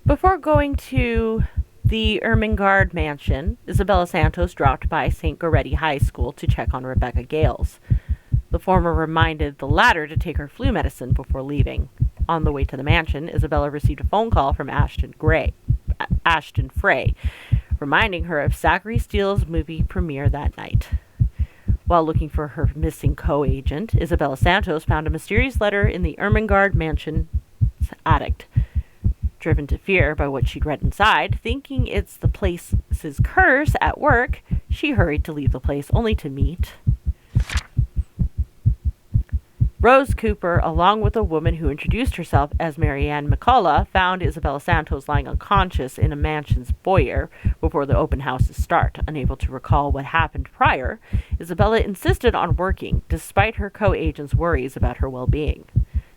Before going to the Ermengarde Mansion, Isabella Santos dropped by St. Goretti High School to check on Rebecca Gales. The former reminded the latter to take her flu medicine before leaving. On the way to the mansion, Isabella received a phone call from Ashton Frey, reminding her of Zachary Steele's movie premiere that night. While looking for her missing co-agent, Isabella Santos found a mysterious letter in the Ermengarde Mansion's attic. Driven to fear by what she'd read inside, thinking it's the place's curse at work, she hurried to leave the place only to meet Rose Cooper, along with a woman who introduced herself as Marianne McCullough, found Isabella Santos lying unconscious in a mansion's foyer before the open house's start. Unable to recall what happened prior, Isabella insisted on working, despite her co-agent's worries about her well-being.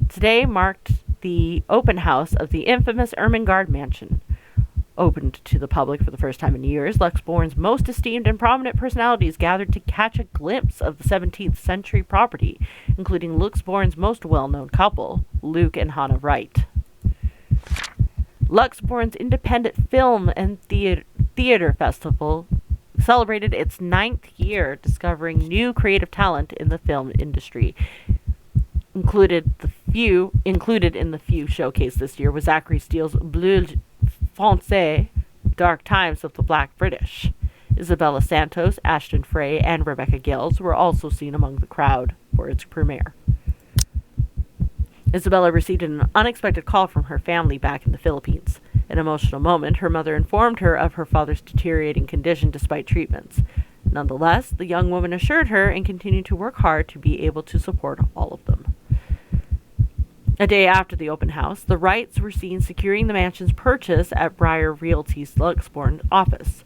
Today marked the open house of the infamous Ermengarde Mansion. Opened to the public for the first time in years, Luxembourg's most esteemed and prominent personalities gathered to catch a glimpse of the 17th century property, including Luxembourg's most well-known couple, Luc and Hannah Wright. Luxembourg's Independent Film and Theater Festival celebrated its 9th year, discovering new creative talent in the film industry. Included in the few showcased this year was Zachary Steele's Bleu Français, Dark Times of the Black British. Isabella Santos, Ashton Frey, and Rebecca Gales were also seen among the crowd for its premiere. Isabella received an unexpected call from her family back in the Philippines. An emotional moment, her mother informed her of her father's deteriorating condition despite treatments. Nonetheless, the young woman assured her and continued to work hard to be able to support all of them. A day after the open house, the Wrights were seen securing the mansion's purchase at Breyer Realty's Luxembourg office.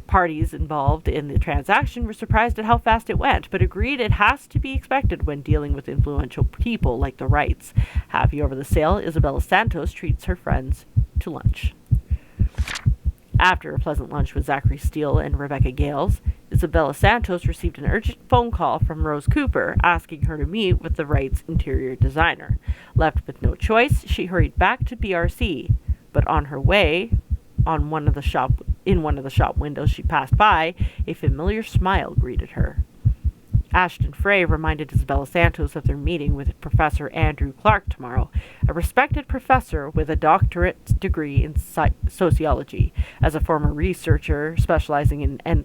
Parties involved in the transaction were surprised at how fast it went, but agreed it has to be expected when dealing with influential people like the Wrights. Happy over the sale, Isabella Santos treats her friends to lunch. After a pleasant lunch with Zachary Steele and Rebecca Gales, Isabella Santos received an urgent phone call from Rose Cooper asking her to meet with the Wrights' interior designer. Left with no choice, she hurried back to BRC, but on her way, in one of the shop windows she passed by, a familiar smile greeted her. Ashton Frey reminded Isabella Santos of their meeting with Professor Andrew Clark tomorrow, a respected professor with a doctorate degree in sociology. As a former researcher specializing in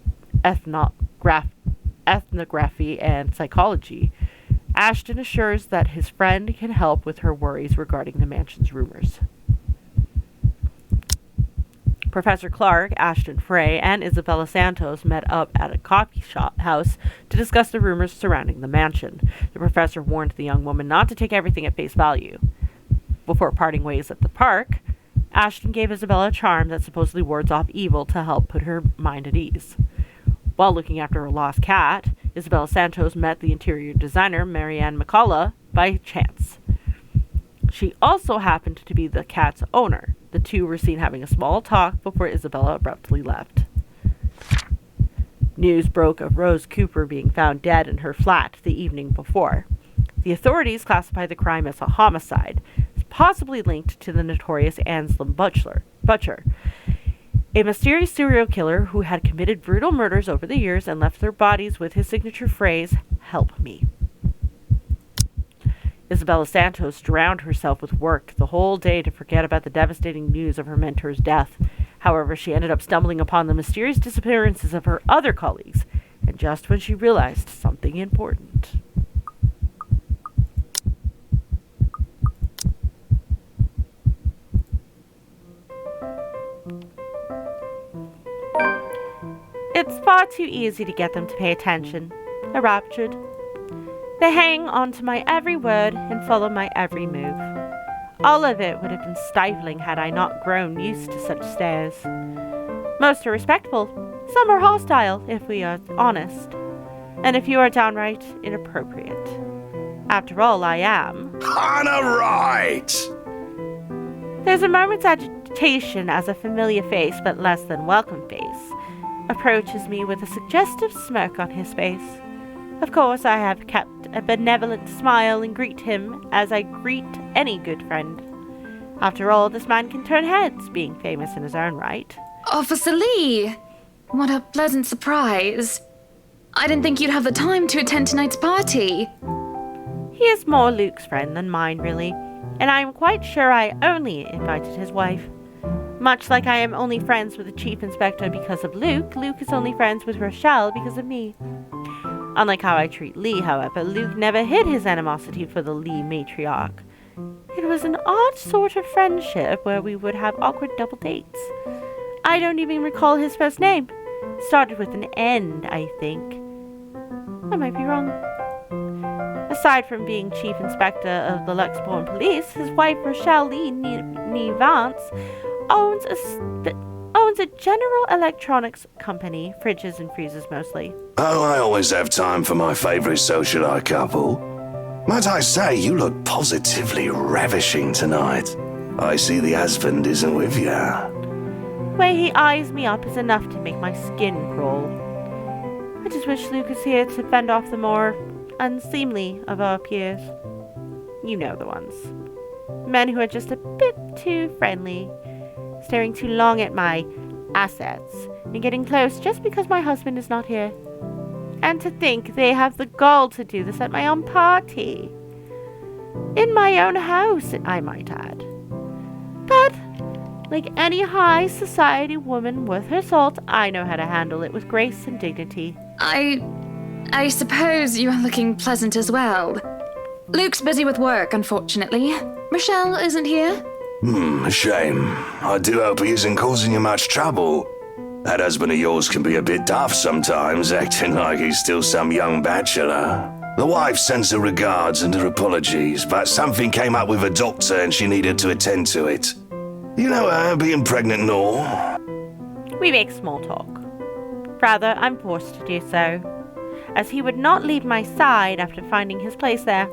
ethnography and psychology, Ashton assures that his friend can help with her worries regarding the mansion's rumors. Professor Clark, Ashton Frey, and Isabella Santos met up at a coffee house to discuss the rumors surrounding the mansion. The professor warned the young woman not to take everything at face value. Before parting ways at the park, Ashton gave Isabella a charm that supposedly wards off evil to help put her mind at ease. While looking after her lost cat, Isabella Santos met the interior designer, Marianne McCullough, by chance. She also happened to be the cat's owner. The two were seen having a small talk before Isabella abruptly left. News broke of Rose Cooper being found dead in her flat the evening before. The authorities classified the crime as a homicide, possibly linked to the notorious Anselm Butcher, a mysterious serial killer who had committed brutal murders over the years and left their bodies with his signature phrase, "Help me." Isabella Santos drowned herself with work the whole day to forget about the devastating news of her mentor's death. However, she ended up stumbling upon the mysterious disappearances of her other colleagues, and just when she realized something important. It's far too easy to get them to pay attention, I raptured. They hang on to my every word and follow my every move. All of it would have been stifling had I not grown used to such stares. Most are respectful, some are hostile, if we are honest, and a few are downright inappropriate. After all, I am... Hannah Wright! There's a moment's agitation as a familiar face, but less than welcome face, approaches me with a suggestive smirk on his face. Of course, I have kept a benevolent smile and greet him as I greet any good friend. After all, this man can turn heads, being famous in his own right. Officer Lee! What a pleasant surprise. I didn't think you'd have the time to attend tonight's party. He is more Luke's friend than mine, really, and I am quite sure I only invited his wife. Much like I am only friends with the Chief Inspector because of Luke, Luke is only friends with Rochelle because of me. Unlike how I treat Lee, however, Luke never hid his animosity for the Lee matriarch. It was an odd sort of friendship where we would have awkward double dates. I don't even recall his first name. It started with an N, I think. I might be wrong. Aside from being Chief Inspector of the Luxembourg Police, his wife Rochelle Lee Vance owns a General Electronics company, fridges and freezers mostly. Oh, I always have time for my favourite socialite couple. Might I say, you look positively ravishing tonight. I see the husband isn't with you. The way he eyes me up is enough to make my skin crawl. I just wish Luke was here to fend off the more unseemly of our peers. You know the ones. Men who are just a bit too friendly, staring too long at my assets, and getting close just because my husband is not here. And to think they have the gall to do this at my own party. In my own house, I might add. But, like any high society woman worth her salt, I know how to handle it with grace and dignity. I suppose you are looking pleasant as well. Luke's busy with work, unfortunately. Rochelle isn't here. A shame. I do hope he isn't causing you much trouble. That husband of yours can be a bit daft sometimes, acting like he's still some young bachelor. The wife sends her regards and her apologies, but something came up with a doctor and she needed to attend to it. You know her, being pregnant and all. We make small talk. Rather, I'm forced to do so, as he would not leave my side after finding his place there.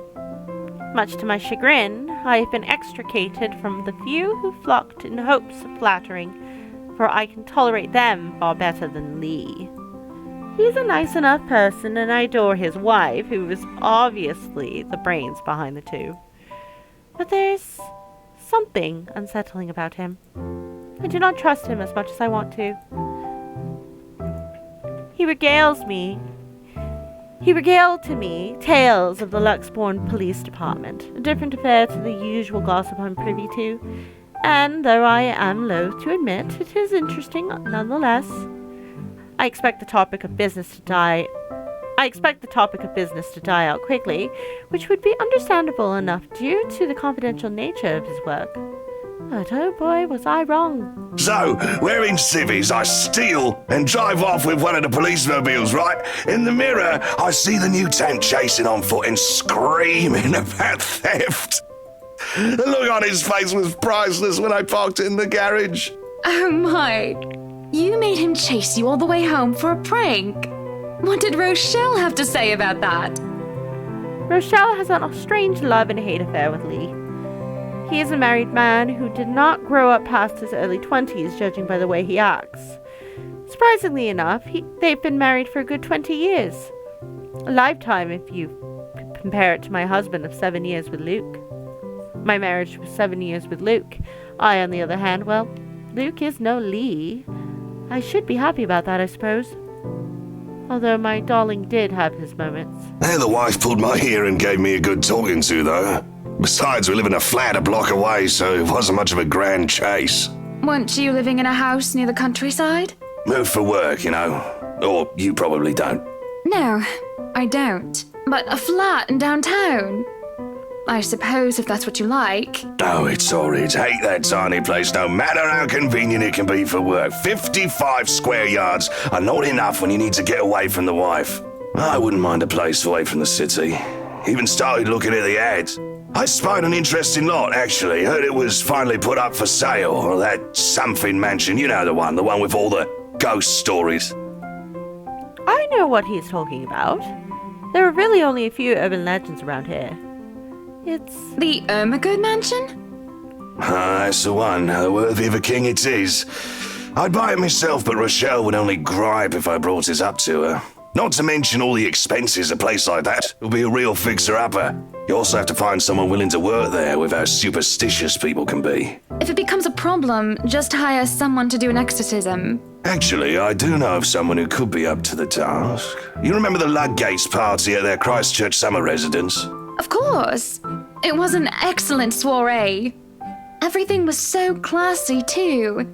Much to my chagrin, I have been extricated from the few who flocked in hopes of flattering, for I can tolerate them far better than Lee. He's a nice enough person, and I adore his wife, who is obviously the brains behind the two. But there's something unsettling about him. I do not trust him as much as I want to. He regaled to me tales of the Luxembourg Police Department, a different affair to the usual gossip I'm privy to, and though I am loath to admit, it is interesting nonetheless. I expect the topic of business to die out quickly, which would be understandable enough due to the confidential nature of his work. But oh boy, was I wrong. So, wearing civvies, I steal and drive off with one of the police mobiles, right? In the mirror, I see the new tank chasing on foot and screaming about theft. The look on his face was priceless when I parked it in the garage. Oh my. You made him chase you all the way home for a prank. What did Rochelle have to say about that? Rochelle has a strange love and hate affair with Lee. He is a married man who did not grow up past his early 20s, judging by the way he acts. Surprisingly enough, they've been married for a good 20 years. A lifetime if you compare it to my husband of 7 years with Luke. My marriage was 7 years with Luke. I, on the other hand, well, Luke is no Lee. I should be happy about that, I suppose. Although my darling did have his moments. The wife pulled my ear and gave me a good talking to, though. Besides, we live in a flat a block away, so it wasn't much of a grand chase. Weren't you living in a house near the countryside? Moved for work, you know. Or you probably don't. No, I don't. But a flat in downtown. I suppose if that's what you like. Oh, it's horrid. Hate that tiny place, no matter how convenient it can be for work. 55 square yards are not enough when you need to get away from the wife. I wouldn't mind a place away from the city. Even started looking at the ads. I spied an interesting lot, actually. Heard it was finally put up for sale. Or that something mansion, you know the one with all the ghost stories. I know what he's talking about. There are really only a few urban legends around here. It's the Ermengarde Mansion? That's the one. Worthy of a king it is. I'd buy it myself, but Rochelle would only gripe if I brought it up to her. Not to mention all the expenses a place like that will be a real fixer-upper. You also have to find someone willing to work there with how superstitious people can be. If it becomes a problem, just hire someone to do an exorcism. Actually, I do know of someone who could be up to the task. You remember the Ludgates party at their Christchurch summer residence? Of course. It was an excellent soiree. Everything was so classy, too.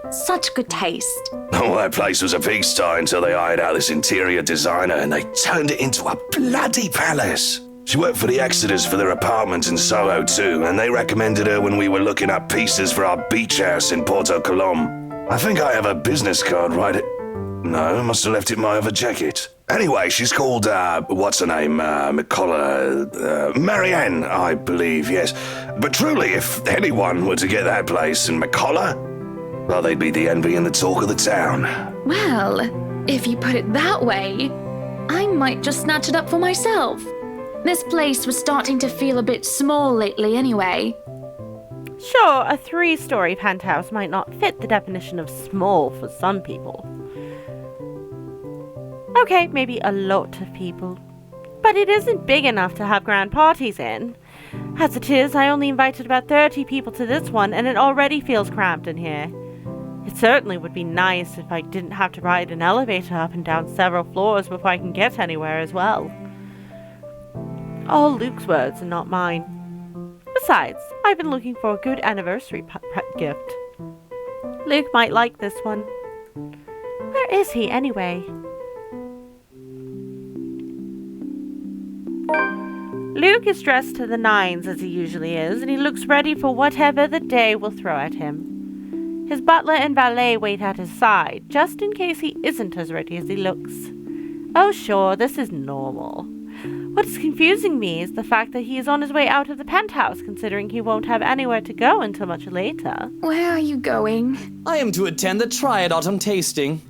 Such good taste. Oh, that place was a pigsty until they hired out this interior designer and they turned it into a bloody palace. She worked for the Exodus for their apartment in Soho too, and they recommended her when we were looking up pieces for our beach house in Porto Colom. I think I have a business card No, must have left it in my other jacket. Anyway, she's called, what's her name? Marianne, I believe, yes. But truly, if anyone were to get that place in McCullough, well, they'd be the envy and the talk of the town. Well, if you put it that way, I might just snatch it up for myself. This place was starting to feel a bit small lately anyway. Sure, a 3-story penthouse might not fit the definition of small for some people. Okay, maybe a lot of people. But it isn't big enough to have grand parties in. As it is, I only invited about 30 people to this one, and it already feels cramped in here. It certainly would be nice if I didn't have to ride an elevator up and down several floors before I can get anywhere as well. All Luke's words and not mine. Besides, I've been looking for a good anniversary gift. Luke might like this one. Where is he anyway? Luke is dressed to the nines as he usually is, and he looks ready for whatever the day will throw at him. His butler and valet wait at his side, just in case he isn't as ready as he looks. Oh sure, this is normal. What is confusing me is the fact that he is on his way out of the penthouse, considering he won't have anywhere to go until much later. Where are you going? I am to attend the Triad Autumn Tasting.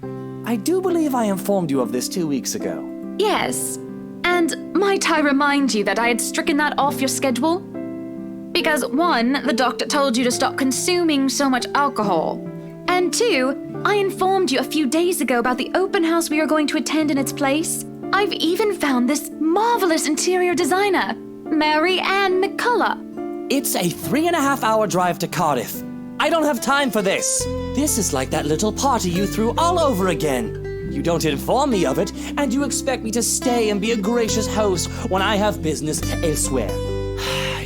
I do believe I informed you of this 2 weeks ago. Yes. And might I remind you that I had stricken that off your schedule? Because 1, the doctor told you to stop consuming so much alcohol. And 2, I informed you a few days ago about the open house we are going to attend in its place. I've even found this marvelous interior designer, Mary Ann McCullough. It's a 3.5-hour drive to Cardiff. I don't have time for this. This is like that little party you threw all over again. You don't inform me of it, and you expect me to stay and be a gracious host when I have business elsewhere.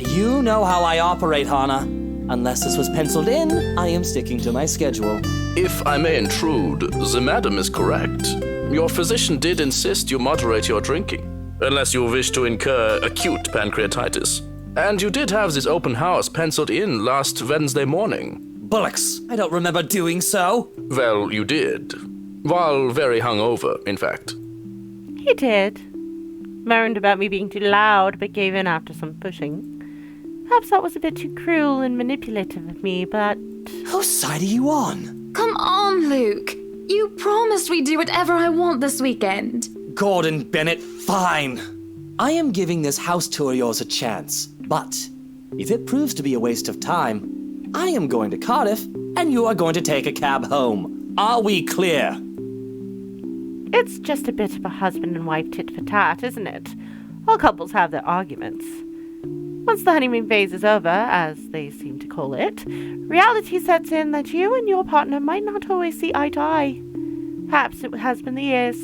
You know how I operate, Hannah. Unless this was penciled in, I am sticking to my schedule. If I may intrude, the madam is correct. Your physician did insist you moderate your drinking, unless you wish to incur acute pancreatitis. And you did have this open house penciled in last Wednesday morning. Bullocks, I don't remember doing so. Well, you did. While very hungover, in fact. He did. Moaned about me being too loud, but gave in after some pushing. Perhaps that was a bit too cruel and manipulative of me, but... Whose side are you on? Come on, Luke. You promised we'd do whatever I want this weekend. Gordon Bennett, fine. I am giving this house tour of yours a chance, but if it proves to be a waste of time, I am going to Cardiff, and you are going to take a cab home. Are we clear? It's just a bit of a husband and wife tit for tat, isn't it? All couples have their arguments. Once the honeymoon phase is over, as they seem to call it, reality sets in that you and your partner might not always see eye to eye. Perhaps it has been the years.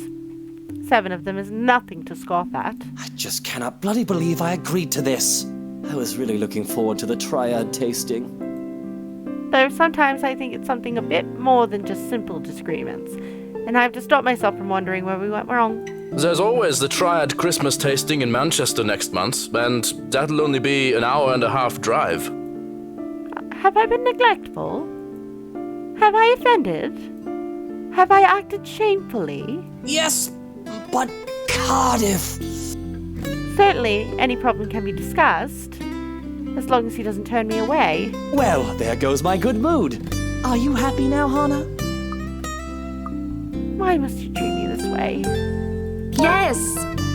7 of them is nothing to scoff at. I just cannot bloody believe I agreed to this. I was really looking forward to the Triad tasting. Though sometimes I think it's something a bit more than just simple disagreements, and I have to stop myself from wondering where we went wrong. There's always the Triad Christmas tasting in Manchester next month, and that'll only be an hour-and-a-half drive. Have I been neglectful? Have I offended? Have I acted shamefully? Yes, but Cardiff. Certainly, any problem can be discussed, as long as he doesn't turn me away. Well, there goes my good mood. Are you happy now, Hannah? Why must you treat me this way? Yes,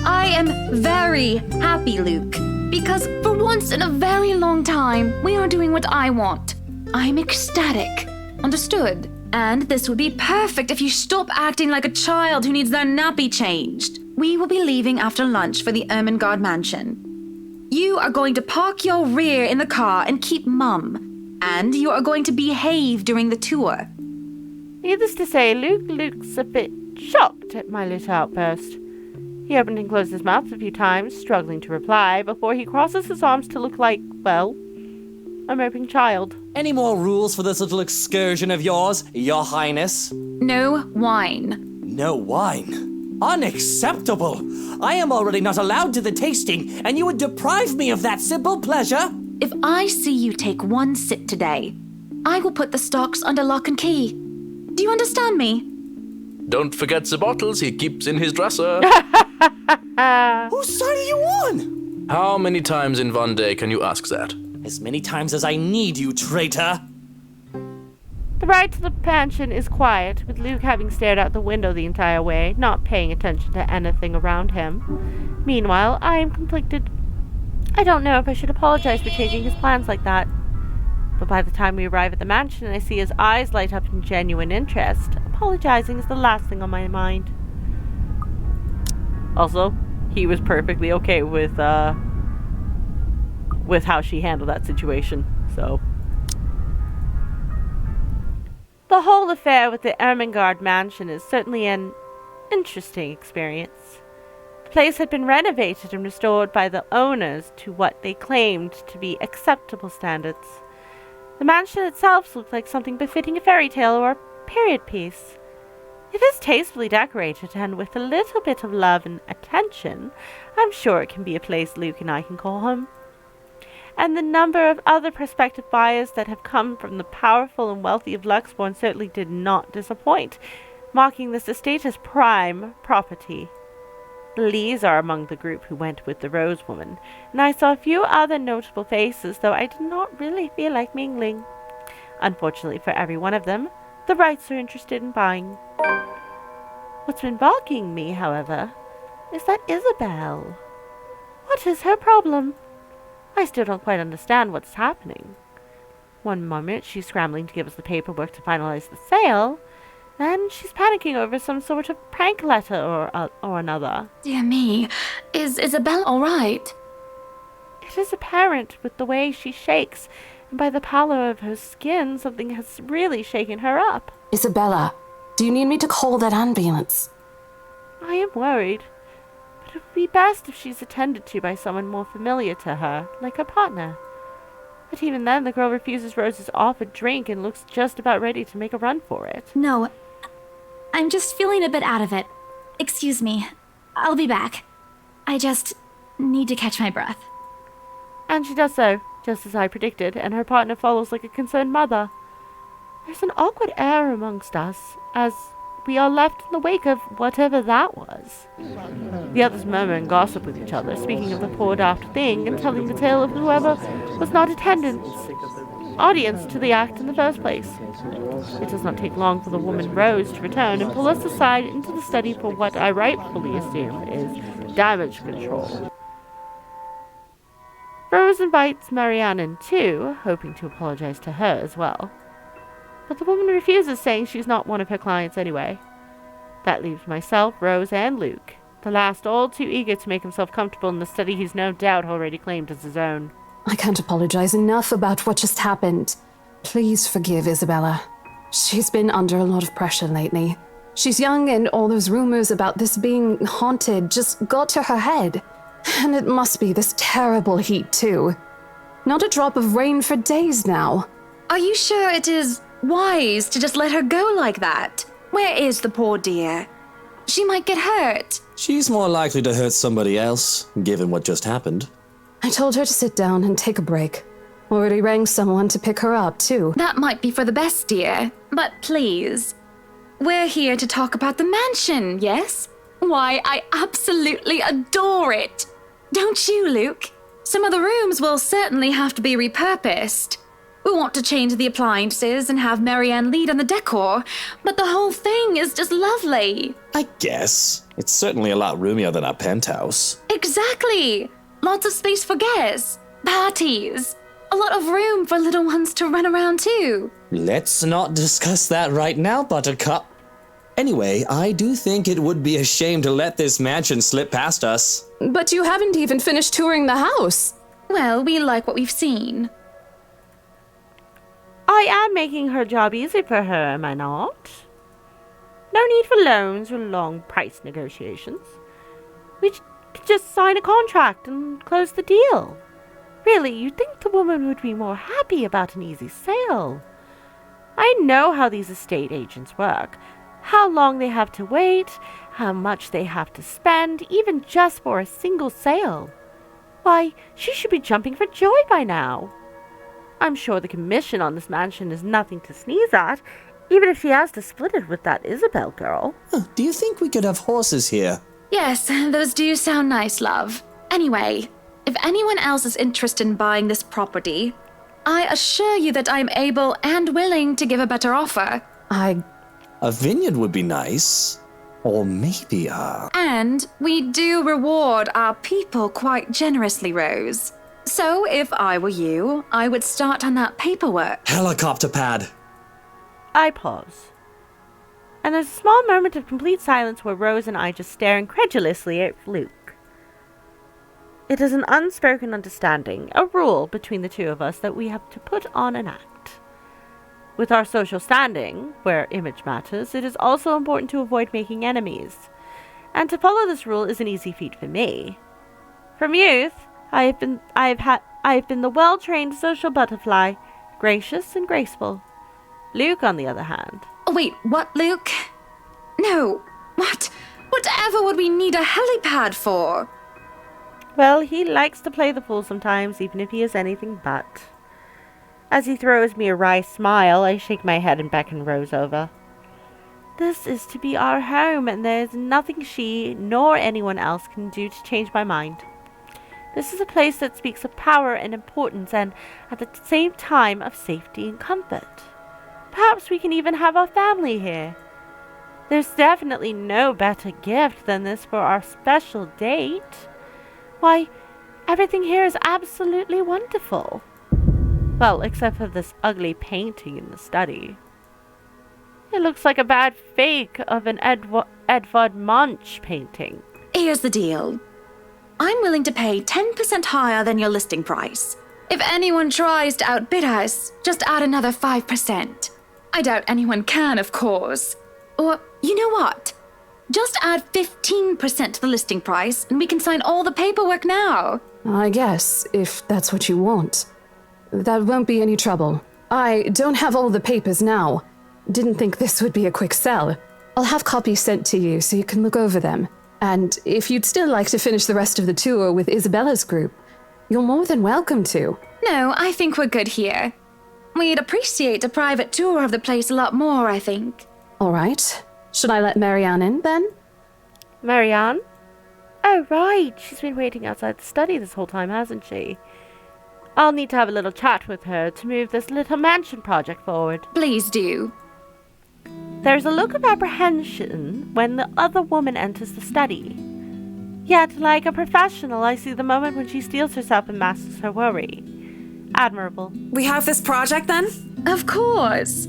I am very happy, Luke. Because for once in a very long time, we are doing what I want. I'm ecstatic. Understood? And this would be perfect if you stop acting like a child who needs their nappy changed. We will be leaving after lunch for the Ermengarde Mansion. You are going to park your rear in the car and keep mum. And you are going to behave during the tour. Needless to say, Luke looks a bit shocked at my little outburst. He opened and closed his mouth a few times, struggling to reply, before he crosses his arms to look like, well, a moping child. Any more rules for this little excursion of yours, Your Highness? No wine. No wine? Unacceptable! I am already not allowed to the tasting, and you would deprive me of that simple pleasure? If I see you take one sip today, I will put the stocks under lock and key. Do you understand me? Don't forget the bottles he keeps in his dresser. Whose side are you on? How many times in one day can you ask that? As many times as I need you, traitor! The ride to the mansion is quiet, with Luke having stared out the window the entire way, not paying attention to anything around him. Meanwhile, I am conflicted. I don't know if I should apologize for changing his plans like that. But by the time we arrive at the mansion and I see his eyes light up in genuine interest, apologizing is the last thing on my mind. Also, he was perfectly okay with how she handled that situation, so. The whole affair with the Ermengarde Mansion is certainly an interesting experience. The place had been renovated and restored by the owners to what they claimed to be acceptable standards. The mansion itself looked like something befitting a fairy tale or a period piece. It is tastefully decorated, and with a little bit of love and attention, I'm sure it can be a place Luke and I can call home. And the number of other prospective buyers that have come from the powerful and wealthy of Luxbourne certainly did not disappoint, marking this estate as prime property. The Lees are among the group who went with the Rose Woman, and I saw a few other notable faces, though I did not really feel like mingling. Unfortunately for every one of them, the Wrights are interested in buying. What's been bogging me, however, is that Isabel. What is her problem? I still don't quite understand what's happening. One moment she's scrambling to give us the paperwork to finalize the sale, then she's panicking over some sort of prank letter or another. Dear me, is Isabel all right? It is apparent with the way she shakes, and by the pallor of her skin, something has really shaken her up. Isabella, do you need me to call that ambulance? I am worried, but it would be best if she's attended to by someone more familiar to her, like her partner. But even then, the girl refuses Rose's offered drink and looks just about ready to make a run for it. No, I'm just feeling a bit out of it. Excuse me. I'll be back. I just need to catch my breath. And she does so, just as I predicted, and her partner follows like a concerned mother. There's an awkward air amongst us, as we are left in the wake of whatever that was. The others murmur and gossip with each other, speaking of the poor daft thing and telling the tale of whoever was not audience to the act in the first place. It does not take long for the woman Rose to return and pull us aside into the study for what I rightfully assume is damage control. Rose invites Marianne in too, hoping to apologize to her as well. But the woman refuses, saying she's not one of her clients anyway. That leaves myself, Rose, and Luke, the last all too eager to make himself comfortable in the study he's no doubt already claimed as his own. I can't apologize enough about what just happened. Please forgive Isabella. She's been under a lot of pressure lately. She's young, and all those rumors about this being haunted just got to her head. And it must be this terrible heat, too. Not a drop of rain for days now. Are you sure it is wise to just let her go like that? Where is the poor dear? She might get hurt. She's more likely to hurt somebody else, given what just happened. I told her to sit down and take a break. Already rang someone to pick her up, too. That might be for the best, dear. But please, we're here to talk about the mansion, yes? Why, I absolutely adore it. Don't you, Luke? Some of the rooms will certainly have to be repurposed. We want to change the appliances and have Marianne lead on the decor, but the whole thing is just lovely. I guess. It's certainly a lot roomier than our penthouse. Exactly. Lots of space for guests, parties. a lot of room for little ones to run around too. Let's not discuss that right now, Buttercup. Anyway, I do think it would be a shame to let this mansion slip past us. But you haven't even finished touring the house. Well, we like what we've seen. I am making her job easy for her, am I not? No need for loans or long price negotiations. We could just sign a contract and close the deal. Really, you'd think the woman would be more happy about an easy sale. I know how these estate agents work. How long they have to wait, how much they have to spend, even just for a single sale. Why, she should be jumping for joy by now. I'm sure the commission on this mansion is nothing to sneeze at, even if she has to split it with that Isabel girl. Do you think we could have horses here? Yes, those do sound nice, love. Anyway, if anyone else is interested in buying this property, I assure you that I'm able and willing to give a better offer. A vineyard would be nice. Or maybe And we do reward our people quite generously, Rose. So if I were you, I would start on that paperwork. helicopter pad. I pause. And there's a small moment of complete silence where Rose and I just stare incredulously at Luke. It is an unspoken understanding, a rule between the two of us that we have to put on an act. With our social standing, where image matters, it is also important to avoid making enemies. And to follow this rule is an easy feat for me. From youth, I have been the well-trained social butterfly, gracious and graceful. Luke, on the other hand. Oh, wait, what, Luke? No, what? Whatever would we need a helipad for? Well, he likes to play the fool sometimes, even if he is anything but. As he throws me a wry smile, I shake my head and beckon Rose over. This is to be our home, and there is nothing she nor anyone else can do to change my mind. This is a place that speaks of power and importance, and at the same time of safety and comfort. Perhaps we can even have our family here. There's definitely no better gift than this for our special date. Why, everything here is absolutely wonderful. Well, except for this ugly painting in the study. It looks like a bad fake of an Edvard Munch painting. Here's the deal. I'm willing to pay 10% higher than your listing price. If anyone tries to outbid us, just add another 5%. I doubt anyone can, of course. Or, you know what? Just add 15% to the listing price, and we can sign all the paperwork now. I guess, if that's what you want. That won't be any trouble. I don't have all the papers now. Didn't think this would be a quick sell. I'll have copies sent to you so you can look over them. And if you'd still like to finish the rest of the tour with Isabella's group, you're more than welcome to. No, I think we're good here. We'd appreciate a private tour of the place a lot more, I think. All right. Should I let Marianne in, then? Marianne? Oh, right. She's been waiting outside the study this whole time, hasn't she? I'll need to have a little chat with her to move this little mansion project forward. Please do. There's a look of apprehension when the other woman enters the study. Yet, like a professional, I see the moment when she steels herself and masks her worry. Admirable. We have this project, then? Of course.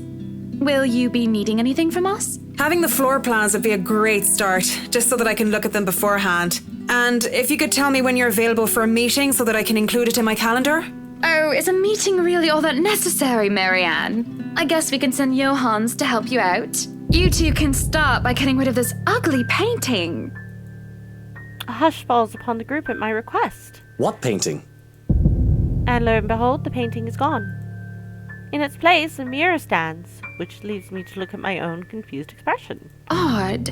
Will you be needing anything from us? Having the floor plans would be a great start, just so that I can look at them beforehand. And if you could tell me when you're available for a meeting so that I can include it in my calendar? Oh, is a meeting really all that necessary, Marianne? I guess we can send Johans to help you out. You two can start by getting rid of this ugly painting. A hush falls upon the group at my request. What painting? And lo and behold, the painting is gone. In its place, a mirror stands, which leads me to look at my own confused expression. Odd.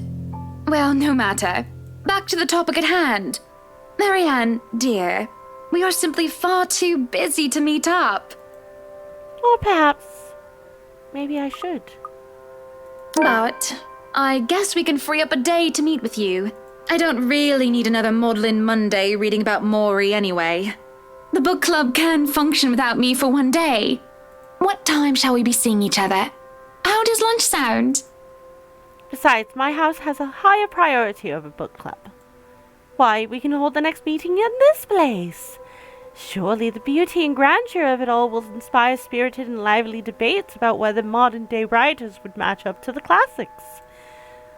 Well, no matter. Back to the topic at hand. Marianne, dear, we are simply far too busy to meet up. Or perhaps, maybe I should. But I guess we can free up a day to meet with you. I don't really need another Maudlin Monday reading about Maury anyway. The book club can function without me for one day. What time shall we be seeing each other? How does lunch sound? Besides, my house has a higher priority over book club. Why, we can hold the next meeting in this place. Surely the beauty and grandeur of it all will inspire spirited and lively debates about whether modern-day writers would match up to the classics.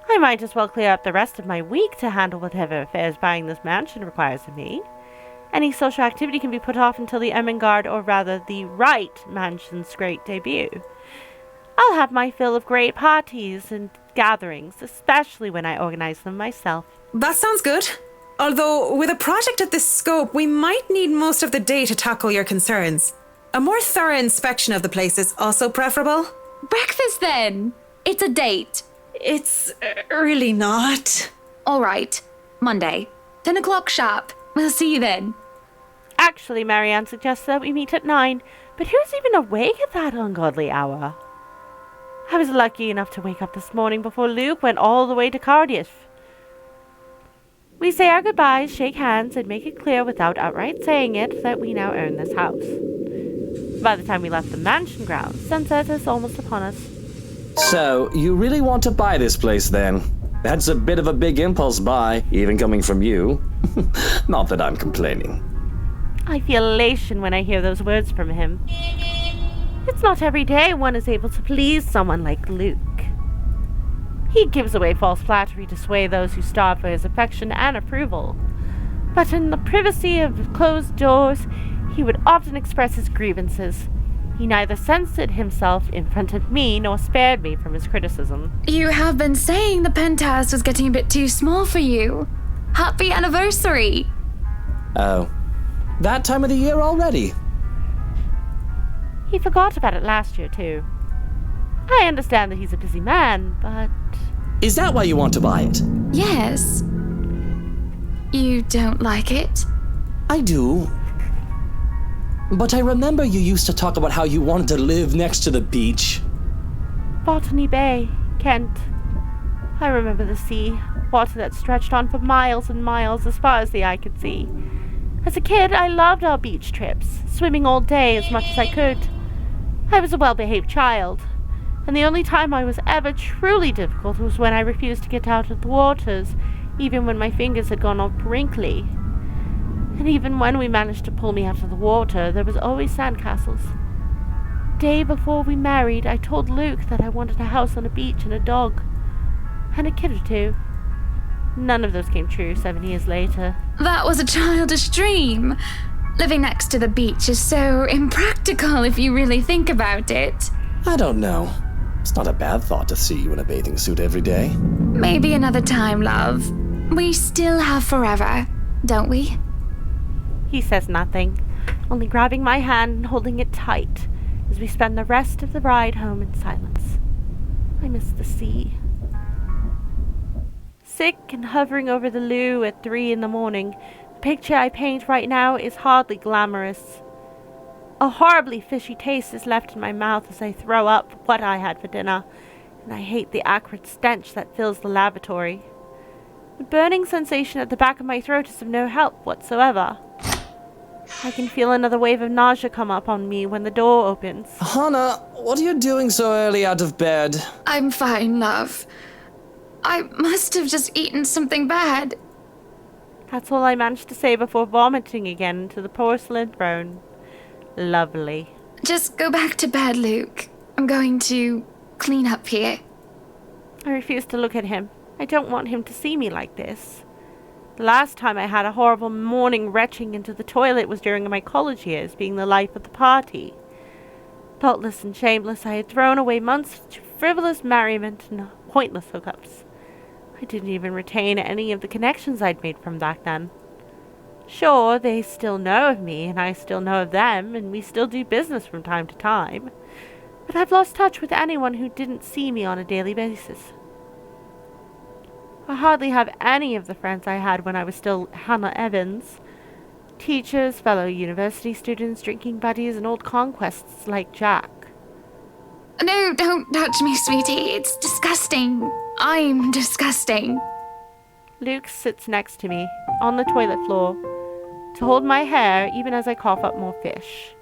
I might as well clear up the rest of my week to handle whatever affairs buying this mansion requires of me. Any social activity can be put off until the Ermengarde, or rather the Wright Mansion's great debut. I'll have my fill of great parties and gatherings, especially when I organize them myself. That sounds good. Although, with a project of this scope, we might need most of the day to tackle your concerns. A more thorough inspection of the place is also preferable. Breakfast then! It's a date. It's really not. All right. Monday. 10 o'clock sharp. We'll see you then. Actually, Marianne suggests that we meet at 9, but who's even awake at that ungodly hour? I was lucky enough to wake up this morning before Luke went all the way to Cardiff. We say our goodbyes, shake hands, and make it clear without outright saying it that we now own this house. By the time we left the mansion grounds, sunset is almost upon us. So, you really want to buy this place then? That's a bit of a big impulse buy, even coming from you. Not that I'm complaining. I feel elation when I hear those words from him. It's not every day one is able to please someone like Luke. He gives away false flattery to sway those who starve for his affection and approval. But in the privacy of closed doors, he would often express his grievances. He neither censored himself in front of me nor spared me from his criticism. You have been saying the penthouse was getting a bit too small for you. Happy anniversary! Oh, that time of the year already? He forgot about it last year, too. I understand that he's a busy man, but... Is that why you want to buy it? Yes. You don't like it? I do. But I remember you used to talk about how you wanted to live next to the beach. Botany Bay, Kent. I remember the sea, water that stretched on for miles and miles as far as the eye could see. As a kid, I loved our beach trips, swimming all day as much as I could. I was a well-behaved child, and the only time I was ever truly difficult was when I refused to get out of the waters, even when my fingers had gone all wrinkly. And even when we managed to pull me out of the water, there was always sandcastles. Day before we married, I told Luke that I wanted a house on a beach and a dog. And a kid or two. None of those came true 7 years later. That was a childish dream. Living next to the beach is so impractical if you really think about it. I don't know. It's not a bad thought to see you in a bathing suit every day. Maybe another time, love. We still have forever, don't we? He says nothing, only grabbing my hand and holding it tight as we spend the rest of the ride home in silence. I miss the sea. Sick and hovering over the loo at 3 in the morning, the picture I paint right now is hardly glamorous. A horribly fishy taste is left in my mouth as I throw up what I had for dinner, and I hate the acrid stench that fills the lavatory. The burning sensation at the back of my throat is of no help whatsoever. I can feel another wave of nausea come up on me when the door opens. Hannah, what are you doing so early out of bed? I'm fine, love. I must have just eaten something bad. That's all I managed to say before vomiting again into the porcelain throne. Lovely. Just go back to bed, Luke. I'm going to clean up here. I refuse to look at him. I don't want him to see me like this. The last time I had a horrible morning retching into the toilet was during my college years, being the life of the party. Thoughtless and shameless, I had thrown away months to frivolous merriment and pointless hookups. I didn't even retain any of the connections I'd made from back then. Sure, they still know of me, and I still know of them, and we still do business from time to time. But I've lost touch with anyone who didn't see me on a daily basis. I hardly have any of the friends I had when I was still Hannah Evans. Teachers, fellow university students, drinking buddies, and old conquests like Jack. No, don't touch me, sweetie. It's disgusting. I'm disgusting. Luke sits next to me, on the toilet floor, to hold my hair even as I cough up more fish.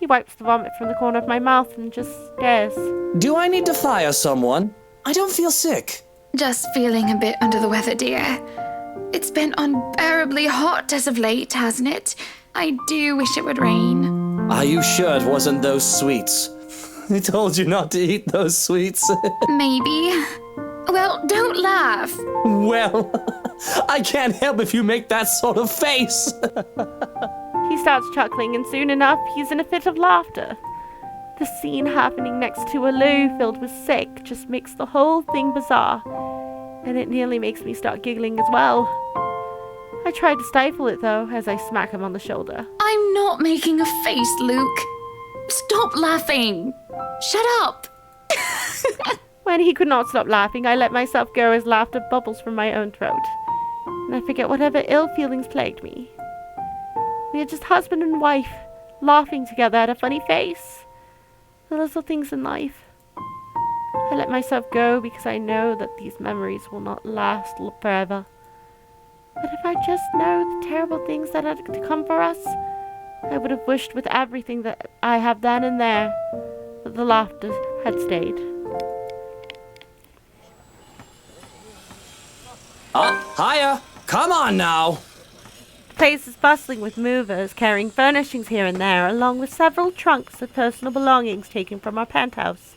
He wipes the vomit from the corner of my mouth and just stares. Do I need to fire someone? I don't feel sick. Just feeling a bit under the weather, dear. It's been unbearably hot as of late, hasn't it? I do wish it would rain. Are you sure it wasn't those sweets? I told you not to eat those sweets. Maybe. Well, don't laugh. Well, I can't help if you make that sort of face. He starts chuckling, and soon enough, he's in a fit of laughter. The scene happening next to a loo filled with sick just makes the whole thing bizarre, and it nearly makes me start giggling as well. I try to stifle it, though, as I smack him on the shoulder. I'm not making a face, Luke. Stop laughing. Shut up. When he could not stop laughing, I let myself go as laughter bubbles from my own throat, and I forget whatever ill feelings plagued me. We are just husband and wife, laughing together at a funny face. The little things in life. I let myself go because I know that these memories will not last forever. But if I just know the terrible things that are to come for us, I would have wished with everything that I have then and there that the laughter had stayed. Hiya! Come on now! The place is bustling with movers carrying furnishings here and there, along with several trunks of personal belongings taken from our penthouse.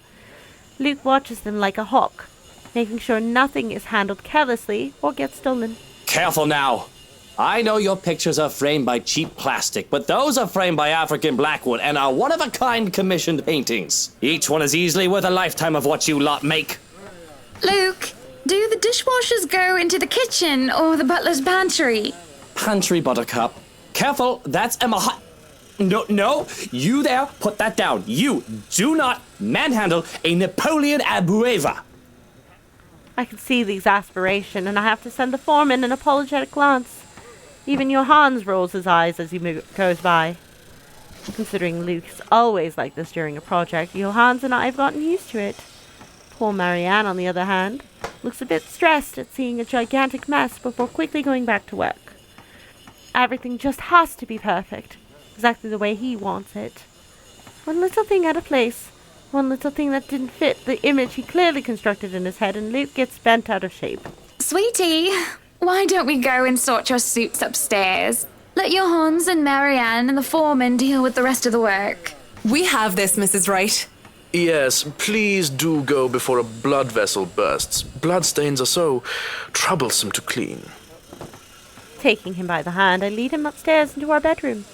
Luke watches them like a hawk, making sure nothing is handled carelessly or gets stolen. Careful now! I know your pictures are framed by cheap plastic, but those are framed by African blackwood and are one-of-a-kind commissioned paintings. Each one is easily worth a lifetime of what you lot make. Luke, do the dishwashers go into the kitchen or the butler's pantry? Pantry, Buttercup. Careful, that's Emma. No, you there, put that down. You do not manhandle a Napoleon Abueva. I can see the exasperation, and I have to send the foreman an apologetic glance. Even Johannes rolls his eyes as he goes by. Considering Luke's always like this during a project, Johannes and I have gotten used to it. Poor Marianne, on the other hand, looks a bit stressed at seeing a gigantic mess before quickly going back to work. Everything just has to be perfect, exactly the way he wants it. One little thing out of place, one little thing that didn't fit the image he clearly constructed in his head, and Luke gets bent out of shape. Sweetie, why don't we go and sort your suits upstairs? Let Johannes and Marianne and the foreman deal with the rest of the work. We have this, Mrs. Wright. Yes, please do go before a blood vessel bursts. Bloodstains are so troublesome to clean. Taking him by the hand, I lead him upstairs into our bedroom.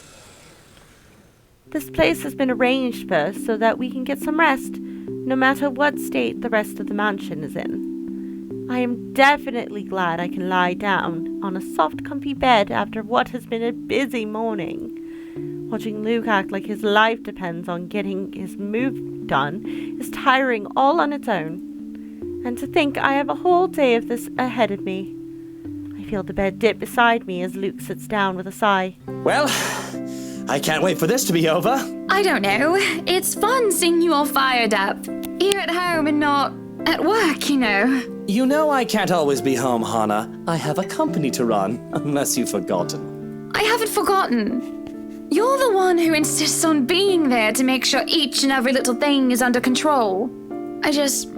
This place has been arranged first so that we can get some rest, no matter what state the rest of the mansion is in. I am definitely glad I can lie down on a soft, comfy bed after what has been a busy morning. Watching Luke act like his life depends on getting his move done is tiring all on its own. And to think I have a whole day of this ahead of me. I feel the bed dip beside me as Luke sits down with a sigh. Well, I can't wait for this to be over. I don't know. It's fun seeing you all fired up. Here at home and not at work, you know. You know I can't always be home, Hannah. I have a company to run, unless you've forgotten. I haven't forgotten. You're the one who insists on being there to make sure each and every little thing is under control. I just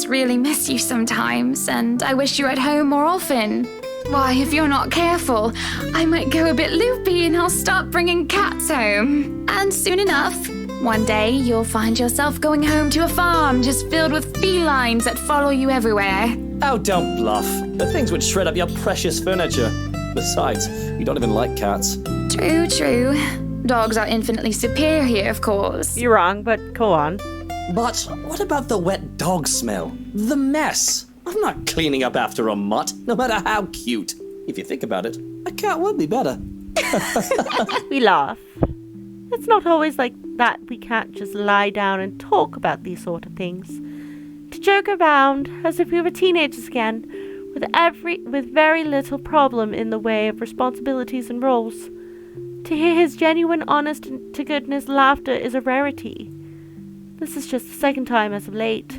really miss you sometimes, and I wish you were at home more often. Why, if you're not careful, I might go a bit loopy and I'll start bringing cats home. And soon enough, one day you'll find yourself going home to a farm just filled with felines that follow you everywhere. Oh, don't bluff. The things would shred up your precious furniture. Besides, you don't even like cats. True. Dogs are infinitely superior, of course. You're wrong, but go on. But what about the wet dog smell? The mess? I'm not cleaning up after a mutt, no matter how cute. If you think about it, a cat would be better. We laugh. It's not always like that. We can't just lie down and talk about these sort of things. To joke around as if we were teenagers again, with very little problem in the way of responsibilities and roles. To hear his genuine, honest-to-goodness laughter is a rarity. This is just the second time as of late,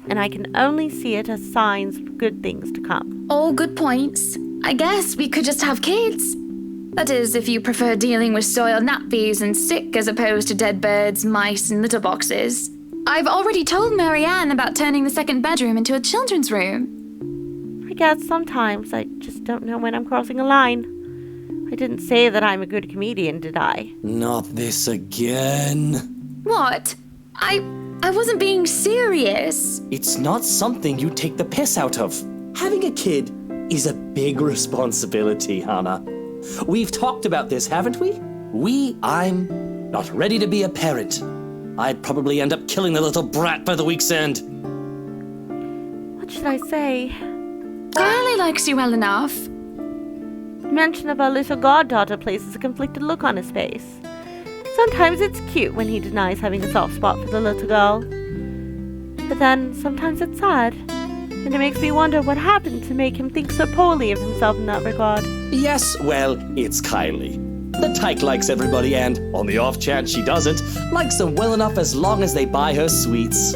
and I can only see it as signs of good things to come. All good points. I guess we could just have kids. That is, if you prefer dealing with soiled nappies and sick as opposed to dead birds, mice, and litter boxes. I've already told Marianne about turning the second bedroom into a children's room. I guess sometimes I just don't know when I'm crossing a line. I didn't say that I'm a good comedian, did I? Not this again. What? I wasn't being serious. It's not something you take the piss out of. Having a kid is a big responsibility, Hannah. We've talked about this, haven't we? I'm not ready to be a parent. I'd probably end up killing the little brat by the week's end. What should I say? Kylie likes you well enough. The mention of our little goddaughter places a conflicted look on his face. Sometimes it's cute when he denies having a soft spot for the little girl. But then, sometimes it's sad. And it makes me wonder what happened to make him think so poorly of himself in that regard. Yes, well, it's Kylie. The tyke likes everybody and, on the off chance she doesn't, likes them well enough as long as they buy her sweets.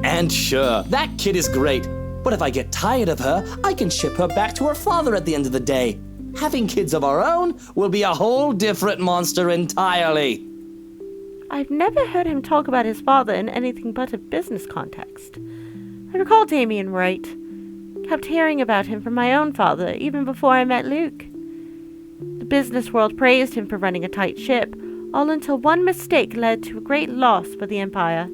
And sure, that kid is great. But if I get tired of her, I can ship her back to her father at the end of the day. Having kids of our own will be a whole different monster entirely. I've never heard him talk about his father in anything but a business context. I recall Damien Wright. Kept hearing about him from my own father, even before I met Luke. The business world praised him for running a tight ship, all until one mistake led to a great loss for the Empire.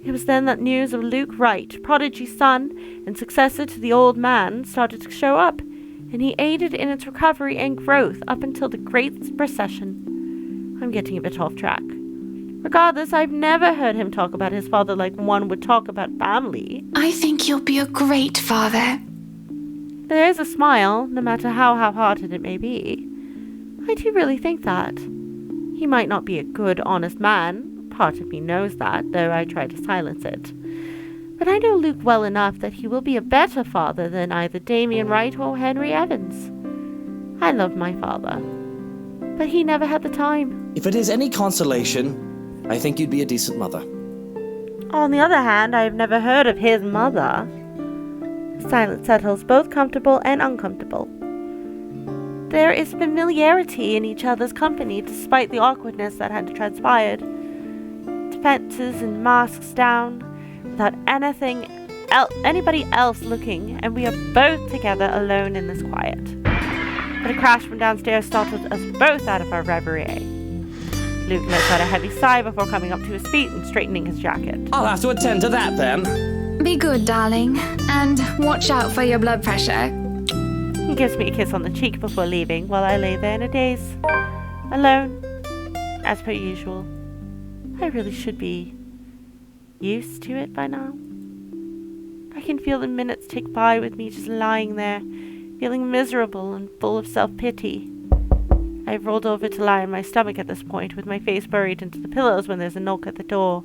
It was then that news of Luke Wright, prodigy son and successor to the old man, started to show up, and he aided in its recovery and growth up until the Great Recession. I'm getting a bit off track. Regardless, I've never heard him talk about his father like one would talk about family. I think you'll be a great father. There is a smile, no matter how half-hearted it may be. I do really think that. He might not be a good, honest man. Part of me knows that, though I try to silence it. But I know Luke well enough that he will be a better father than either Damien Wright or Henry Evans. I love my father, but he never had the time. If it is any consolation, I think you'd be a decent mother. On the other hand, I have never heard of his mother. Silence settles, both comfortable and uncomfortable. There is familiarity in each other's company, despite the awkwardness that had transpired. Defenses and masks down, without anybody else looking, and we are both together alone in this quiet. But a crash from downstairs startled us both out of our reverie. Luke lets out a heavy sigh before coming up to his feet and straightening his jacket. I'll have to attend to that then. Be good, darling, and watch out for your blood pressure. He gives me a kiss on the cheek before leaving, while I lay there in a daze, alone, as per usual. I really should be used to it by now. I can feel the minutes tick by with me just lying there, feeling miserable and full of self-pity. I've rolled over to lie on my stomach at this point, with my face buried into the pillows when there's a knock at the door.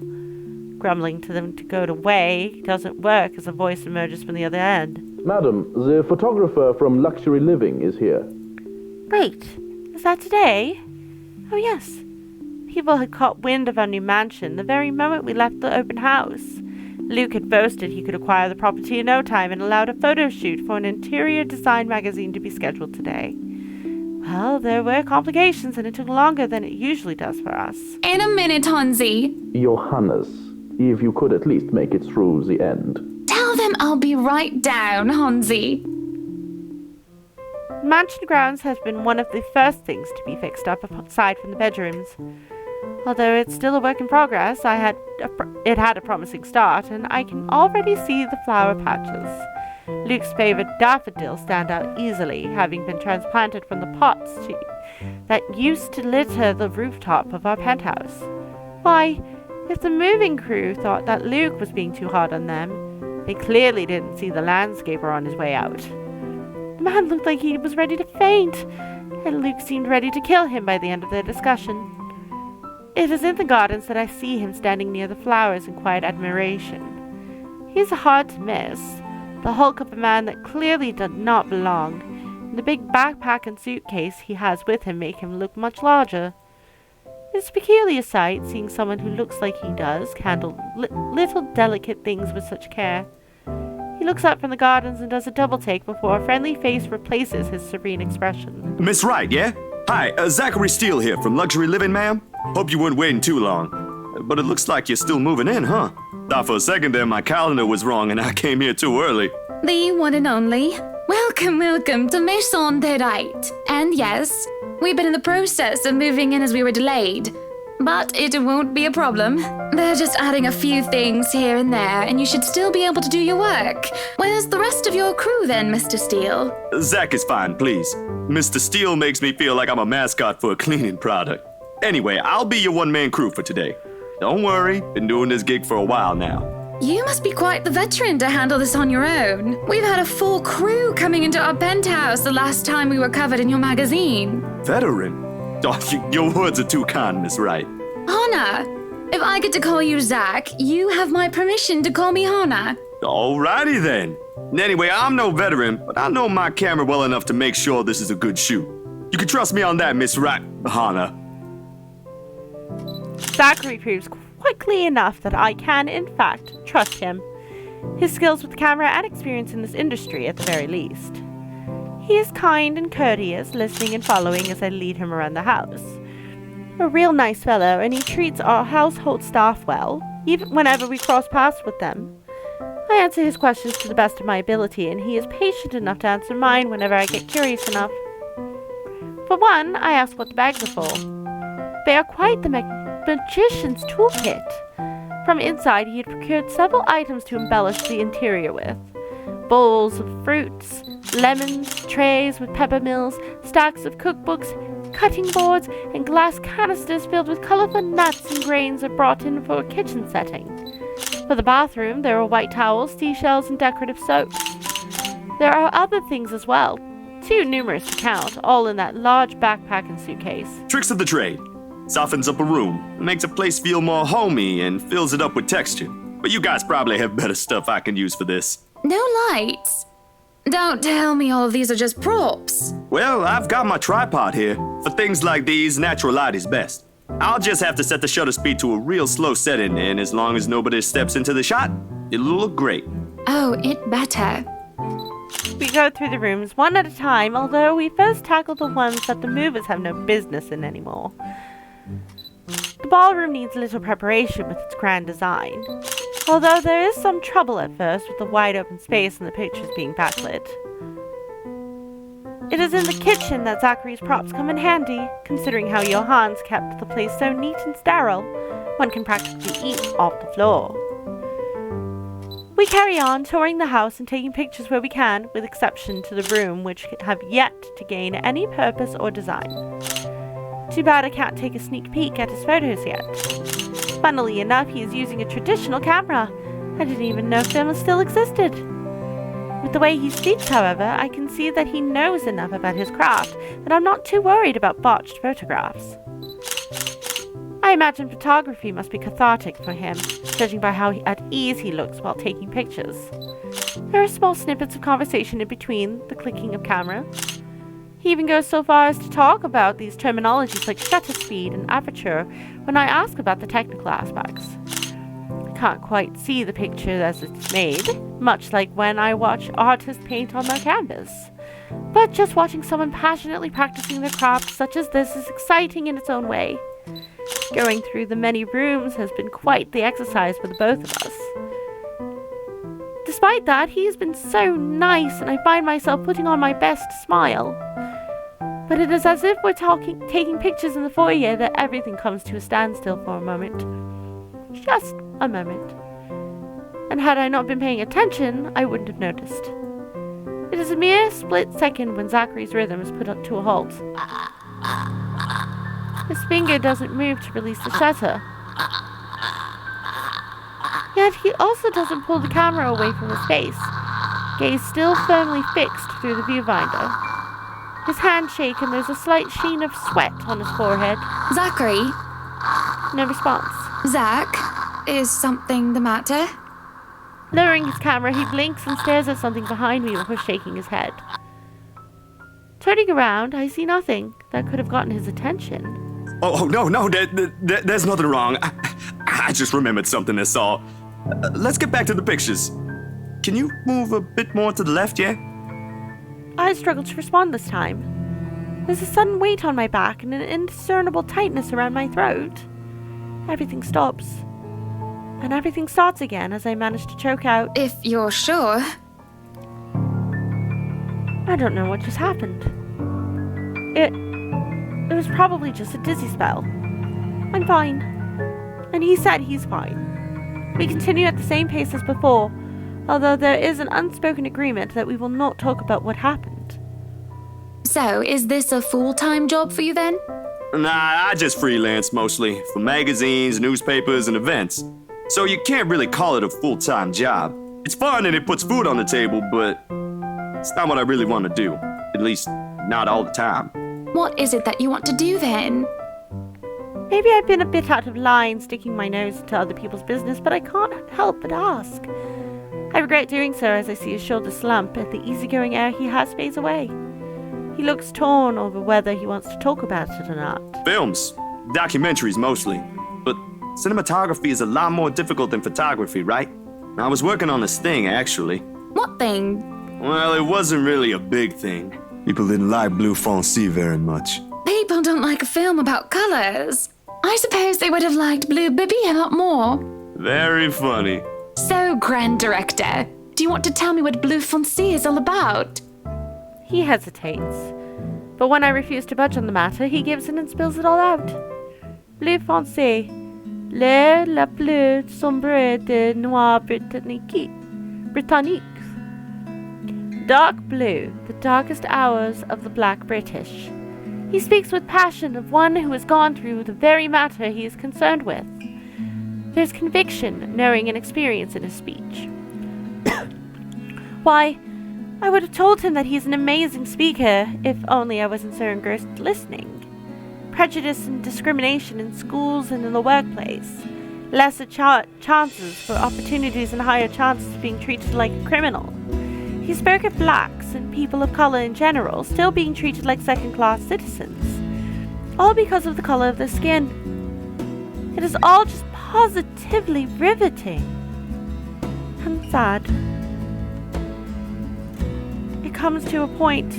Grumbling to them to go away doesn't work as a voice emerges from the other end. Madam, the photographer from Luxury Living is here. Wait, is that today? Oh yes. People had caught wind of our new mansion the very moment we left the open house. Luke had boasted he could acquire the property in no time and allowed a photo shoot for an interior design magazine to be scheduled today. Well, there were complications and it took longer than it usually does for us. In a minute, Hansi. Johannes, if you could at least make it through the end. Tell them I'll be right down, Hansi. Mansion grounds has been one of the first things to be fixed up aside from the bedrooms. Although it's still a work in progress, it had a promising start, and I can already see the flower patches. Luke's favorite daffodils stand out easily, having been transplanted from the pots that used to litter the rooftop of our penthouse. Why, if the moving crew thought that Luke was being too hard on them, they clearly didn't see the landscaper on his way out. The man looked like he was ready to faint, and Luke seemed ready to kill him by the end of their discussion. It is in the gardens that I see him standing near the flowers in quiet admiration. He is hard to miss, the hulk of a man that clearly did not belong, and the big backpack and suitcase he has with him make him look much larger. It's a peculiar sight, seeing someone who looks like he does handle little delicate things with such care. He looks up from the gardens and does a double take before a friendly face replaces his serene expression. Miss Wright, yeah? Hi, Zachary Steele here from Luxury Living, ma'am. Hope you weren't waiting too long. But it looks like you're still moving in, huh? Thought for a second there my calendar was wrong and I came here too early. The one and only. Welcome, welcome to Maison de Right. And yes, We've been in the process of moving in as we were delayed. But it won't be a problem. They're just adding a few things here and there, and you should still be able to do your work. Where's the rest of your crew then, Mr. Steele? Zach is fine, please. Mr. Steele makes me feel like I'm a mascot for a cleaning product. Anyway, I'll be your one-man crew for today. Don't worry, been doing this gig for a while now. You must be quite the veteran to handle this on your own. We've had a full crew coming into our penthouse the last time we were covered in your magazine. Veteran? Oh, your words are too kind, Miss Wright. Hannah, if I get to call you Zach, you have my permission to call me Hannah. Alrighty then. Anyway, I'm no veteran, but I know my camera well enough to make sure this is a good shoot. You can trust me on that, Miss Wright, Hannah. Zachary proves quickly enough that I can, in fact, trust him. His skills with the camera and experience in this industry, at the very least. He is kind and courteous, listening and following as I lead him around the house. A real nice fellow, and he treats our household staff well, even whenever we cross paths with them. I answer his questions to the best of my ability, and he is patient enough to answer mine whenever I get curious enough. For one, I ask what the bags are for. They are quite the magician's toolkit. From inside, he had procured several items to embellish the interior with. Bowls of fruits, lemons, trays with pepper mills, stacks of cookbooks, cutting boards, and glass canisters filled with colorful nuts and grains are brought in for a kitchen setting. For the bathroom, there are white towels, seashells, and decorative soaps. There are other things as well, too numerous to count, all in that large backpack and suitcase. Tricks of the trade. Softens up a room, makes a place feel more homey, and fills it up with texture. But you guys probably have better stuff I can use for this. No lights? Don't tell me all of these are just props. Well, I've got my tripod here. For things like these, natural light is best. I'll just have to set the shutter speed to a real slow setting, and as long as nobody steps into the shot, it'll look great. Oh, it better. We go through the rooms one at a time, although we first tackle the ones that the movers have no business in anymore. The ballroom needs little preparation with its grand design, although there is some trouble at first with the wide open space and the pictures being backlit. It is in the kitchen that Zachary's props come in handy, considering how Johannes kept the place so neat and sterile, one can practically eat off the floor. We carry on, touring the house and taking pictures where we can, with exception to the room which have yet to gain any purpose or design. Too bad I can't take a sneak peek at his photos yet. Funnily enough, he is using a traditional camera. I didn't even know film still existed. With the way he speaks, however, I can see that he knows enough about his craft that I'm not too worried about botched photographs. I imagine photography must be cathartic for him, judging by how at ease he looks while taking pictures. There are small snippets of conversation in between the clicking of camera. He even goes so far as to talk about these terminologies like shutter speed and aperture when I ask about the technical aspects. I can't quite see the picture as it's made, much like when I watch artists paint on their canvas. But just watching someone passionately practicing their craft such as this is exciting in its own way. Going through the many rooms has been quite the exercise for the both of us. Despite that, he has been so nice, and I find myself putting on my best smile. But it is as if we're taking pictures in the foyer that everything comes to a standstill for a moment. Just a moment. And had I not been paying attention, I wouldn't have noticed. It is a mere split second when Zachary's rhythm is put up to a halt. His finger doesn't move to release the shutter. Yet he also doesn't pull the camera away from his face, gaze still firmly fixed through the viewfinder. His hands shake and there's a slight sheen of sweat on his forehead. Zachary? No response. Zach, is something the matter? Lowering his camera, he blinks and stares at something behind me before shaking his head. Turning around, I see nothing that could have gotten his attention. Oh, no, there's nothing wrong. I just remembered something, that's all. Let's get back to the pictures. Can you move a bit more to the left, yeah? I struggle to respond this time. There's a sudden weight on my back and an indiscernible tightness around my throat. Everything stops. And everything starts again as I manage to choke out. If you're sure. I don't know what just happened. It It was probably just a dizzy spell. I'm fine. And he said he's fine. We continue at the same pace as before, although there is an unspoken agreement that we will not talk about what happened. So, is this a full-time job for you then? Nah, I just freelance mostly, for magazines, newspapers, and events. So you can't really call it a full-time job. It's fun and it puts food on the table, but it's not what I really want to do. At least, not all the time. What is it that you want to do then? Maybe I've been a bit out of line sticking my nose into other people's business, but I can't help but ask. I regret doing so as I see his shoulder slump and the easygoing air he has fades away. He looks torn over whether he wants to talk about it or not. Films. Documentaries mostly. But cinematography is a lot more difficult than photography, right? I was working on this thing, actually. What thing? Well, it wasn't really a big thing. People didn't like Blue Fonzie very much. People don't like a film about colors. I suppose they would have liked Blue Bibby a lot more. Very funny. So, Grand Director, do you want to tell me what Blue Fonzie is all about? He hesitates, but when I refuse to budge on the matter, he gives in and spills it all out. Bleu foncé, la plus sombre de noir britannique. Dark blue, the darkest hours of the black British. He speaks with passion of one who has gone through the very matter he is concerned with. There's conviction, knowing, and experience in his speech. Why, I would have told him that he's an amazing speaker if only I wasn't so engrossed listening. Prejudice and discrimination in schools and in the workplace. Lesser chances for opportunities and higher chances of being treated like a criminal. He spoke of blacks and people of color in general still being treated like second-class citizens. All because of the color of their skin. It is all just positively riveting. And sad. It comes to a point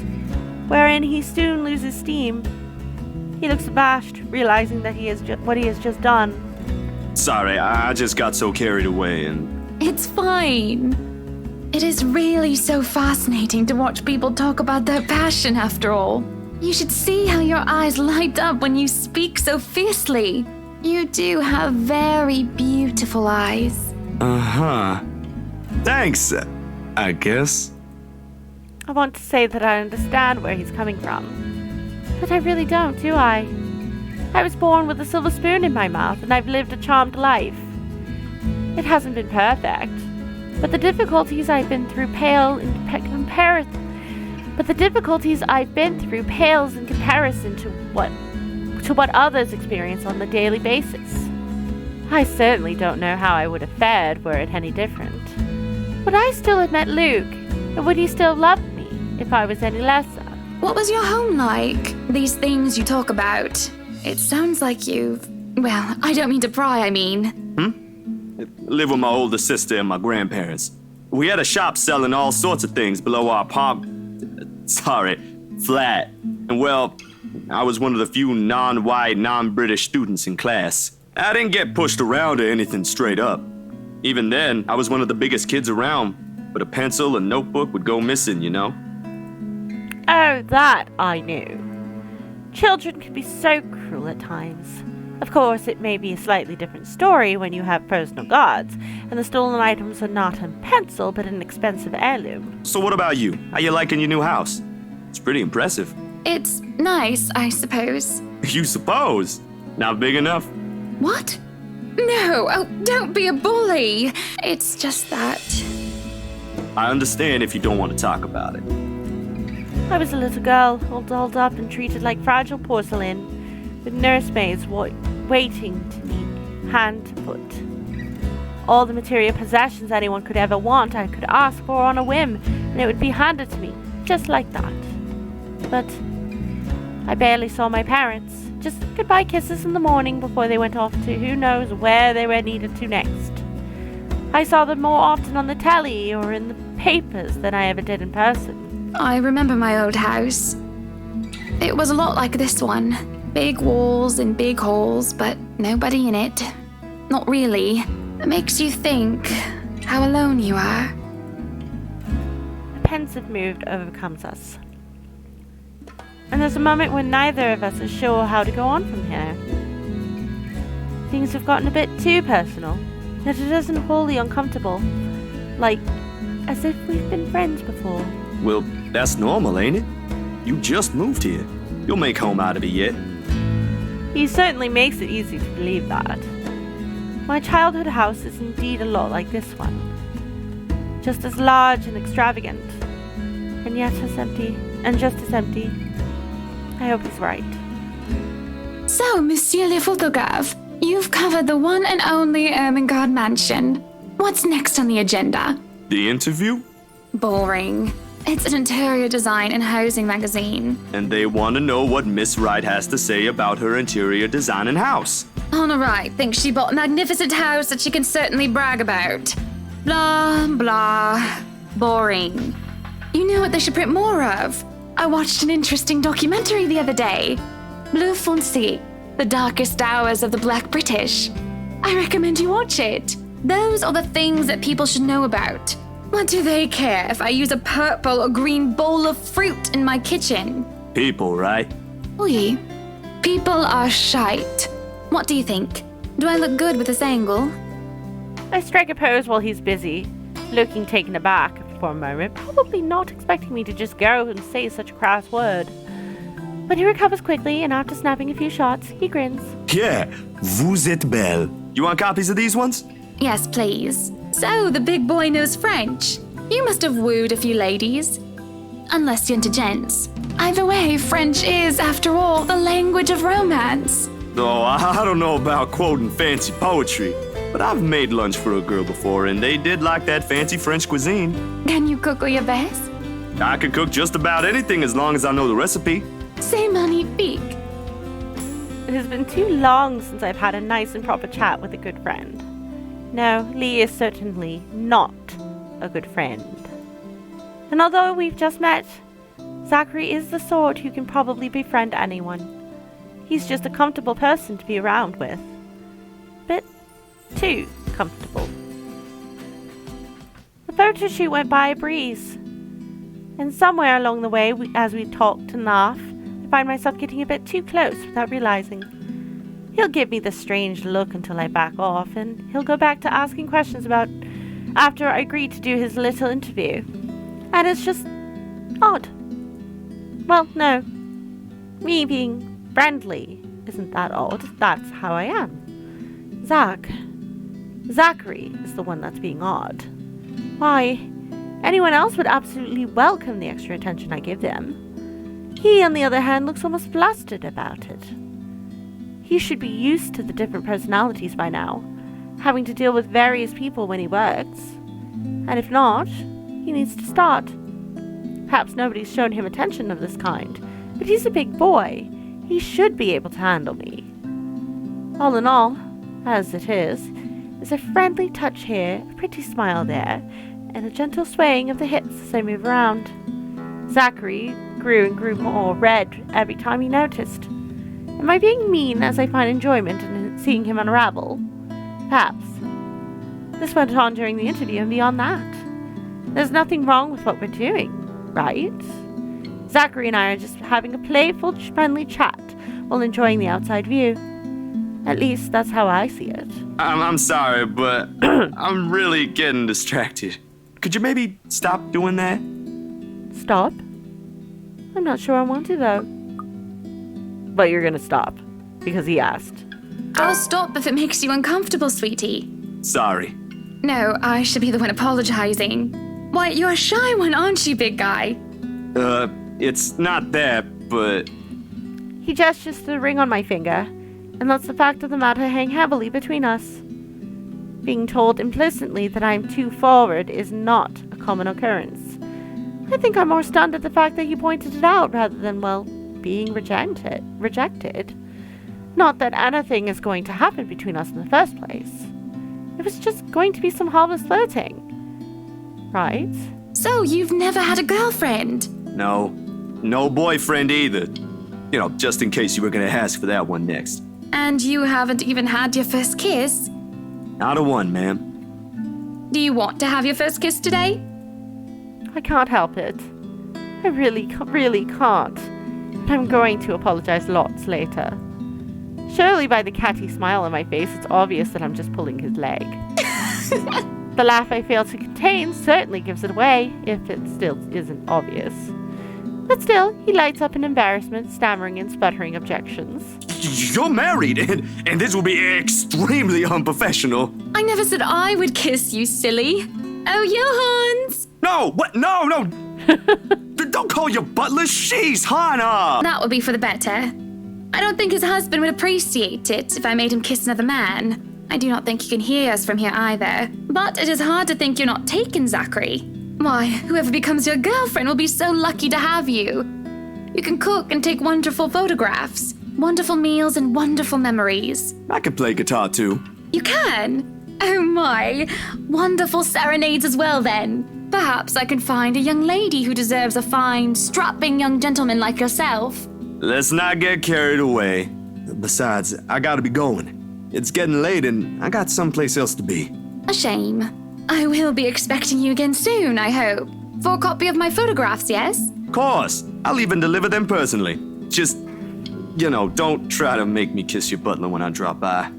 wherein he soon loses steam. He looks abashed, realizing that what he has just done. Sorry, I just got so carried away and... It's fine. It is really so fascinating to watch people talk about their passion after all. You should see how your eyes light up when you speak so fiercely. You do have very beautiful eyes. Uh-huh. Thanks, I guess. I want to say that I understand where he's coming from. But I really don't, do I? I was born with a silver spoon in my mouth, and I've lived a charmed life. It hasn't been perfect, but the difficulties I've been through pales in comparison to what others experience on the daily basis. I certainly don't know how I would have fared were it any different. Would I still have met Luke, and would he still love me if I was any lesser? What was your home like? These things you talk about. It sounds like you've... Well, I don't mean to pry, I mean. Live with my older sister and my grandparents. We had a shop selling all sorts of things below our flat. And well, I was one of the few non-white, non-British students in class. I didn't get pushed around or anything straight up. Even then, I was one of the biggest kids around, but a pencil and notebook would go missing, you know? Oh, that I knew. Children can be so cruel at times. Of course, it may be a slightly different story when you have personal guards, and the stolen items are not a pencil, but an expensive heirloom. So what about you? How you liking your new house? It's pretty impressive. It's nice, I suppose. You suppose? Not big enough? What? No, oh, don't be a bully. It's just that... I understand if you don't want to talk about it. I was a little girl, all dolled up and treated like fragile porcelain, with nursemaids waiting to me, hand to foot. All the material possessions anyone could ever want I could ask for on a whim, and it would be handed to me, just like that. But I barely saw my parents, just goodbye kisses in the morning before they went off to who knows where they were needed to next. I saw them more often on the telly or in the papers than I ever did in person. I remember my old house. It was a lot like this one. Big walls and big halls, but nobody in it. Not really. It makes you think how alone you are. A pensive mood overcomes us. and there's a moment when neither of us is sure how to go on from here. Things have gotten a bit too personal, yet it isn't wholly uncomfortable. Like, as if we've been friends before. Well, that's normal, ain't it? You just moved here. You'll make home out of it yet. He certainly makes it easy to believe that. My childhood house is indeed a lot like this one. Just as large and extravagant, and yet as empty, and just as empty. I hope he's right. So, Monsieur le Photographe, you've covered the one and only Ermengarde Mansion. What's next on the agenda? The interview? Boring. It's an interior design and housing magazine. And they want to know what Miss Wright has to say about her interior design and house. Honor Wright thinks she bought a magnificent house that she can certainly brag about. Blah, blah. Boring. You know what they should print more of? I watched an interesting documentary the other day. Bleu Foncé, the darkest hours of the Black British. I recommend you watch it. Those are the things that people should know about. What do they care if I use a purple or green bowl of fruit in my kitchen? People, right? Oui. People are shite. What do you think? Do I look good with this angle? I strike a pose while he's busy, looking taken aback for a moment, probably not expecting me to just go and say such a crass word. But he recovers quickly, and after snapping a few shots, he grins. Yeah, vous êtes belle. You want copies of these ones? Yes, please. So, the big boy knows French. You must have wooed a few ladies. Unless you're into gents. Either way, French is, after all, the language of romance. Oh, I don't know about quoting fancy poetry, but I've made lunch for a girl before, and they did like that fancy French cuisine. Can you cook your best? I can cook just about anything as long as I know the recipe. C'est magnifique. It has been too long since I've had a nice and proper chat with a good friend. No, Lee is certainly not a good friend. And although we've just met, Zachary is the sort who can probably befriend anyone. He's just a comfortable person to be around with. Bit too comfortable. The photo shoot went by a breeze. And somewhere along the way, as we talked and laughed, I find myself getting a bit too close without realizing. He'll give me the strange look until I back off, and he'll go back to asking questions about after I agreed to do his little interview. And it's just odd. Well, no. Me being friendly isn't that odd. That's how I am. Zachary is the one that's being odd. Why, anyone else would absolutely welcome the extra attention I give them. He, on the other hand, looks almost flustered about it. He should be used to the different personalities by now, having to deal with various people when he works. And if not, he needs to start. Perhaps nobody's shown him attention of this kind, but he's a big boy. He should be able to handle me. All in all, as it is a friendly touch here, a pretty smile there, and a gentle swaying of the hips as I move around. Zachary grew and grew more red every time he noticed. Am I being mean as I find enjoyment in seeing him unravel? Perhaps. This went on during the interview and beyond that. There's nothing wrong with what we're doing, right? Zachary and I are just having a playful, friendly chat while enjoying the outside view. At least that's how I see it. I'm sorry, but I'm really getting distracted. Could you maybe stop doing that? Stop? I'm not sure I want to, though. But you're gonna stop, because he asked. I'll stop if it makes you uncomfortable, sweetie. Sorry. No, I should be the one apologizing. Why, you're a shy one, aren't you, big guy? It's not that, but... He gestures to the ring on my finger, and lets the fact of the matter hang heavily between us. Being told implicitly that I am too forward is not a common occurrence. I think I'm more stunned at the fact that he pointed it out rather than, well, being rejected. Not that anything is going to happen between us in the first place. It was just going to be some harmless flirting. Right? So, you've never had a girlfriend? No boyfriend either. You know, just in case you were gonna ask for that one next. And you haven't even had your first kiss? Not a one, ma'am. Do you want to have your first kiss today? I can't help it. I really can't. but I'm going to apologize lots later. Surely by the catty smile on my face, it's obvious that I'm just pulling his leg. The laugh I fail to contain certainly gives it away, if it still isn't obvious. But still, he lights up in embarrassment, stammering and sputtering objections. You're married, and this will be extremely unprofessional. I never said I would kiss you, silly. Oh, Johans! No, what? No. Don't call your butler. She's Hannah. That would be for the better. I don't think his husband would appreciate it if I made him kiss another man. I do not think he can hear us from here either. But it is hard to think you're not taken, Zachary. Why, whoever becomes your girlfriend will be so lucky to have you. You can cook and take wonderful photographs, wonderful meals and wonderful memories. I can play guitar too. You can? Oh my, wonderful serenades as well then. Perhaps I can find a young lady who deserves a fine, strapping young gentleman like yourself. Let's not get carried away. Besides, I gotta be going. It's getting late and I got someplace else to be. A shame. I will be expecting you again soon, I hope. For a copy of my photographs, yes? Of course. I'll even deliver them personally. Just, don't try to make me kiss your butler when I drop by.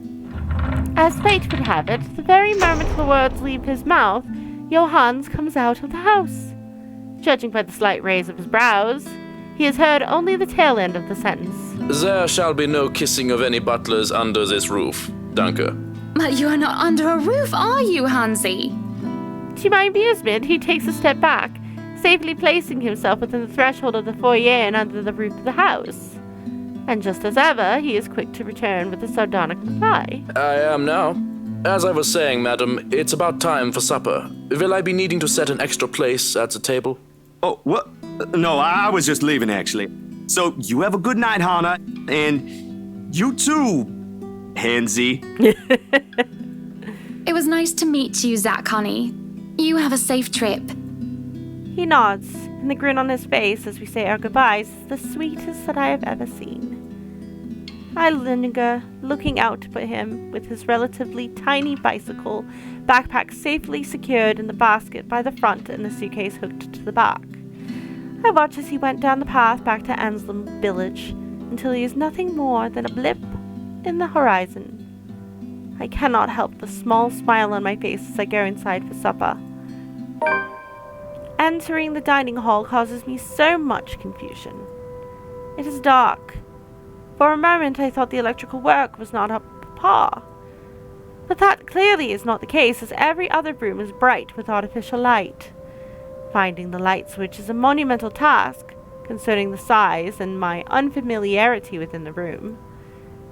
As fate would have it, the very moment the words leave his mouth, Johannes comes out of the house. Judging by the slight raise of his brows, he has heard only the tail end of the sentence. There shall be no kissing of any butlers under this roof. Danke. But you are not under a roof, are you, Hansi? To my amusement, he takes a step back, safely placing himself within the threshold of the foyer and under the roof of the house. And just as ever, he is quick to return with a sardonic reply. I am now. As I was saying, madam, it's about time for supper. Will I be needing to set an extra place at the table? Oh, what? No, I was just leaving, actually. So, you have a good night, Hannah. And you too, Hansi. It was nice to meet you, Zach, honey. You have a safe trip. He nods, and the grin on his face as we say our goodbyes is the sweetest that I have ever seen. I linger, looking out for him with his relatively tiny bicycle, backpack safely secured in the basket by the front and the suitcase hooked to the back. I watch as he went down the path back to Anselm village until he is nothing more than a blip in the horizon. I cannot help the small smile on my face as I go inside for supper. Entering the dining hall causes me so much confusion. It is dark. For a moment I thought the electrical work was not up to par. But that clearly is not the case, as every other room is bright with artificial light. Finding the light switch is a monumental task, concerning the size and my unfamiliarity within the room.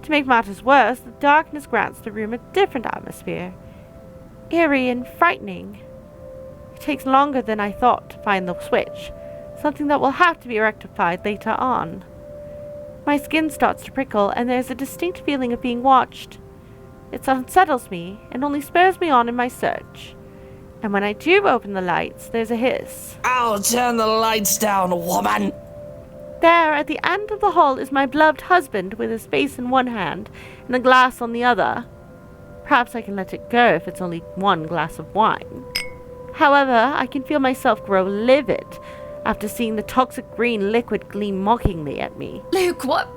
To make matters worse, the darkness grants the room a different atmosphere, eerie and frightening. It takes longer than I thought to find the switch, something that will have to be rectified later on. My skin starts to prickle, and there's a distinct feeling of being watched. It unsettles me and only spurs me on in my search. And when I do open the lights, there's a hiss. I'll turn the lights down, woman! There, at the end of the hall, is my beloved husband with his face in one hand and a glass on the other. Perhaps I can let it go if it's only one glass of wine. However, I can feel myself grow livid after seeing the toxic green liquid gleam mockingly at me. Luke, what?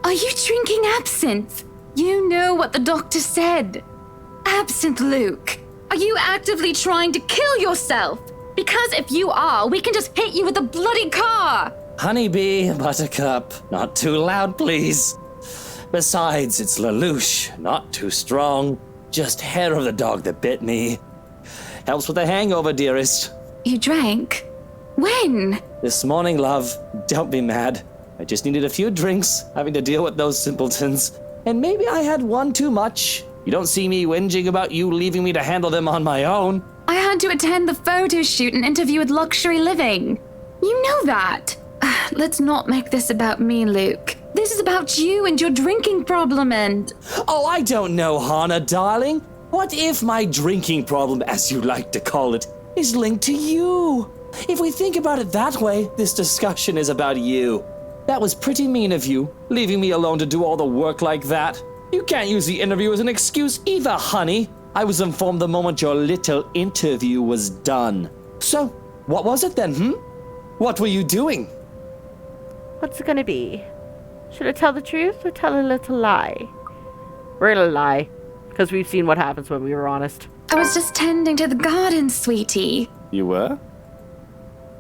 Are you drinking absinthe? You know what the doctor said. Absinthe, Luke. Are you actively trying to kill yourself? Because if you are, we can just hit you with a bloody car. Honeybee, Buttercup, not too loud, please. Besides, it's Lelouch, not too strong. Just hair of the dog that bit me. Helps with the hangover, dearest. You drank? When? This morning, love. Don't be mad. I just needed a few drinks, having to deal with those simpletons. And maybe I had one too much. You don't see me whinging about you leaving me to handle them on my own. I had to attend the photo shoot and interview with Luxury Living. You know that. Let's not make this about me, Luke. This is about you and your drinking problem and... Oh, I don't know, Hannah, darling. What if my drinking problem, as you like to call it, is linked to you? If we think about it that way, this discussion is about you. That was pretty mean of you, leaving me alone to do all the work like that. You can't use the interview as an excuse either, honey. I was informed the moment your little interview was done. So, what was it then, What were you doing? What's it gonna be? Should I tell the truth or tell a little lie? We're gonna lie, because we've seen what happens when we were honest. I was just tending to the garden, sweetie. You were?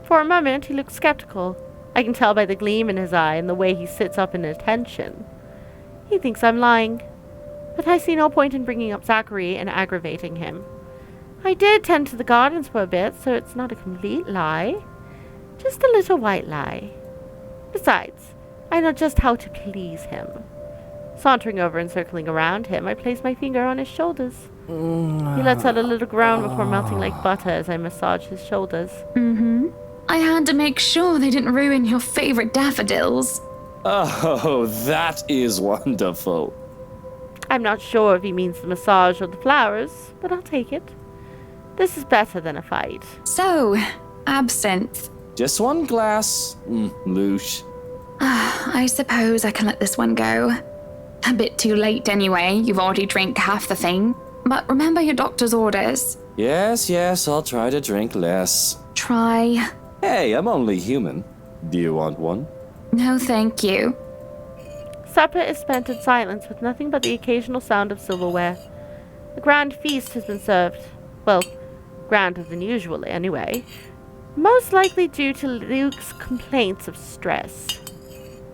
For a moment, he looked skeptical. I can tell by the gleam in his eye and the way he sits up in attention. He thinks I'm lying. But I see no point in bringing up Zachary and aggravating him. I did tend to the gardens for a bit, so it's not a complete lie. Just a little white lie. Besides, I know just how to please him. Sauntering over and circling around him, I place my finger on his shoulders. He lets out a little groan before melting like butter as I massage his shoulders. I had to make sure they didn't ruin your favorite daffodils. Oh, that is wonderful. I'm not sure if he means the massage or the flowers, but I'll take it. This is better than a fight. So, absinthe. Just one glass. Loosh. I suppose I can let this one go. A bit too late anyway, you've already drank half the thing. But remember your doctor's orders. Yes, I'll try to drink less. Try. Hey, I'm only human. Do you want one? No, thank you. Supper is spent in silence with nothing but the occasional sound of silverware. A grand feast has been served. Well, grander than usual anyway. Most likely due to Luke's complaints of stress.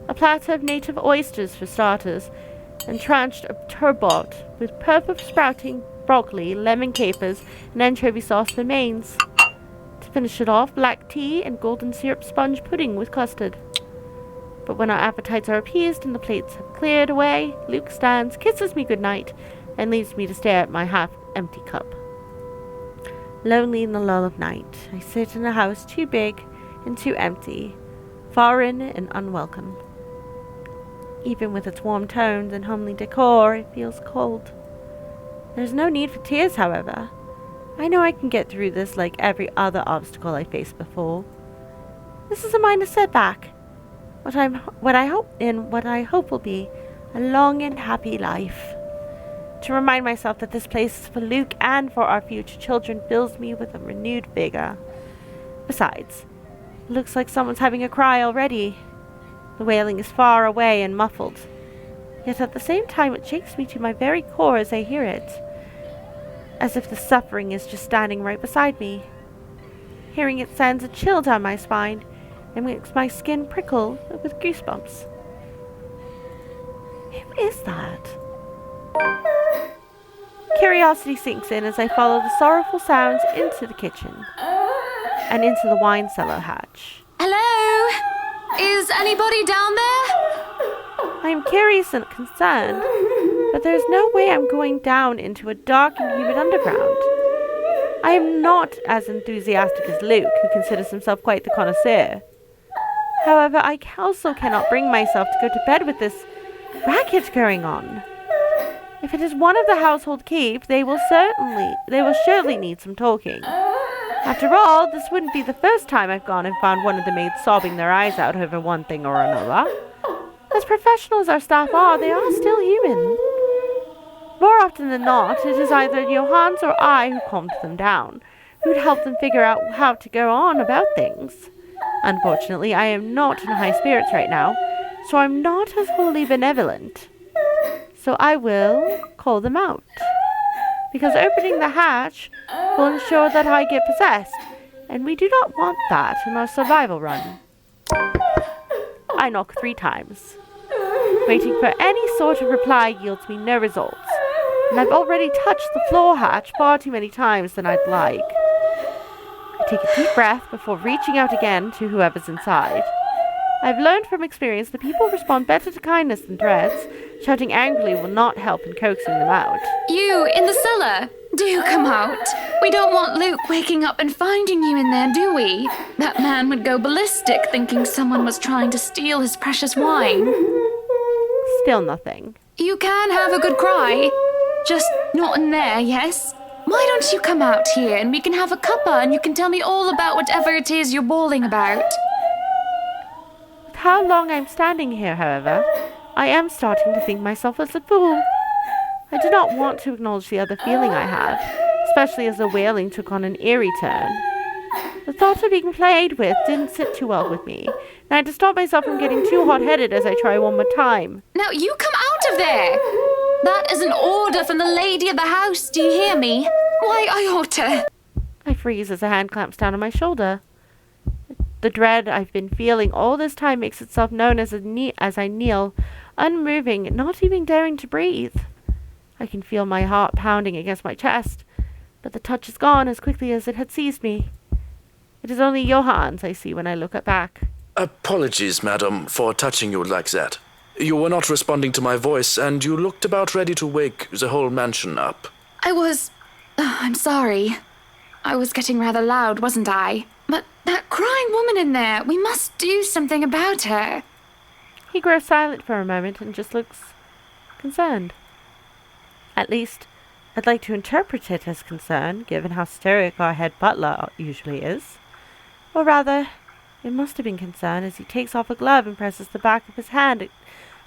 A platter of native oysters for starters, and tranched a turbot with purple sprouting broccoli, lemon capers, and anchovy sauce for mains. To finish it off, black tea and golden syrup sponge pudding with custard. But when our appetites are appeased and the plates have cleared away, Luke stands, kisses me goodnight, and leaves me to stare at my half-empty cup. Lonely in the lull of night, I sit in a house too big and too empty, foreign and unwelcome. Even with its warm tones and homely decor, it feels cold. There's no need for tears, however. I know I can get through this like every other obstacle I faced before. This is a minor setback. What I hope will be a long and happy life. To remind myself that this place is for Luke and for our future children fills me with a renewed vigor. Besides, it looks like someone's having a cry already. The wailing is far away and muffled, yet at the same time it shakes me to my very core as I hear it, as if the suffering is just standing right beside me. Hearing it sends a chill down my spine and makes my skin prickle with goosebumps. Who is that? Curiosity sinks in as I follow the sorrowful sounds into the kitchen and into the wine cellar hatch. Hello? Is anybody down there? I am curious and concerned, but there's no way I'm going down into a dark and humid underground. I am not as enthusiastic as Luke, who considers himself quite the connoisseur. However, I also cannot bring myself to go to bed with this racket going on. If it is one of the household keep, they will surely need some talking. After all, this wouldn't be the first time I've gone and found one of the maids sobbing their eyes out over one thing or another. As professional as our staff are, they are still human. More often than not, it is either Johannes or I who calmed them down, who'd help them figure out how to go on about things. Unfortunately, I am not in high spirits right now, so I'm not as wholly benevolent. So I will call them out. Because opening the hatch will ensure that I get possessed, and we do not want that in our survival run. I knock 3 times. Waiting for any sort of reply yields me no results, and I've already touched the floor hatch far too many times than I'd like. I take a deep breath before reaching out again to whoever's inside. I've learned from experience that people respond better to kindness than threats. Shouting angrily will not help in coaxing them out. You, in the cellar! Do come out. We don't want Luke waking up and finding you in there, do we? That man would go ballistic thinking someone was trying to steal his precious wine. Still nothing. You can have a good cry. Just not in there, yes? Why don't you come out here and we can have a cuppa and you can tell me all about whatever it is you're bawling about? With how long I'm standing here, however, I am starting to think myself as a fool. I do not want to acknowledge the other feeling I have, especially as the wailing took on an eerie turn. The thought of being played with didn't sit too well with me, and I had to stop myself from getting too hot-headed as I try one more time. Now you come out of there! That is an order from the lady of the house, do you hear me? Why, I ought to... I freeze as a hand clamps down on my shoulder. The dread I've been feeling all this time makes itself known as I kneel, unmoving, not even daring to breathe. I can feel my heart pounding against my chest, but the touch is gone as quickly as it had seized me. It is only Johans I see when I look back. Apologies, madam, for touching you like that. You were not responding to my voice, and you looked about ready to wake the whole mansion up. I'm sorry. I was getting rather loud, wasn't I? But that crying woman in there, we must do something about her. He grows silent for a moment and just looks concerned. At least, I'd like to interpret it as concern, given how stoic our head butler usually is. Or rather, it must have been concern as he takes off a glove and presses the back of his hand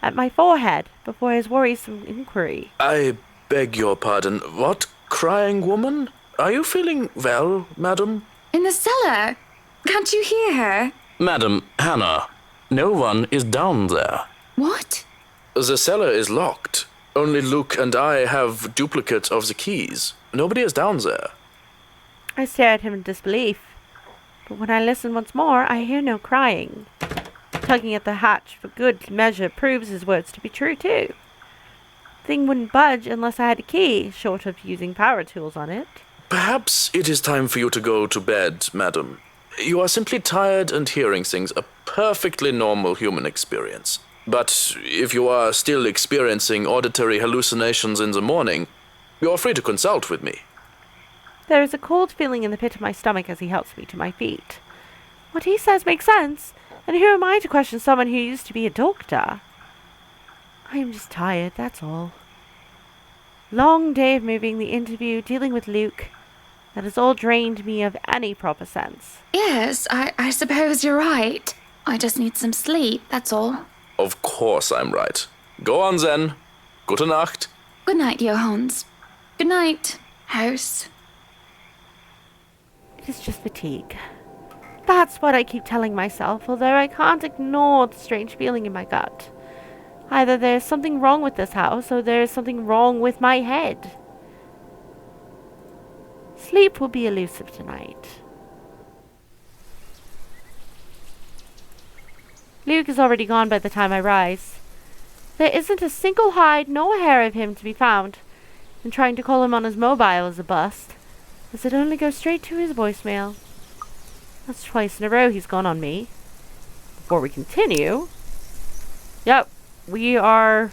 at my forehead before his worrisome inquiry. I beg your pardon. What crying woman? Are you feeling well, madam? In the cellar. Can't you hear her? Madam, Hannah, no one is down there. What? The cellar is locked. Only Luke and I have duplicates of the keys. Nobody is down there. I stare at him in disbelief. But when I listen once more, I hear no crying. Tugging at the hatch for good measure proves his words to be true, too. The thing wouldn't budge unless I had a key, short of using power tools on it. Perhaps it is time for you to go to bed, madam. You are simply tired and hearing things, a perfectly normal human experience. But if you are still experiencing auditory hallucinations in the morning, you are free to consult with me. There is a cold feeling in the pit of my stomach as he helps me to my feet. What he says makes sense, and who am I to question someone who used to be a doctor? I am just tired, that's all. Long day of moving, the interview, dealing with Luke. That has all drained me of any proper sense. Yes, I suppose you're right. I just need some sleep, that's all. Of course I'm right. Go on then. Gute Nacht. Good night, Johans. Good night, house. It is just fatigue. That's what I keep telling myself, although I can't ignore the strange feeling in my gut. Either there is something wrong with this house, or there is something wrong with my head. Sleep will be elusive tonight. Luke is already gone by the time I rise. There isn't a single hide nor hair of him to be found, and trying to call him on his mobile is a bust, as it only goes straight to his voicemail. That's twice in a row he's gone on me. Before we continue... Yep, we are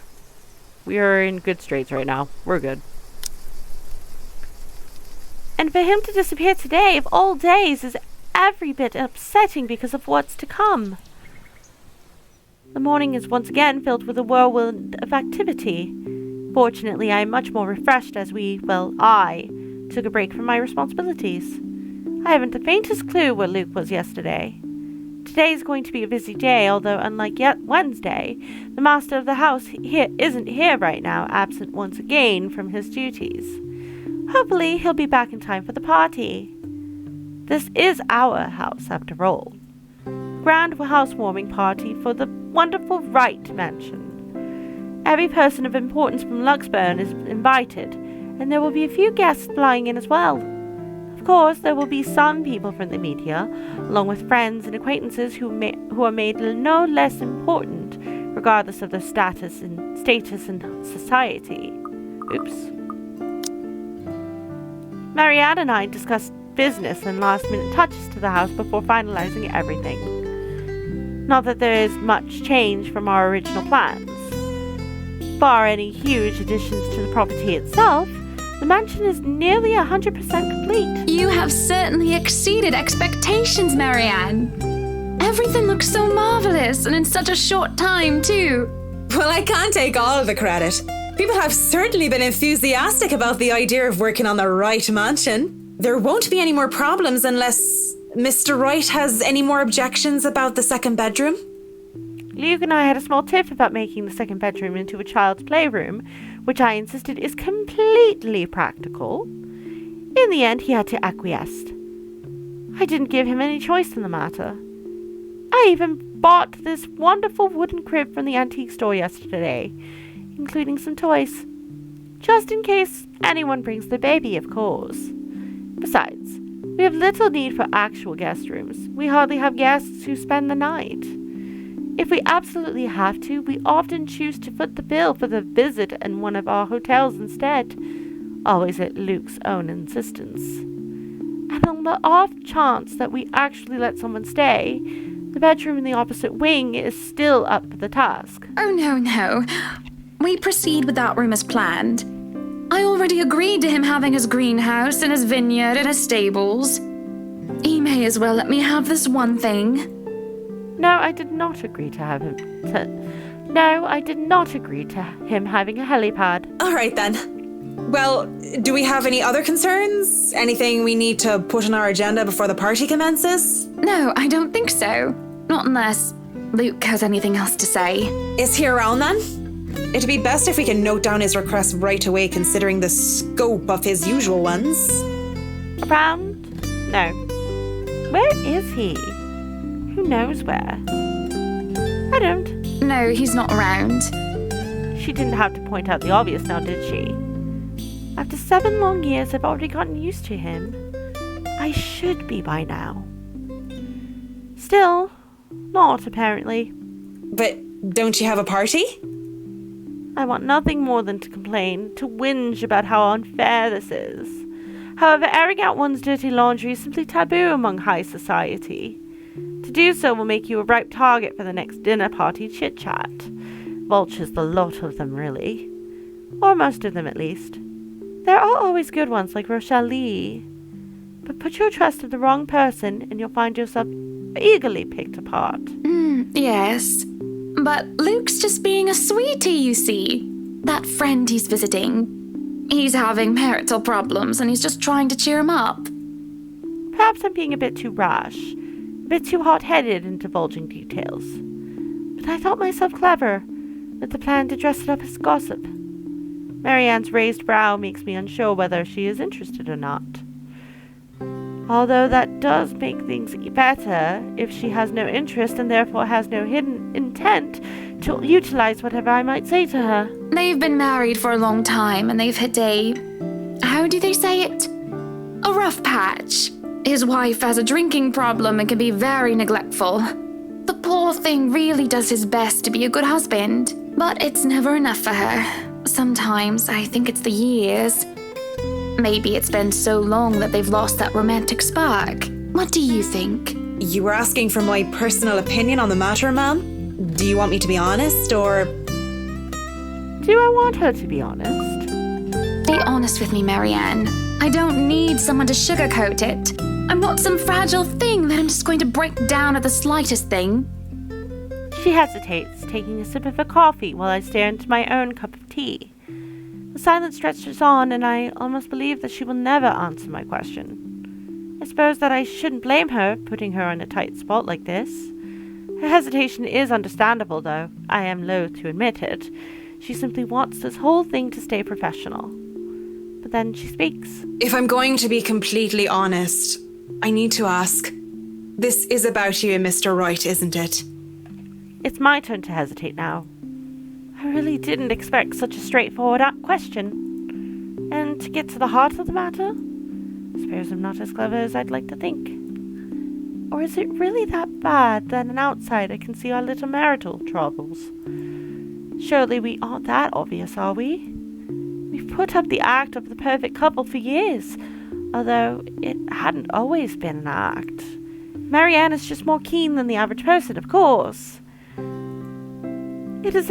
in good straits right now. We're good. And for him to disappear today, of all days, is every bit upsetting because of what's to come. The morning is once again filled with a whirlwind of activity. Fortunately, I am much more refreshed as I took a break from my responsibilities. I haven't the faintest clue where Luke was yesterday. Today is going to be a busy day, although unlike yet Wednesday, the master of the house isn't here right now, absent once again from his duties. Hopefully, he'll be back in time for the party. This is our house, after all. Grand housewarming party for the wonderful Wright Mansion. Every person of importance from Luxburn is invited, and there will be a few guests flying in as well. Of course, there will be some people from the media, along with friends and acquaintances who are made no less important, regardless of their status in society. Oops. Marianne and I discussed business and last-minute touches to the house before finalizing everything. Not that there is much change from our original plans. Bar any huge additions to the property itself, the mansion is nearly 100% complete. You have certainly exceeded expectations, Marianne. Everything looks so marvelous, and in such a short time, too. Well, I can't take all of the credit. People have certainly been enthusiastic about the idea of working on the Wright Mansion. There won't be any more problems unless Mr. Wright has any more objections about the second bedroom. Luke and I had a small tiff about making the second bedroom into a child's playroom, which I insisted is completely practical. In the end, he had to acquiesce. I didn't give him any choice in the matter. I even bought this wonderful wooden crib from the antique store yesterday, including some toys. Just in case anyone brings the baby, of course. Besides, we have little need for actual guest rooms. We hardly have guests who spend the night. If we absolutely have to, we often choose to foot the bill for the visit in one of our hotels instead, always at Luke's own insistence. And on the off chance that we actually let someone stay, the bedroom in the opposite wing is still up to the task. Oh, no. We proceed with that room as planned. I already agreed to him having his greenhouse and his vineyard and his stables. He may as well let me have this one thing. No, I did not agree to have him. No, I did not agree to him having a helipad. All right then. Well, do we have any other concerns? Anything we need to put on our agenda before the party commences? No, I don't think so. Not unless Luke has anything else to say. Is he around then? It'd be best if we can note down his requests right away, considering the scope of his usual ones. Around? No. Where is he? Who knows where? I don't. No, he's not around. She didn't have to point out the obvious now, did she? After 7 long years, I've already gotten used to him. I should be by now. Still, not apparently. But don't you have a party? I want nothing more than to complain, to whinge about how unfair this is. However, airing out one's dirty laundry is simply taboo among high society. To do so will make you a ripe target for the next dinner party chit-chat. Vultures, the lot of them, really. Or most of them, at least. There are always good ones, like Rochelle Lee. But put your trust in the wrong person, and you'll find yourself eagerly picked apart. Yes. But Luke's just being a sweetie, you see. That friend he's visiting. He's having marital problems, and he's just trying to cheer him up. Perhaps I'm being a bit too rash, a bit too hot-headed in divulging details. But I thought myself clever, with the plan to dress it up as gossip. Marianne's raised brow makes me unsure whether she is interested or not. Although that does make things better if she has no interest and therefore has no hidden intent to utilize whatever I might say to her. They've been married for a long time, and they've hit how do they say it? A rough patch. His wife has a drinking problem and can be very neglectful. The poor thing really does his best to be a good husband, but it's never enough for her. Sometimes I think it's the years. Maybe it's been so long that they've lost that romantic spark. What do you think? You were asking for my personal opinion on the matter, ma'am? Do you want me to be honest, or... Do I want her to be honest? Be honest with me, Marianne. I don't need someone to sugarcoat it. I'm not some fragile thing that I'm just going to break down at the slightest thing. She hesitates, taking a sip of her coffee while I stare into my own cup of tea. The silence stretches on, and I almost believe that she will never answer my question. I suppose that I shouldn't blame her, putting her in a tight spot like this. Her hesitation is understandable, though. I am loath to admit it. She simply wants this whole thing to stay professional. But then she speaks. If I'm going to be completely honest, I need to ask. This is about you and Mr. Wright, isn't it? It's my turn to hesitate now. I really didn't expect such a straightforward question. And to get to the heart of the matter, I suppose I'm not as clever as I'd like to think. Or is it really that bad that an outsider can see our little marital troubles? Surely we aren't that obvious, are we? We've put up the act of the perfect couple for years, although it hadn't always been an act. Marianne is just more keen than the average person, of course. It is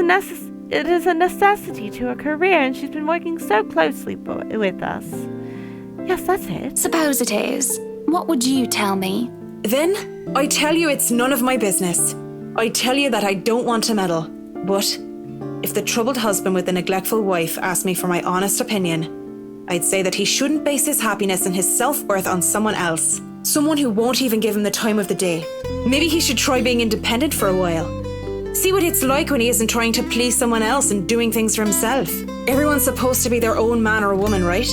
a necessity to her career, and she's been working so closely with us. Yes, that's it. Suppose it is. What would you tell me? Then, I tell you it's none of my business. I tell you that I don't want to meddle. But, if the troubled husband with the neglectful wife asked me for my honest opinion, I'd say that he shouldn't base his happiness and his self-worth on someone else. Someone who won't even give him the time of the day. Maybe he should try being independent for a while. See what it's like when he isn't trying to please someone else and doing things for himself. Everyone's supposed to be their own man or woman, right?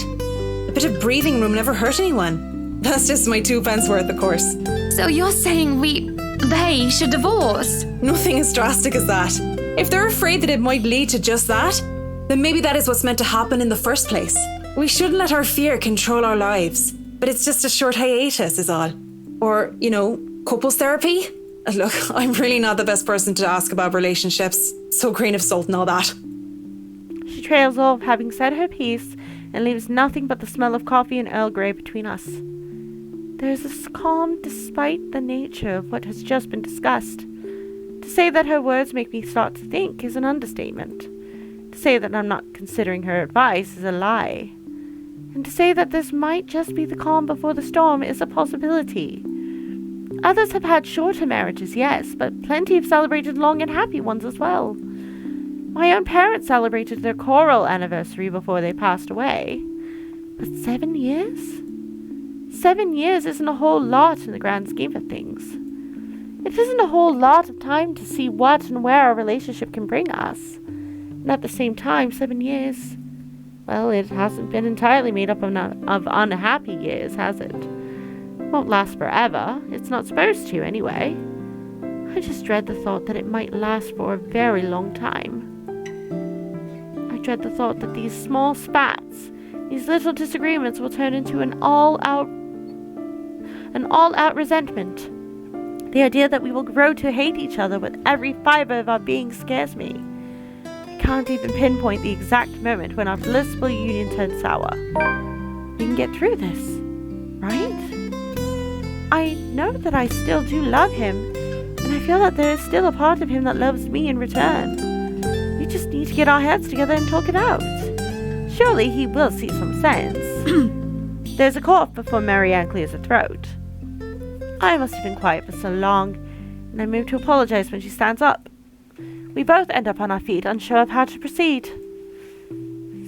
A bit of breathing room never hurt anyone. That's just my 2 pence worth, of course. So you're saying they should divorce? Nothing as drastic as that. If they're afraid that it might lead to just that, then maybe that is what's meant to happen in the first place. We shouldn't let our fear control our lives. But it's just a short hiatus is all. Or, couples therapy? Look, I'm really not the best person to ask about relationships. So grain of salt and all that. She trails off, having said her piece, and leaves nothing but the smell of coffee and Earl Grey between us. There is a calm despite the nature of what has just been discussed. To say that her words make me start to think is an understatement. To say that I'm not considering her advice is a lie. And to say that this might just be the calm before the storm is a possibility. Others have had shorter marriages, yes, but plenty have celebrated long and happy ones as well. My own parents celebrated their choral anniversary before they passed away. But 7 years? 7 years isn't a whole lot in the grand scheme of things. It isn't a whole lot of time to see what and where a relationship can bring us. And at the same time, 7 years, well, it hasn't been entirely made up of unhappy years, has it? Won't last forever. It's not supposed to, anyway. I just dread the thought that it might last for a very long time. I dread the thought that these small spats, these little disagreements will turn into an all-out resentment. The idea that we will grow to hate each other with every fiber of our being scares me. I can't even pinpoint the exact moment when our blissful union turned sour. We can get through this, right? I know that I still do love him, and I feel that there is still a part of him that loves me in return. We just need to get our heads together and talk it out. Surely he will see some sense. There's a cough before Marianne clears her throat. I must have been quiet for so long, and I move to apologize when she stands up. We both end up on our feet, unsure of how to proceed.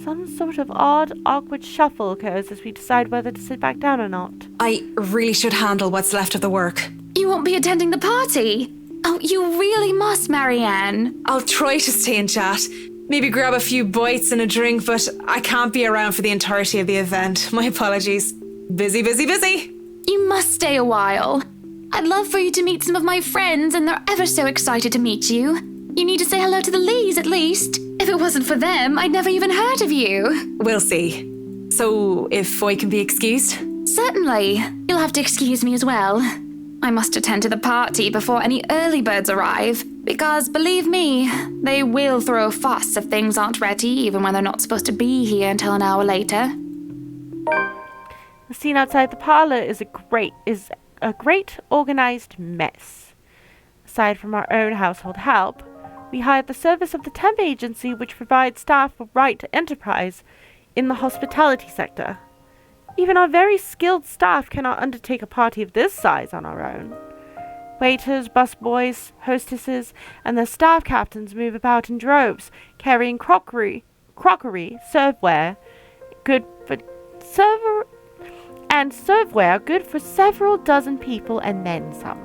Some sort of odd, awkward shuffle occurs as we decide whether to sit back down or not. I really should handle what's left of the work. You won't be attending the party? Oh, you really must, Marianne. I'll try to stay and chat. Maybe grab a few bites and a drink, but I can't be around for the entirety of the event. My apologies. Busy, busy, busy. You must stay a while. I'd love for you to meet some of my friends, and they're ever so excited to meet you. You need to say hello to the Lees, at least. If it wasn't for them, I'd never even heard of you. We'll see. So, if I can be excused? Certainly. You'll have to excuse me as well. I must attend to the party before any early birds arrive, because, believe me, they will throw a fuss if things aren't ready, even when they're not supposed to be here until an hour later. The scene outside the parlor is a great organized mess. Aside from our own household help, we hired the service of the temp agency which provides staff with right to enterprise in the hospitality sector. Even our very skilled staff cannot undertake a party of this size on our own. Waiters, busboys, hostesses, and their staff captains move about in droves, carrying crockery, serveware, good for several dozen people and then some.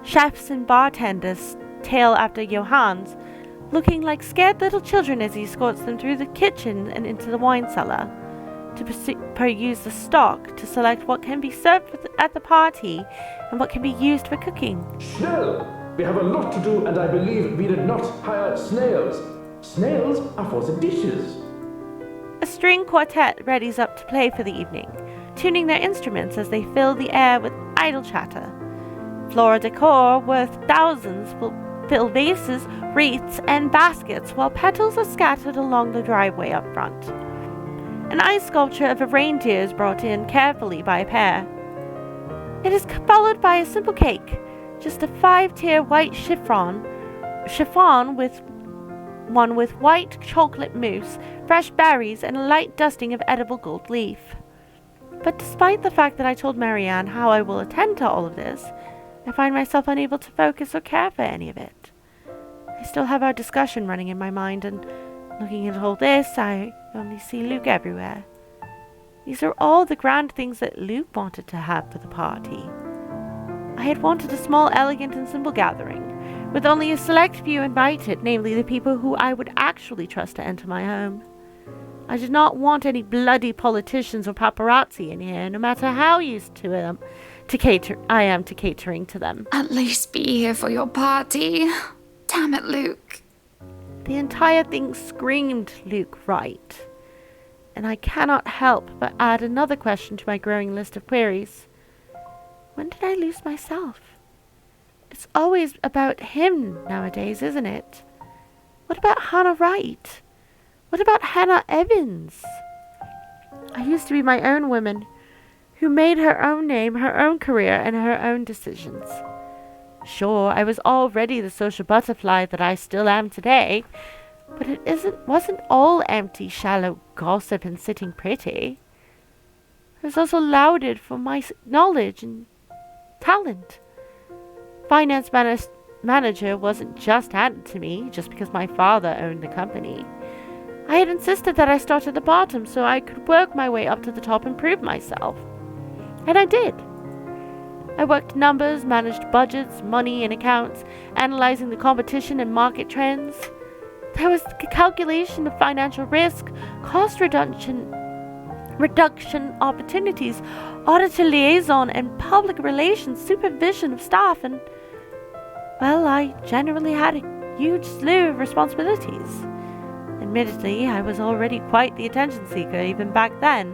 Chefs and bartenders tail after Johannes, looking like scared little children as he escorts them through the kitchen and into the wine cellar to peruse the stock to select what can be served at the party and what can be used for cooking. Schnell! We have a lot to do, and I believe we did not hire snails. Snails are for the dishes. A string quartet readies up to play for the evening, tuning their instruments as they fill the air with idle chatter. Floral decor worth thousands will fill vases, wreaths, and baskets while petals are scattered along the driveway up front. An ice sculpture of a reindeer is brought in carefully by a pair. It is followed by a simple cake, just a 5-tier white chiffon with white chocolate mousse, fresh berries, and a light dusting of edible gold leaf. But despite the fact that I told Marianne how I will attend to all of this, I find myself unable to focus or care for any of it. I still have our discussion running in my mind, and looking at all this, I only see Luke everywhere. These are all the grand things that Luke wanted to have for the party. I had wanted a small, elegant, and simple gathering, with only a select few invited, namely the people who I would actually trust to enter my home. I did not want any bloody politicians or paparazzi in here, no matter how used to them, I am to catering to them. At least be here for your party. Damn it, Luke. The entire thing screamed Luke Wright, and I cannot help but add another question to my growing list of queries. When did I lose myself? It's always about him nowadays, isn't it? What about Hannah Wright? What about Hannah Evans? I used to be my own woman, who made her own name, her own career, and her own decisions. Sure, I was already the social butterfly that I still am today, but wasn't all empty, shallow gossip and sitting pretty. I was also lauded for my knowledge and talent. Finance manager wasn't just handed to me just because my father owned the company. I had insisted that I start at the bottom so I could work my way up to the top and prove myself. And I did. I worked numbers, managed budgets, money and accounts, analyzing the competition and market trends. There was the calculation of financial risk, cost reduction opportunities, auditor liaison, and public relations supervision of staff, and, well, I generally had a huge slew of responsibilities. Admittedly, I was already quite the attention seeker even back then,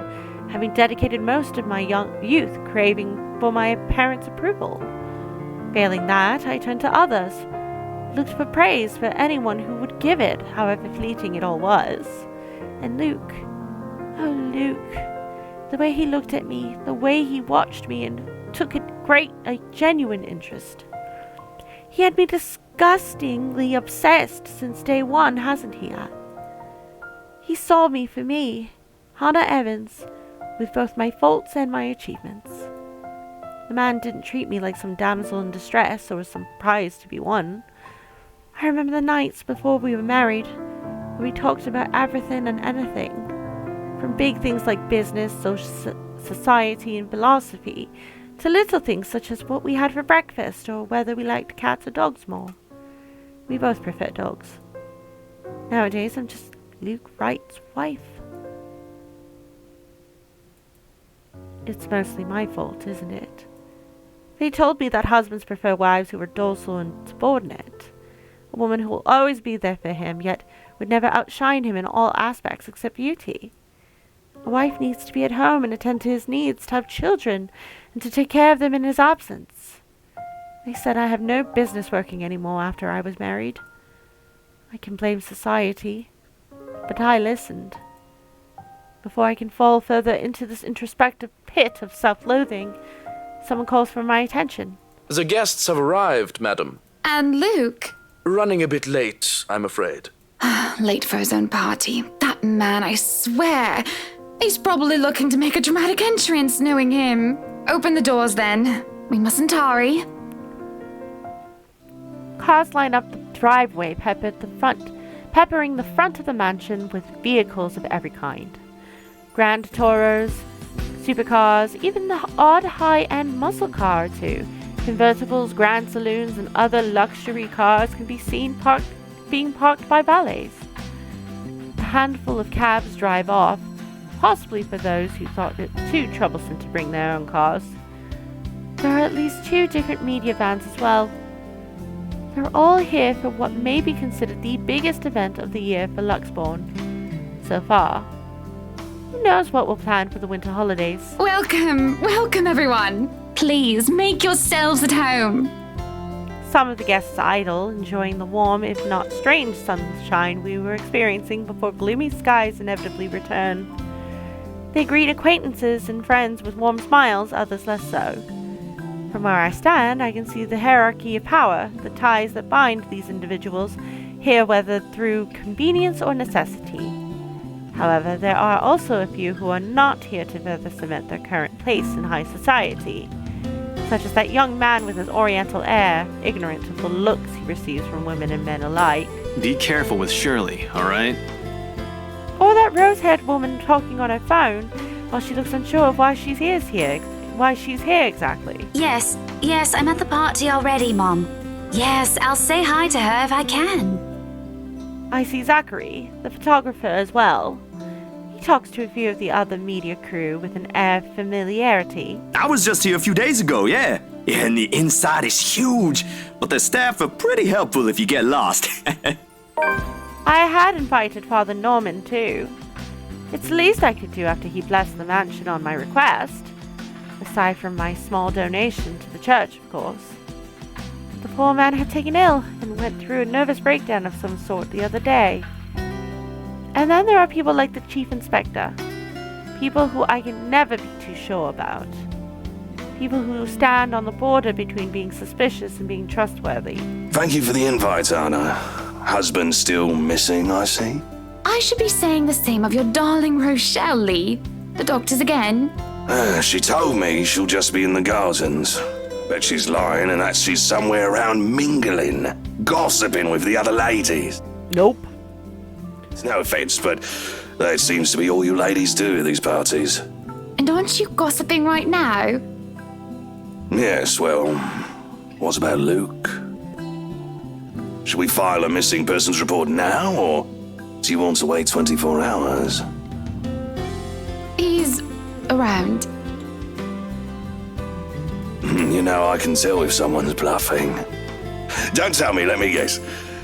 having dedicated most of my young youth craving for my parents' approval. Failing that, I turned to others, looked for praise for anyone who would give it, however fleeting it all was. And Luke, oh Luke, the way he looked at me, the way he watched me and took a genuine interest. He had me disgustingly obsessed since day one, hasn't he? He saw me for me, Hannah Evans, with both my faults and my achievements. The man didn't treat me like some damsel in distress or some prize to be won. I remember the nights before we were married, where we talked about everything and anything, from big things like business, society, and philosophy, to little things such as what we had for breakfast or whether we liked cats or dogs more. We both prefer dogs. Nowadays, I'm just Luke Wright's wife. It's mostly my fault, isn't it? They told me that husbands prefer wives who are docile and subordinate. A woman who will always be there for him, yet would never outshine him in all aspects except beauty. A wife needs to be at home and attend to his needs, to have children, and to take care of them in his absence. They said I have no business working anymore after I was married. I can blame society, but I listened. Before I can fall further into this introspective pit of self-loathing, someone calls for my attention. The guests have arrived, madam. And Luke? Running a bit late, I'm afraid. Late for his own party. That man, I swear. He's probably looking to make a dramatic entrance, knowing him. Open the doors, then. We mustn't tarry. Cars line up the driveway, peppering the front of the mansion with vehicles of every kind. Grand Touros, supercars, even the odd high-end muscle car or two. Convertibles, grand saloons, and other luxury cars can be seen being parked by valets. A handful of cabs drive off, possibly for those who thought it too troublesome to bring their own cars. There are at least 2 different media vans as well. They're all here for what may be considered the biggest event of the year for Luxbourne so far. Who knows what we'll plan for the winter holidays? Welcome everyone. Please make yourselves at home. Some of the guests idle, enjoying the warm, if not strange, sunshine we were experiencing before gloomy skies inevitably return. They greet acquaintances and friends with warm smiles, others less so. From where I stand, I can see the hierarchy of power, the ties that bind these individuals, here whether through convenience or necessity. However, there are also a few who are not here to further cement their current place in high society, such as that young man with his oriental air, ignorant of the looks he receives from women and men alike. Be careful with Shirley, alright? Or that rose-haired woman talking on her phone while she looks unsure of why she's here exactly. Yes, I'm at the party already, Mom. Yes, I'll say hi to her if I can. I see Zachary, the photographer, as well. He talks to a few of the other media crew with an air of familiarity. I was just here a few days ago, yeah. Yeah, and the inside is huge, but the staff are pretty helpful if you get lost. I had invited Father Norman, too. It's the least I could do after he blessed the mansion on my request. Aside from my small donation to the church, of course. The poor man had taken ill and went through a nervous breakdown of some sort the other day. And then there are people like the Chief Inspector. People who I can never be too sure about. People who stand on the border between being suspicious and being trustworthy. Thank you for the invite, Anna. Husband still missing, I see? I should be saying the same of your darling Rochelle, Lee. The doctors again. She told me she'll just be in the gardens. Bet she's lying and that she's somewhere around mingling, gossiping with the other ladies. Nope. It's no offense, but that seems to be all you ladies do at these parties. And aren't you gossiping right now? Yes, well, what about Luke? Should we file a missing persons report now, or do you want to wait 24 hours? He's around. You know, I can tell if someone's bluffing. Don't tell me, let me guess.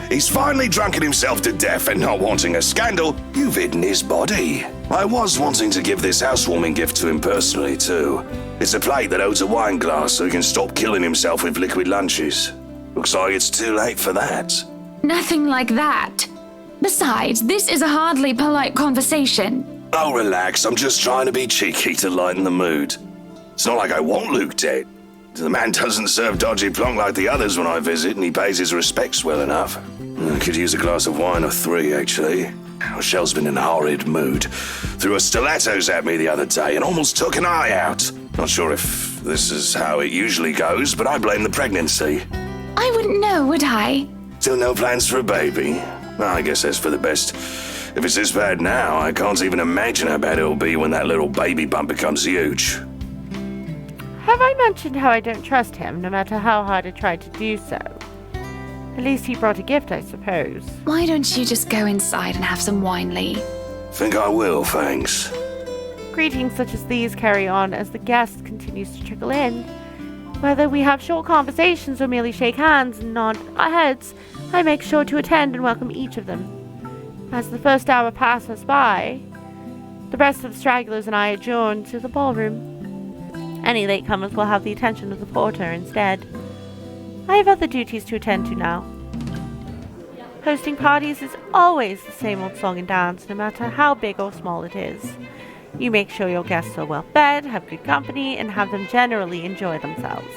He's finally drunken himself to death and not wanting a scandal, you've hidden his body. I was wanting to give this housewarming gift to him personally, too. It's a plate that holds a wine glass so he can stop killing himself with liquid lunches. Looks like it's too late for that. Nothing like that. Besides, this is a hardly polite conversation. Oh, relax. I'm just trying to be cheeky to lighten the mood. It's not like I want Luke dead. The man doesn't serve dodgy plonk like the others when I visit, and he pays his respects well enough. I could use a glass of wine or 3, actually. Rochelle's been in a horrid mood. Threw her stilettos at me the other day and almost took an eye out. Not sure if this is how it usually goes, but I blame the pregnancy. I wouldn't know, would I? Still no plans for a baby? Well, I guess that's for the best. If it's this bad now, I can't even imagine how bad it'll be when that little baby bump becomes huge. Have I mentioned how I don't trust him, no matter how hard I try to do so? At least he brought a gift, I suppose. Why don't you just go inside and have some wine, Lee? Think I will, thanks. Greetings such as these carry on as the guest continues to trickle in. Whether we have short conversations or merely shake hands and nod our heads, I make sure to attend and welcome each of them. As the first hour passes by, the rest of the stragglers and I adjourn to the ballroom. Any latecomers will have the attention of the porter instead. I have other duties to attend to now. Hosting parties is always the same old song and dance, no matter how big or small it is. You make sure your guests are well fed, have good company, and have them generally enjoy themselves.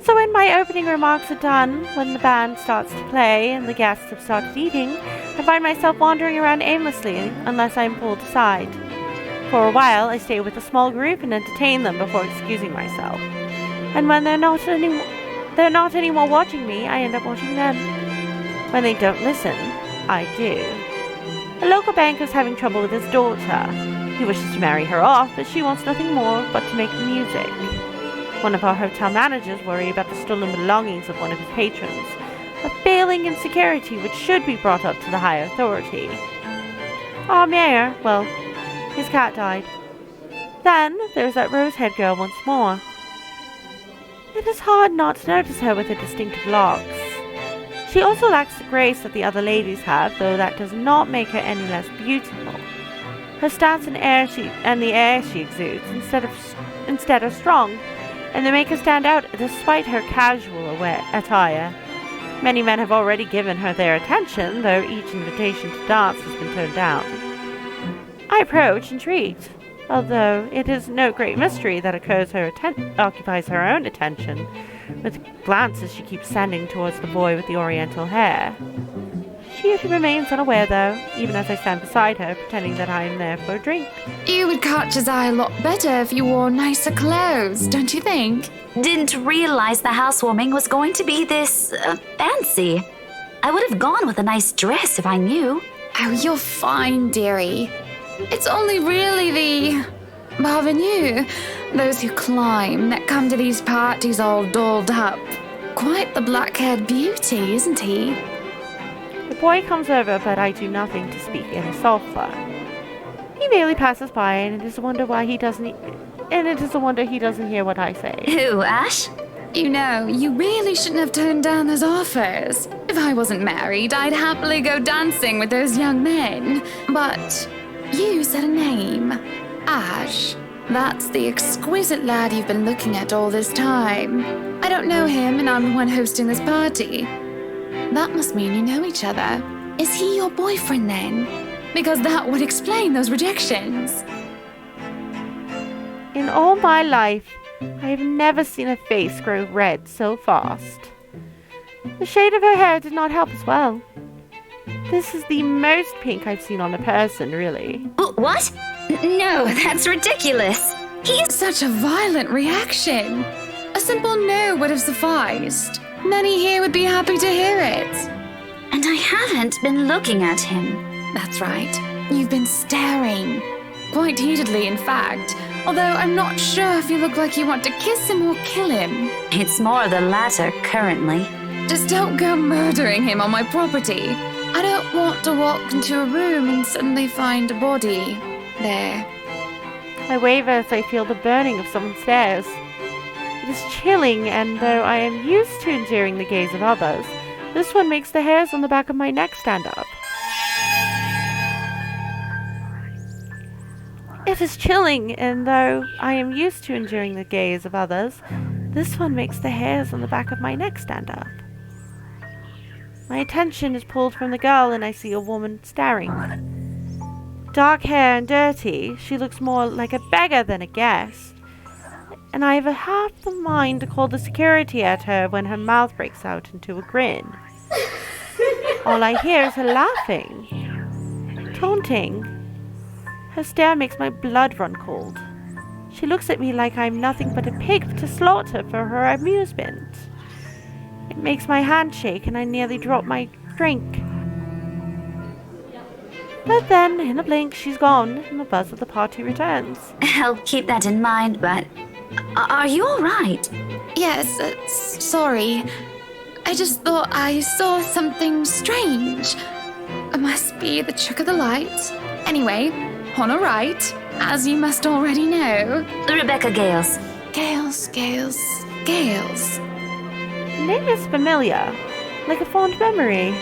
So when my opening remarks are done, when the band starts to play and the guests have started eating, I find myself wandering around aimlessly unless I am pulled aside. For a while, I stay with a small group and entertain them before excusing myself. And when they're not anymore watching me, I end up watching them. When they don't listen, I do. A local banker is having trouble with his daughter. He wishes to marry her off, but she wants nothing more but to make music. One of our hotel managers worries about the stolen belongings of one of his patrons, a failing in security which should be brought up to the higher authority. Our mayor, well, his cat died. Then there's that rose-haired girl once more. It is hard not to notice her with her distinctive locks. She also lacks the grace that the other ladies have, though that does not make her any less beautiful. Her stance and the air she exudes instead are strong, and they make her stand out despite her casual attire. Many men have already given her their attention, though each invitation to dance has been turned down. I approach, intrigued, although it is no great mystery that occupies her own attention, with glances she keeps sending towards the boy with the oriental hair. She remains unaware, though, even as I stand beside her, pretending that I am there for a drink. You would catch his eye a lot better if you wore nicer clothes, don't you think? Didn't realize the housewarming was going to be this fancy. I would have gone with a nice dress if I knew. Oh, you're fine, dearie. It's only really the parvenus, those who climb, that come to these parties all dolled up. Quite the black-haired beauty, isn't he? The boy comes over, but I do nothing to speak any softer. He merely passes by, and it is a wonder why he doesn't. And it is a wonder he doesn't hear what I say. Who, Ash? You know, you really shouldn't have turned down those offers. If I wasn't married, I'd happily go dancing with those young men. But you said a name. Ash. That's the exquisite lad you've been looking at all this time. I don't know him, and I'm the one hosting this party. That must mean you know each other. Is he your boyfriend then? Because that would explain those rejections. In all my life, I have never seen a face grow red so fast. The shade of her hair did not help as well. This is the most pink I've seen on a person, really. What? No, that's ridiculous. He's such a violent reaction. A simple no would have sufficed. Many here would be happy to hear it. And I haven't been looking at him. That's right. You've been staring. Quite heatedly, in fact. Although I'm not sure if you look like you want to kiss him or kill him. It's more the latter, currently. Just don't go murdering him on my property. I don't want to walk into a room and suddenly find a body there. I waver as I feel the burning of someone's stares. It is chilling, and though I am used to enduring the gaze of others, this one makes the hairs on the back of my neck stand up. It is chilling, and though I am used to enduring the gaze of others, this one makes the hairs on the back of my neck stand up. My attention is pulled from the girl, and I see a woman staring. Dark hair and dirty, she looks more like a beggar than a guest. And I have a half the mind to call the security at her when her mouth breaks out into a grin. All I hear is her laughing, taunting. Her stare makes my blood run cold. She looks at me like I'm nothing but a pig to slaughter for her amusement. It makes my hand shake, and I nearly drop my drink. But then, in a blink, she's gone, and the buzz of the party returns. I'll keep that in mind, but... Are you all right? Yes, sorry. I just thought I saw something strange. It must be the trick of the light. Anyway, on a right, as you must already know. Rebecca Gales. Gales. The name is familiar, like a fond memory.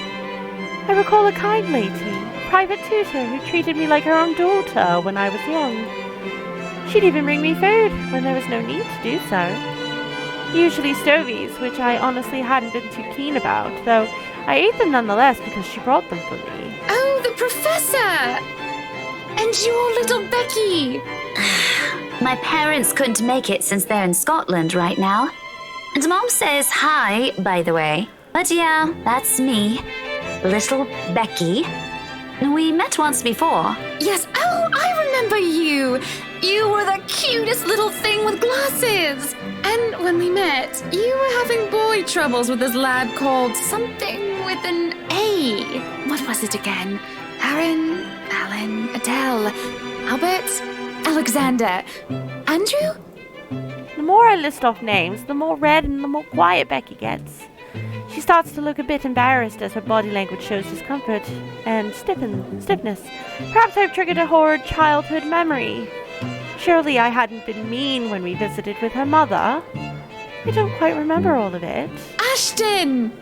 I recall a kind lady, a private tutor who treated me like her own daughter when I was young. She'd even bring me food when there was no need to do so. Usually stovies, which I honestly hadn't been too keen about, though I ate them nonetheless because she brought them for me. Oh, the professor! And your little Becky! My parents couldn't make it since they're in Scotland right now. And Mom says hi, by the way. But yeah, that's me. Little Becky. We met once before. Yes, oh, I remember you! You were the cutest little thing with glasses! And when we met, you were having boy troubles with this lad called something with an A. What was it again? Aaron, Alan, Adele, Albert, Alexander, Andrew? The more I list off names, the more red and the more quiet Becky gets. She starts to look a bit embarrassed as her body language shows discomfort and stiffness. Perhaps I've triggered a horrid childhood memory. Surely I hadn't been mean when we visited with her mother. I don't quite remember all of it. Ashton!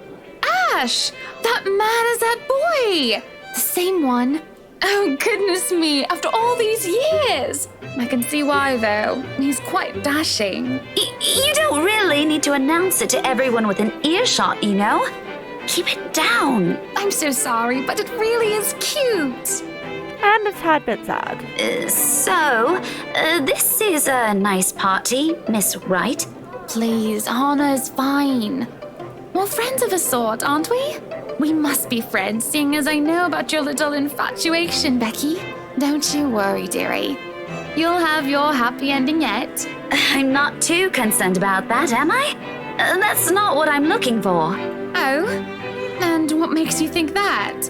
Ash! That man is that boy! The same one. Oh, goodness me, after all these years! I can see why, though. He's quite dashing. You don't really need to announce it to everyone within earshot, you know? Keep it down. I'm so sorry, but it really is cute. And a tad bit sad. This is a nice party, Miss Wright. Please, Anna's fine. We're friends of a sort, aren't we? We must be friends, seeing as I know about your little infatuation, Becky. Don't you worry, dearie. You'll have your happy ending yet. I'm not too concerned about that, am I? That's not what I'm looking for. Oh? And what makes you think that?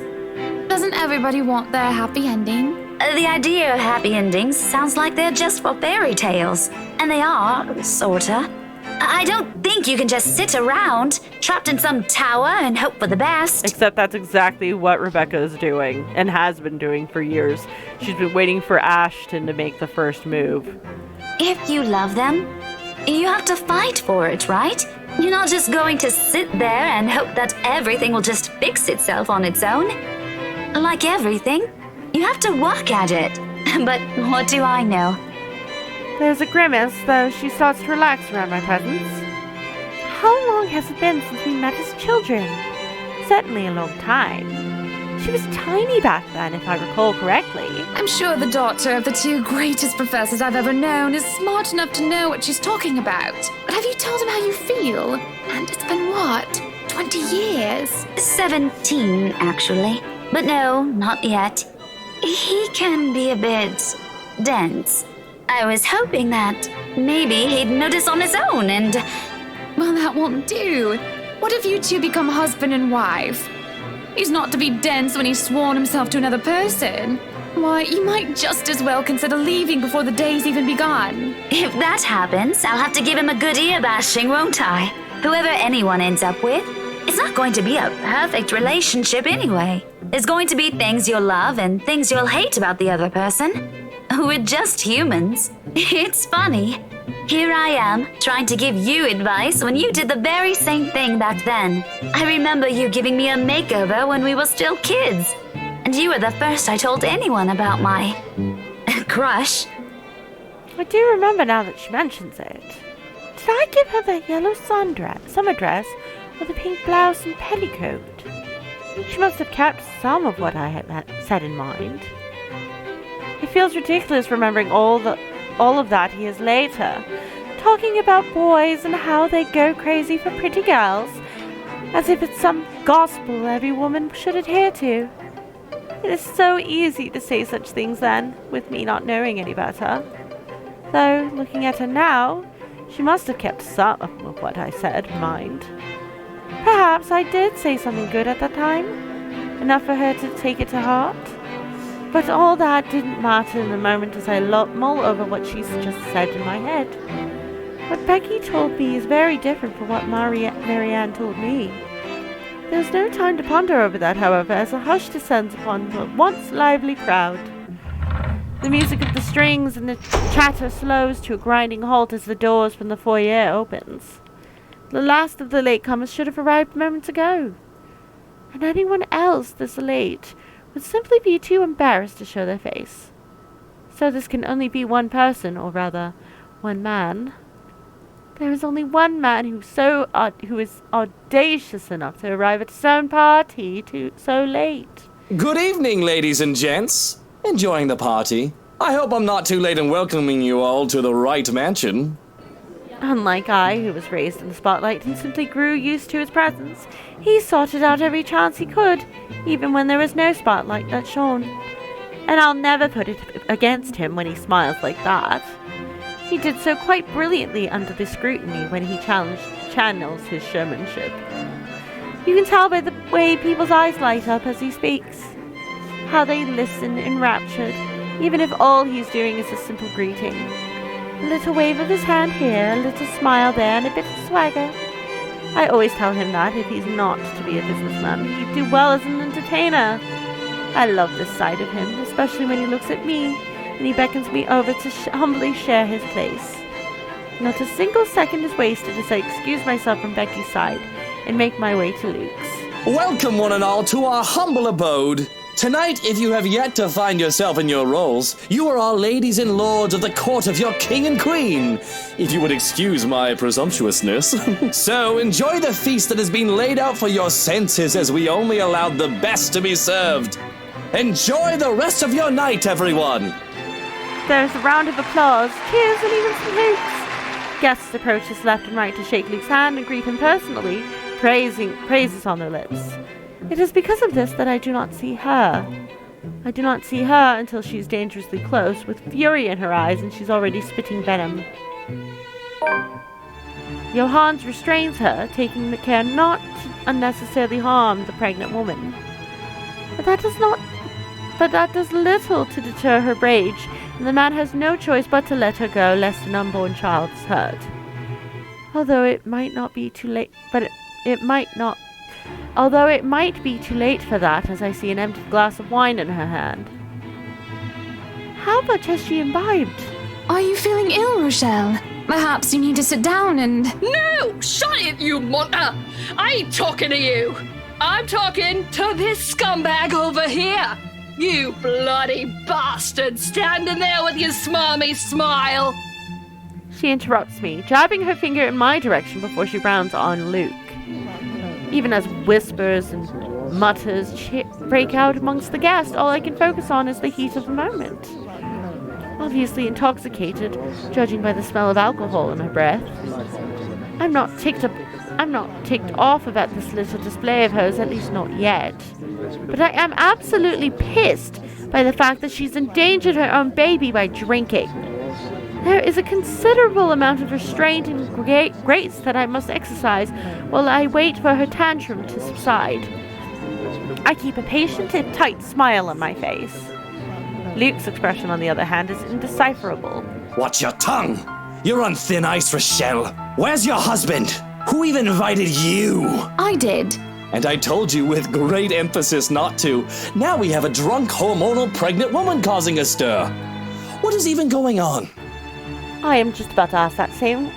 Doesn't everybody want their happy ending? The idea of happy endings sounds like they're just for fairy tales. And they are, sorta. I don't think you can just sit around, trapped in some tower and hope for the best. Except that's exactly what Rebecca is doing, and has been doing for years. She's been waiting for Ashton to make the first move. If you love them, you have to fight for it, right? You're not just going to sit there and hope that everything will just fix itself on its own. Like everything, you have to work at it. But what do I know? There's a grimace, though she starts to relax around my presence. How long has it been since we met as children? Certainly a long time. She was tiny back then, if I recall correctly. I'm sure the daughter of the two greatest professors I've ever known is smart enough to know what she's talking about. But have you told him how you feel? And it's been what? 20 years? 17, actually. But no, not yet. He can be a bit dense. I was hoping that maybe he'd notice on his own and... Well, that won't do. What if you two become husband and wife? He's not to be dense when he's sworn himself to another person. Why, you might just as well consider leaving before the day's even begun. If that happens, I'll have to give him a good ear bashing, won't I? Whoever anyone ends up with, it's not going to be a perfect relationship anyway. There's going to be things you'll love and things you'll hate about the other person. We're just humans. It's funny. Here I am, trying to give you advice when you did the very same thing back then. I remember you giving me a makeover when we were still kids. And you were the first I told anyone about my... crush. I do remember now that she mentions it. Did I give her the yellow summer dress or the pink blouse and petticoat? She must have kept some of what I had said in mind. It feels ridiculous remembering all of that years later, talking about boys and how they go crazy for pretty girls, as if it's some gospel every woman should adhere to. It is so easy to say such things then, with me not knowing any better. Though, looking at her now, she must have kept some of what I said in mind. Perhaps I did say something good at that time, enough for her to take it to heart. But all that didn't matter in the moment as I mull over what she's just said in my head. What Becky told me is very different from what Marianne told me. There's no time to ponder over that, however, as a hush descends upon the once lively crowd. The music of the strings and the chatter slows to a grinding halt as the doors from the foyer opens. The last of the latecomers should have arrived moments ago. And anyone else this late would simply be too embarrassed to show their face. So this can only be one person, or rather, one man. There is only one man who is audacious enough to arrive at his own party so late. Good evening, ladies and gents. Enjoying the party? I hope I'm not too late in welcoming you all to the right mansion. Unlike I, who was raised in the spotlight and simply grew used to its presence, he sought it out every chance he could, even when there was no spotlight that shone. And I'll never put it against him when he smiles like that. He did so quite brilliantly under the scrutiny when he channels his showmanship. You can tell by the way people's eyes light up as he speaks, how they listen enraptured, even if all he's doing is a simple greeting. A little wave of his hand here, a little smile there, and a bit of swagger. I always tell him that if he's not to be a businessman, he'd do well as an entertainer. I love this side of him, especially when he looks at me and he beckons me over to humbly share his place. Not a single second is wasted as I excuse myself from Becky's side and make my way to Luke's. Welcome one and all to our humble abode. Tonight, if you have yet to find yourself in your roles, you are all ladies and lords of the court of your king and queen, if you would excuse my presumptuousness. So, enjoy the feast that has been laid out for your senses as we only allowed the best to be served. Enjoy the rest of your night, everyone! There's a round of applause, cheers, and even salutes. Guests approach us left and right to shake Luke's hand and greet him personally, praises on their lips. It is because of this that I do not see her. I do not see her until she's dangerously close, with fury in her eyes, and she's already spitting venom. Johannes restrains her, taking the care not to unnecessarily harm the pregnant woman. But that does little to deter her rage, and the man has no choice but to let her go, lest an unborn child is hurt. Although it might not be too late, Although it might be too late for that, as I see an empty glass of wine in her hand. How much has she imbibed? Are you feeling ill, Rochelle? Perhaps you need to sit down and... No! Shut it, you munter! I ain't talking to you! I'm talking to this scumbag over here! You bloody bastard standing there with your smarmy smile! She interrupts me, jabbing her finger in my direction before she rounds on Luke. Even as whispers and mutters break out amongst the guests, all I can focus on is the heat of the moment. Obviously intoxicated, judging by the smell of alcohol in her breath. I'm not ticked off about this little display of hers, at least not yet. But I am absolutely pissed by the fact that she's endangered her own baby by drinking. There is a considerable amount of restraint and grace that I must exercise while I wait for her tantrum to subside. I keep a patient and tight smile on my face. Luke's expression, on the other hand, is indecipherable. Watch your tongue! You're on thin ice, Rochelle. Where's your husband? Who even invited you? I did. And I told you with great emphasis not to. Now we have a drunk, hormonal, pregnant woman causing a stir. What is even going on? I am just about to ask that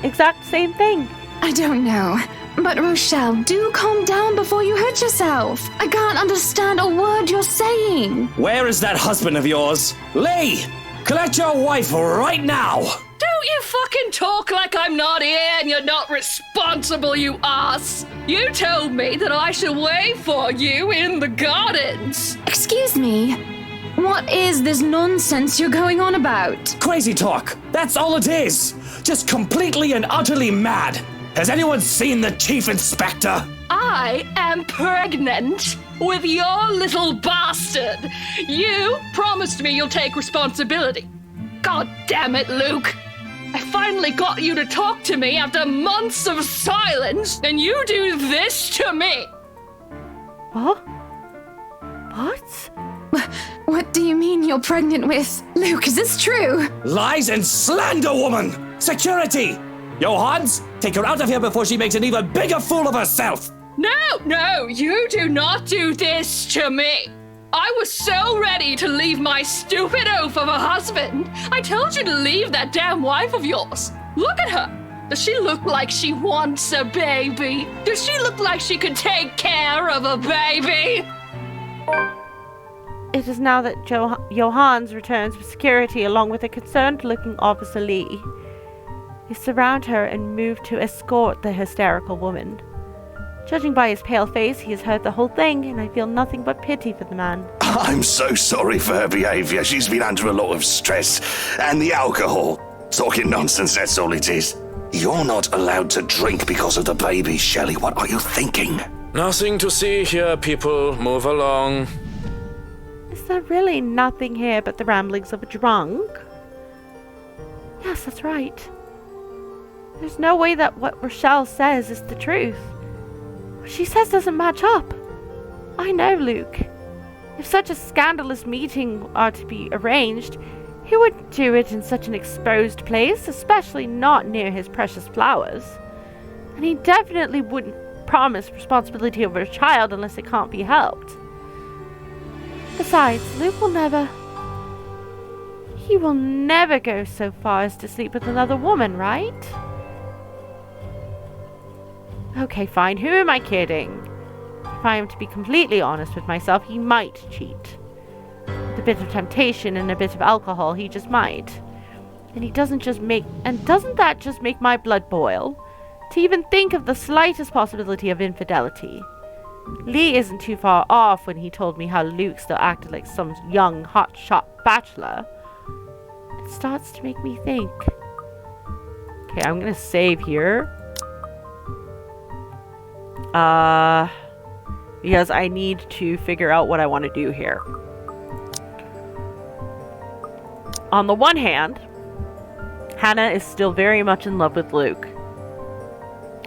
exact same thing. I don't know. But Rochelle, do calm down before you hurt yourself. I can't understand a word you're saying. Where is that husband of yours? Lee! Collect your wife right now! Don't you fucking talk like I'm not here and you're not responsible, you ass! You told me that I should wait for you in the gardens! Excuse me? What is this nonsense you're going on about? Crazy talk. That's all it is. Just completely and utterly mad. Has anyone seen the Chief Inspector? I am pregnant with your little bastard. You promised me you'll take responsibility. God damn it, Luke. I finally got you to talk to me after months of silence, and you do this to me. Huh? What? What do you mean you're pregnant with? Luke, is this true? Lies and slander, woman! Security! Johans, take her out of here before she makes an even bigger fool of herself! No, you do not do this to me. I was so ready to leave my stupid oaf of a husband. I told you to leave that damn wife of yours. Look at her. Does she look like she wants a baby? Does she look like she could take care of a baby? It is now that Johans returns with security along with a concerned-looking Officer Lee. They surround her and move to escort the hysterical woman. Judging by his pale face, he has heard the whole thing, and I feel nothing but pity for the man. I'm so sorry for her behaviour. She's been under a lot of stress. And the alcohol. Talking nonsense, that's all it is. You're not allowed to drink because of the baby, Shelley. What are you thinking? Nothing to see here, people. Move along. Is there really nothing here but the ramblings of a drunk? Yes, that's right. There's no way that what Rochelle says is the truth. What she says doesn't match up. I know Luke. If such a scandalous meeting are to be arranged, he wouldn't do it in such an exposed place, especially not near his precious flowers. And he definitely wouldn't promise responsibility over a child unless it can't be helped. Besides, Luke will never... He will never go so far as to sleep with another woman, right? Okay, fine. Who am I kidding? If I am to be completely honest with myself, he might cheat. With a bit of temptation and a bit of alcohol, he just might. And doesn't that just make my blood boil? To even think of the slightest possibility of infidelity. Lee isn't too far off when he told me how Luke still acted like some young, hotshot bachelor. It starts to make me think. Okay, I'm gonna save here. Because I need to figure out what I want to do here. On the one hand, Hannah is still very much in love with Luke.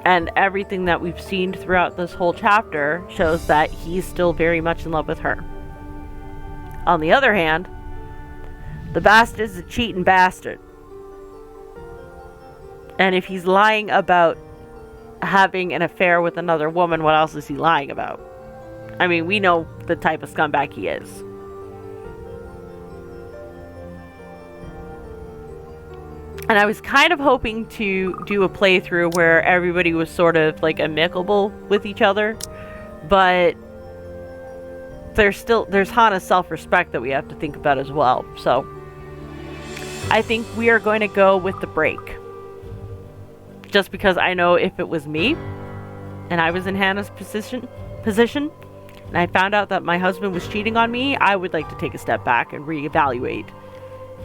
And everything that we've seen throughout this whole chapter shows that he's still very much in love with her. On the other hand, the bastard's a cheating bastard. And if he's lying about having an affair with another woman, what else is he lying about? I mean, we know the type of scumbag he is. And I was kind of hoping to do a playthrough where everybody was sort of like amicable with each other, but there's Hana's self-respect that we have to think about as well. So I think we are going to go with the break. Just because I know if it was me and I was in Hannah's position and I found out that my husband was cheating on me, I would like to take a step back and reevaluate.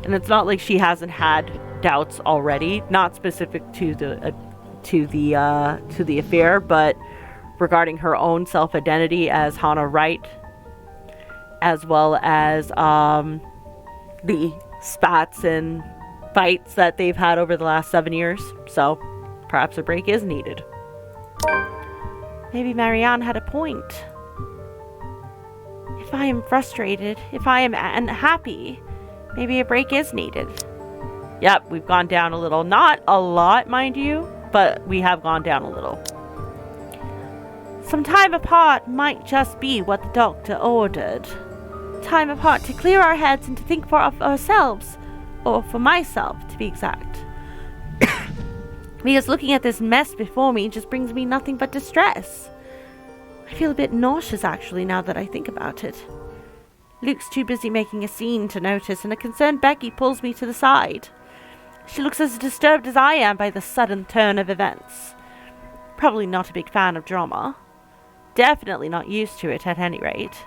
And it's not like she hasn't had doubts already, not specific to the affair, but regarding her own self-identity as Hannah Wright, as well as the spats and fights that they've had over the last 7 years. So perhaps a break is needed. Maybe Marianne had a point. If I am frustrated, if I am unhappy, maybe a break is needed. Yep, we've gone down a little. Not a lot, mind you, but we have gone down a little. Some time apart might just be what the doctor ordered. Time apart to clear our heads and to think for ourselves, or for myself, to be exact. Because looking at this mess before me just brings me nothing but distress. I feel a bit nauseous, actually, now that I think about it. Luke's too busy making a scene to notice, and a concerned Becky pulls me to the side. She looks as disturbed as I am by the sudden turn of events. Probably not a big fan of drama. Definitely not used to it, at any rate.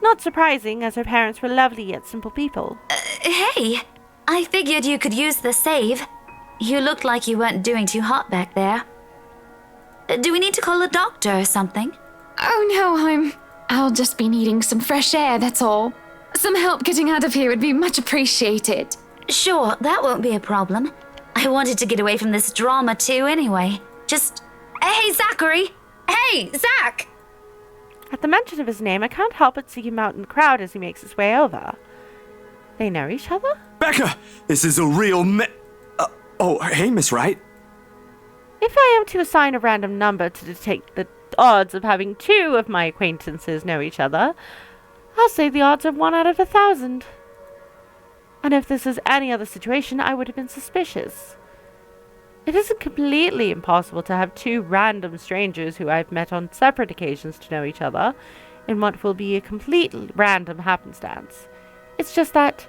Not surprising, as her parents were lovely yet simple people. Hey, I figured you could use the save. You looked like you weren't doing too hot back there. Do we need to call a doctor or something? Oh no, I'll just be needing some fresh air, that's all. Some help getting out of here would be much appreciated. Sure, that won't be a problem. I wanted to get away from this drama too anyway. Hey, Zachary! Hey, Zach! At the mention of his name, I can't help but see him out in the crowd as he makes his way over. They know each other? Becca! This is a real hey, Miss Wright. If I am to assign a random number to detect the odds of having 2 of my acquaintances know each other, I'll say the odds are 1 out of 1,000. And if this is any other situation, I would have been suspicious. It isn't completely impossible to have 2 random strangers who I've met on separate occasions to know each other in what will be a complete random happenstance. It's just that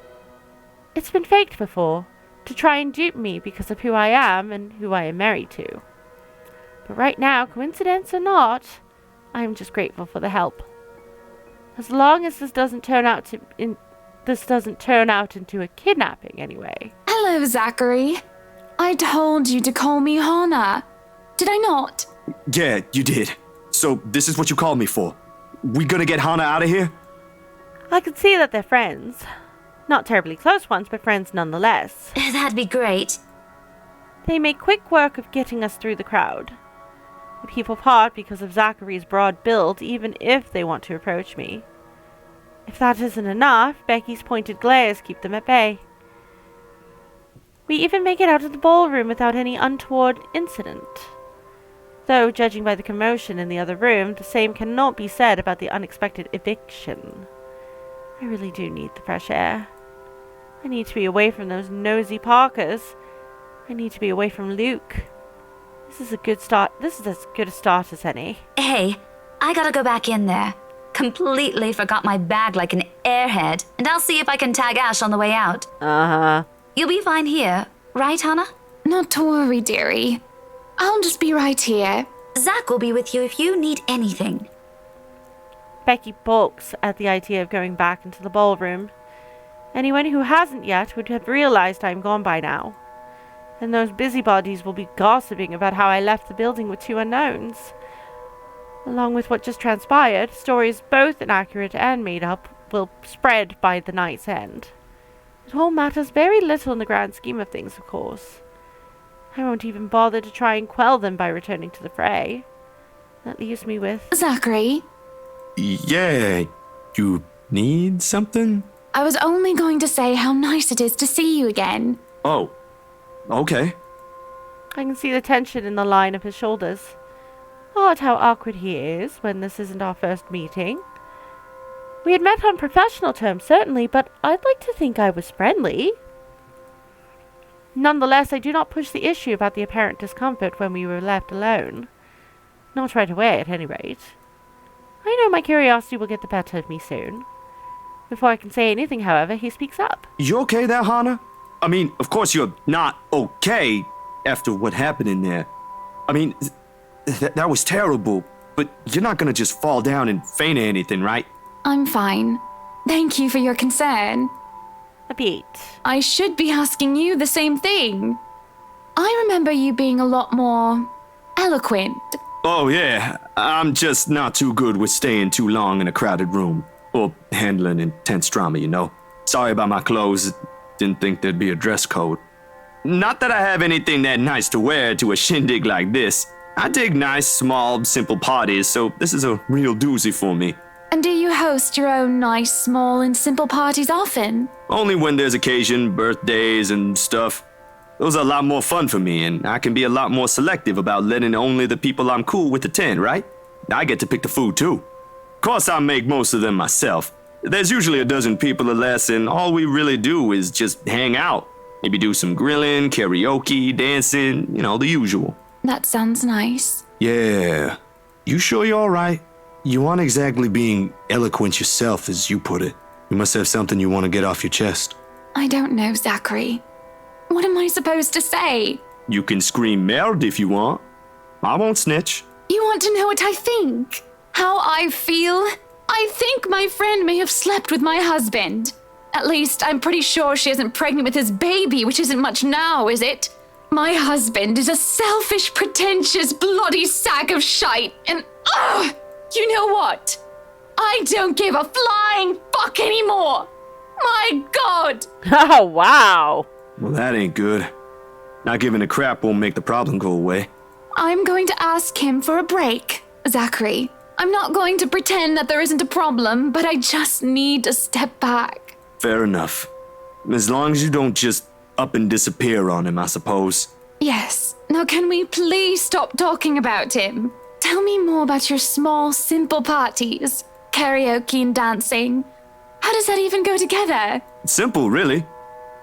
it's been faked before, to try and dupe me because of who I am and who I am married to. But right now, coincidence or not, I am just grateful for the help. As long as this doesn't turn out into a kidnapping anyway. Hello, Zachary. I told you to call me Hannah. Did I not? Yeah, you did. So this is what you called me for. We gonna get Hannah out of here? I can see that they're friends. Not terribly close ones, but friends nonetheless. That'd be great. They make quick work of getting us through the crowd. The people part because of Zachary's broad build, even if they want to approach me. If that isn't enough, Becky's pointed glares keep them at bay. We even make it out of the ballroom without any untoward incident. Though, judging by the commotion in the other room, the same cannot be said about the unexpected eviction. I really do need the fresh air. I need to be away from those nosy Parkers. I need to be away from Luke. This is a good start. This is as good a start as any. Hey, I gotta go back in there. Completely forgot my bag like an airhead, and I'll see if I can tag Ash on the way out. Uh-huh. You'll be fine here, right, Hannah? Not to worry, dearie. I'll just be right here. Zach will be with you if you need anything. Becky balks at the idea of going back into the ballroom. Anyone who hasn't yet would have realized I'm gone by now. And those busybodies will be gossiping about how I left the building with 2 unknowns. Along with what just transpired, stories both inaccurate and made up will spread by the night's end. It all matters very little in the grand scheme of things, of course. I won't even bother to try and quell them by returning to the fray. That leaves me with... Zachary? Yeah, you need something? I was only going to say how nice it is to see you again. Oh, okay. I can see the tension in the line of his shoulders. Odd how awkward he is when this isn't our first meeting. We had met on professional terms, certainly, but I'd like to think I was friendly. Nonetheless, I do not push the issue about the apparent discomfort when we were left alone. Not right away, at any rate. I know my curiosity will get the better of me soon. Before I can say anything, however, he speaks up. You okay there, Hana? I mean, of course you're not okay after what happened in there. I mean, that was terrible, but you're not gonna just fall down and faint or anything, right? I'm fine. Thank you for your concern. A bit. I should be asking you the same thing. I remember you being a lot more eloquent. Oh yeah, I'm just not too good with staying too long in a crowded room. Or handling intense drama, you know. Sorry about my clothes. Didn't think there'd be a dress code. Not that I have anything that nice to wear to a shindig like this. I dig nice, small, simple parties, so this is a real doozy for me. And do you host your own nice, small, and simple parties often? Only when there's occasion, birthdays and stuff. Those are a lot more fun for me, and I can be a lot more selective about letting only the people I'm cool with attend, right? I get to pick the food too. Of course, I make most of them myself. There's usually a dozen people or less, and all we really do is just hang out. Maybe do some grilling, karaoke, dancing, you know, the usual. That sounds nice. Yeah. You sure you're alright? You aren't exactly being eloquent yourself, as you put it. You must have something you want to get off your chest. I don't know, Zachary. What am I supposed to say? You can scream Merd if you want. I won't snitch. You want to know what I think? How I feel? I think my friend may have slept with my husband. At least, I'm pretty sure she isn't pregnant with his baby, which isn't much now, is it? My husband is a selfish, pretentious, bloody sack of shite, and you know what? I don't give a flying fuck anymore! My God! Oh, wow! Well, that ain't good. Not giving a crap won't make the problem go away. I'm going to ask him for a break, Zachary. I'm not going to pretend that there isn't a problem, but I just need to step back. Fair enough. As long as you don't just up and disappear on him, I suppose. Yes. Now can we please stop talking about him? Tell me more about your small, simple parties. Karaoke and dancing. How does that even go together? Simple, really.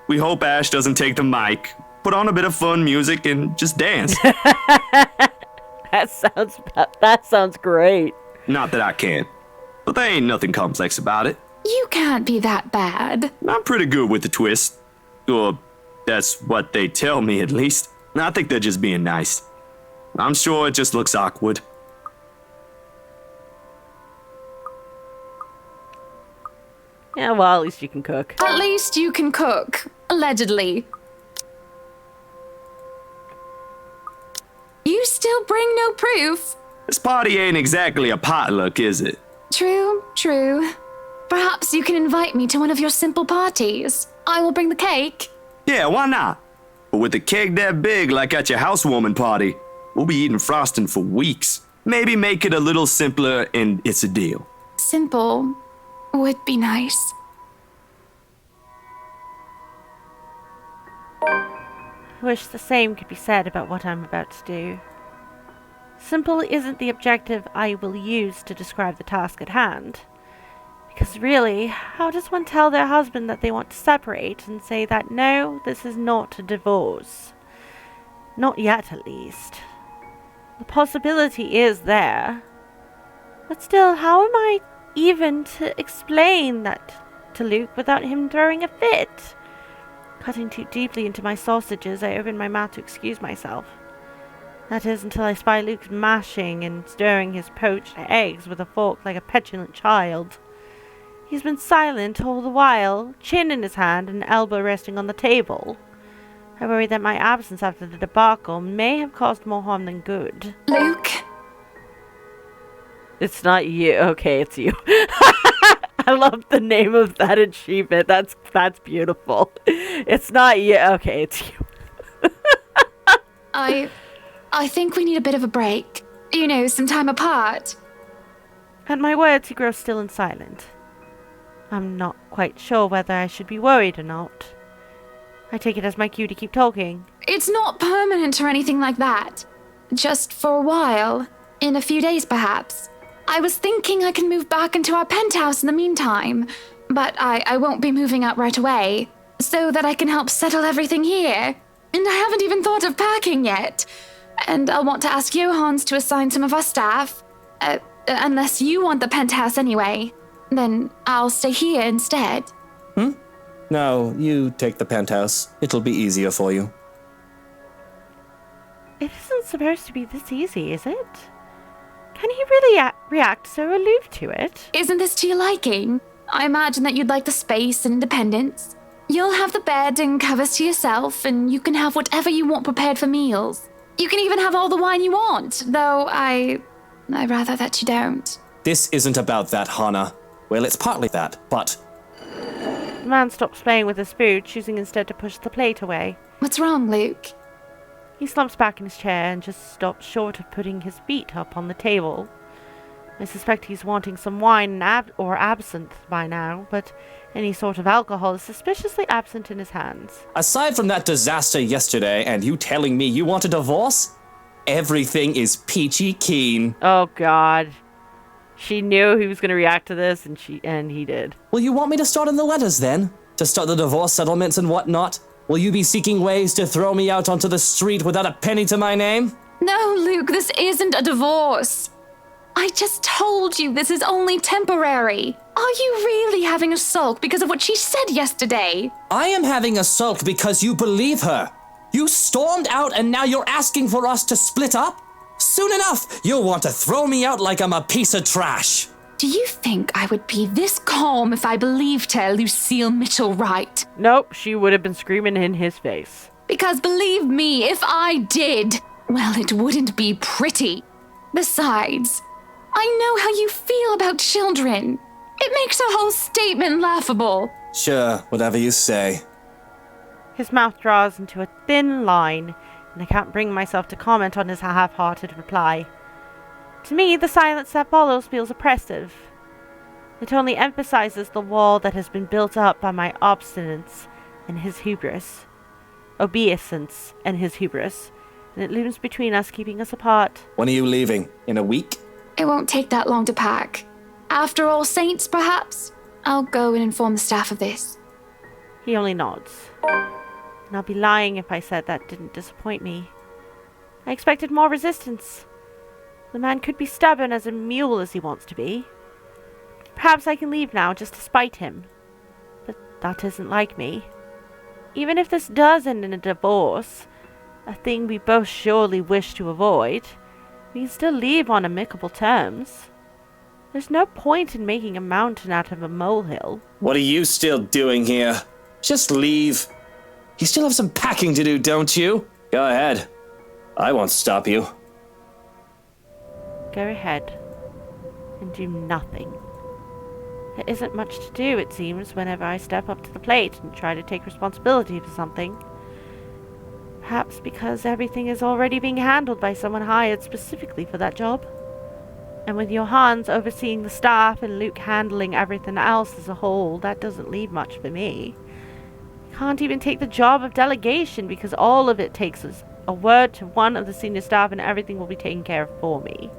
We hope Ash doesn't take the mic, put on a bit of fun music, and just dance. That sounds great. Not that I can, but there ain't nothing complex about it. You can't be that bad. I'm pretty good with the twist. Or that's what they tell me, at least. I think they're just being nice. I'm sure it just looks awkward. Yeah, well, at least you can cook. At least you can cook. Allegedly. You still bring no proof. This party ain't exactly a potluck, is it? True, true. Perhaps you can invite me to one of your simple parties. I will bring the cake. Yeah, why not? But with a cake that big like at your housewarming party, we'll be eating frosting for weeks. Maybe make it a little simpler and it's a deal. Simple would be nice. I wish the same could be said about what I'm about to do. Simple isn't the objective I will use to describe the task at hand. Because really, how does one tell their husband that they want to separate and say that no, this is not a divorce? Not yet, at least. The possibility is there. But still, how am I even to explain that to Luke without him throwing a fit? Cutting too deeply into my sausages, I open my mouth to excuse myself. That is, until I spy Luke mashing and stirring his poached eggs with a fork like a petulant child. He's been silent all the while, chin in his hand and elbow resting on the table. I worry that my absence after the debacle may have caused more harm than good. Luke? It's not you. Okay, it's you. I love the name of that achievement. That's beautiful. It's not you. Okay, it's you. I think we need a bit of a break. You know, some time apart. At my words, he grows still and silent. I'm not quite sure whether I should be worried or not. I take it as my cue to keep talking. It's not permanent or anything like that. Just for a while. In a few days, perhaps. I was thinking I can move back into our penthouse in the meantime, but I won't be moving out right away, so that I can help settle everything here. And I haven't even thought of packing yet. And I'll want to ask Johans to assign some of our staff. Unless you want the penthouse anyway. Then I'll stay here instead. No, you take the penthouse. It'll be easier for you. It isn't supposed to be this easy, is it? Can he really react so aloof to it? Isn't this to your liking? I imagine that you'd like the space and independence. You'll have the bed and covers to yourself, and you can have whatever you want prepared for meals. You can even have all the wine you want, though I'd rather that you don't. This isn't about that, Hana. Well, it's partly that, but... The man stops playing with his food, choosing instead to push the plate away. What's wrong, Luke? He slumps back in his chair and just stops short of putting his feet up on the table. I suspect he's wanting some wine or absinthe by now, but any sort of alcohol is suspiciously absent in his hands. Aside from that disaster yesterday and you telling me you want a divorce, everything is peachy keen. Oh, God. She knew he was going to react to this, and he did. Will you want me to start in the letters then? To start the divorce settlements and whatnot? Will you be seeking ways to throw me out onto the street without a penny to my name? No, Luke, this isn't a divorce. I just told you this is only temporary. Are you really having a sulk because of what she said yesterday? I am having a sulk because you believe her. You stormed out and now you're asking for us to split up? Soon enough, you'll want to throw me out like I'm a piece of trash. Do you think I would be this calm if I believed her, Lucille Mitchell Wright? Nope, she would have been screaming in his face. Because believe me, if I did, well, it wouldn't be pretty. Besides, I know how you feel about children. It makes a whole statement laughable. Sure, whatever you say. His mouth draws into a thin line, and I can't bring myself to comment on his half-hearted reply. To me, the silence that follows feels oppressive. It only emphasizes the wall that has been built up by my obstinance and his hubris. Obeisance and his hubris. And it looms between us, keeping us apart. When are you leaving? In a week? It won't take that long to pack. After All Saints, perhaps? I'll go and inform the staff of this. He only nods. And I'll be lying if I said that didn't disappoint me. I expected more resistance. The man could be stubborn as a mule as he wants to be. Perhaps I can leave now just to spite him. But that isn't like me. Even if this does end in a divorce, a thing we both surely wish to avoid, we can still leave on amicable terms. There's no point in making a mountain out of a molehill. What are you still doing here? Just leave. You still have some packing to do, don't you? Go ahead. I won't stop you. Go ahead and do nothing. There isn't much to do, it seems, whenever I step up to the plate and try to take responsibility for something. Perhaps because everything is already being handled by someone hired specifically for that job. And with Johans overseeing the staff and Luke handling everything else as a whole, that doesn't leave much for me. I can't even take the job of delegation because all of it takes is a word to one of the senior staff and everything will be taken care of for me.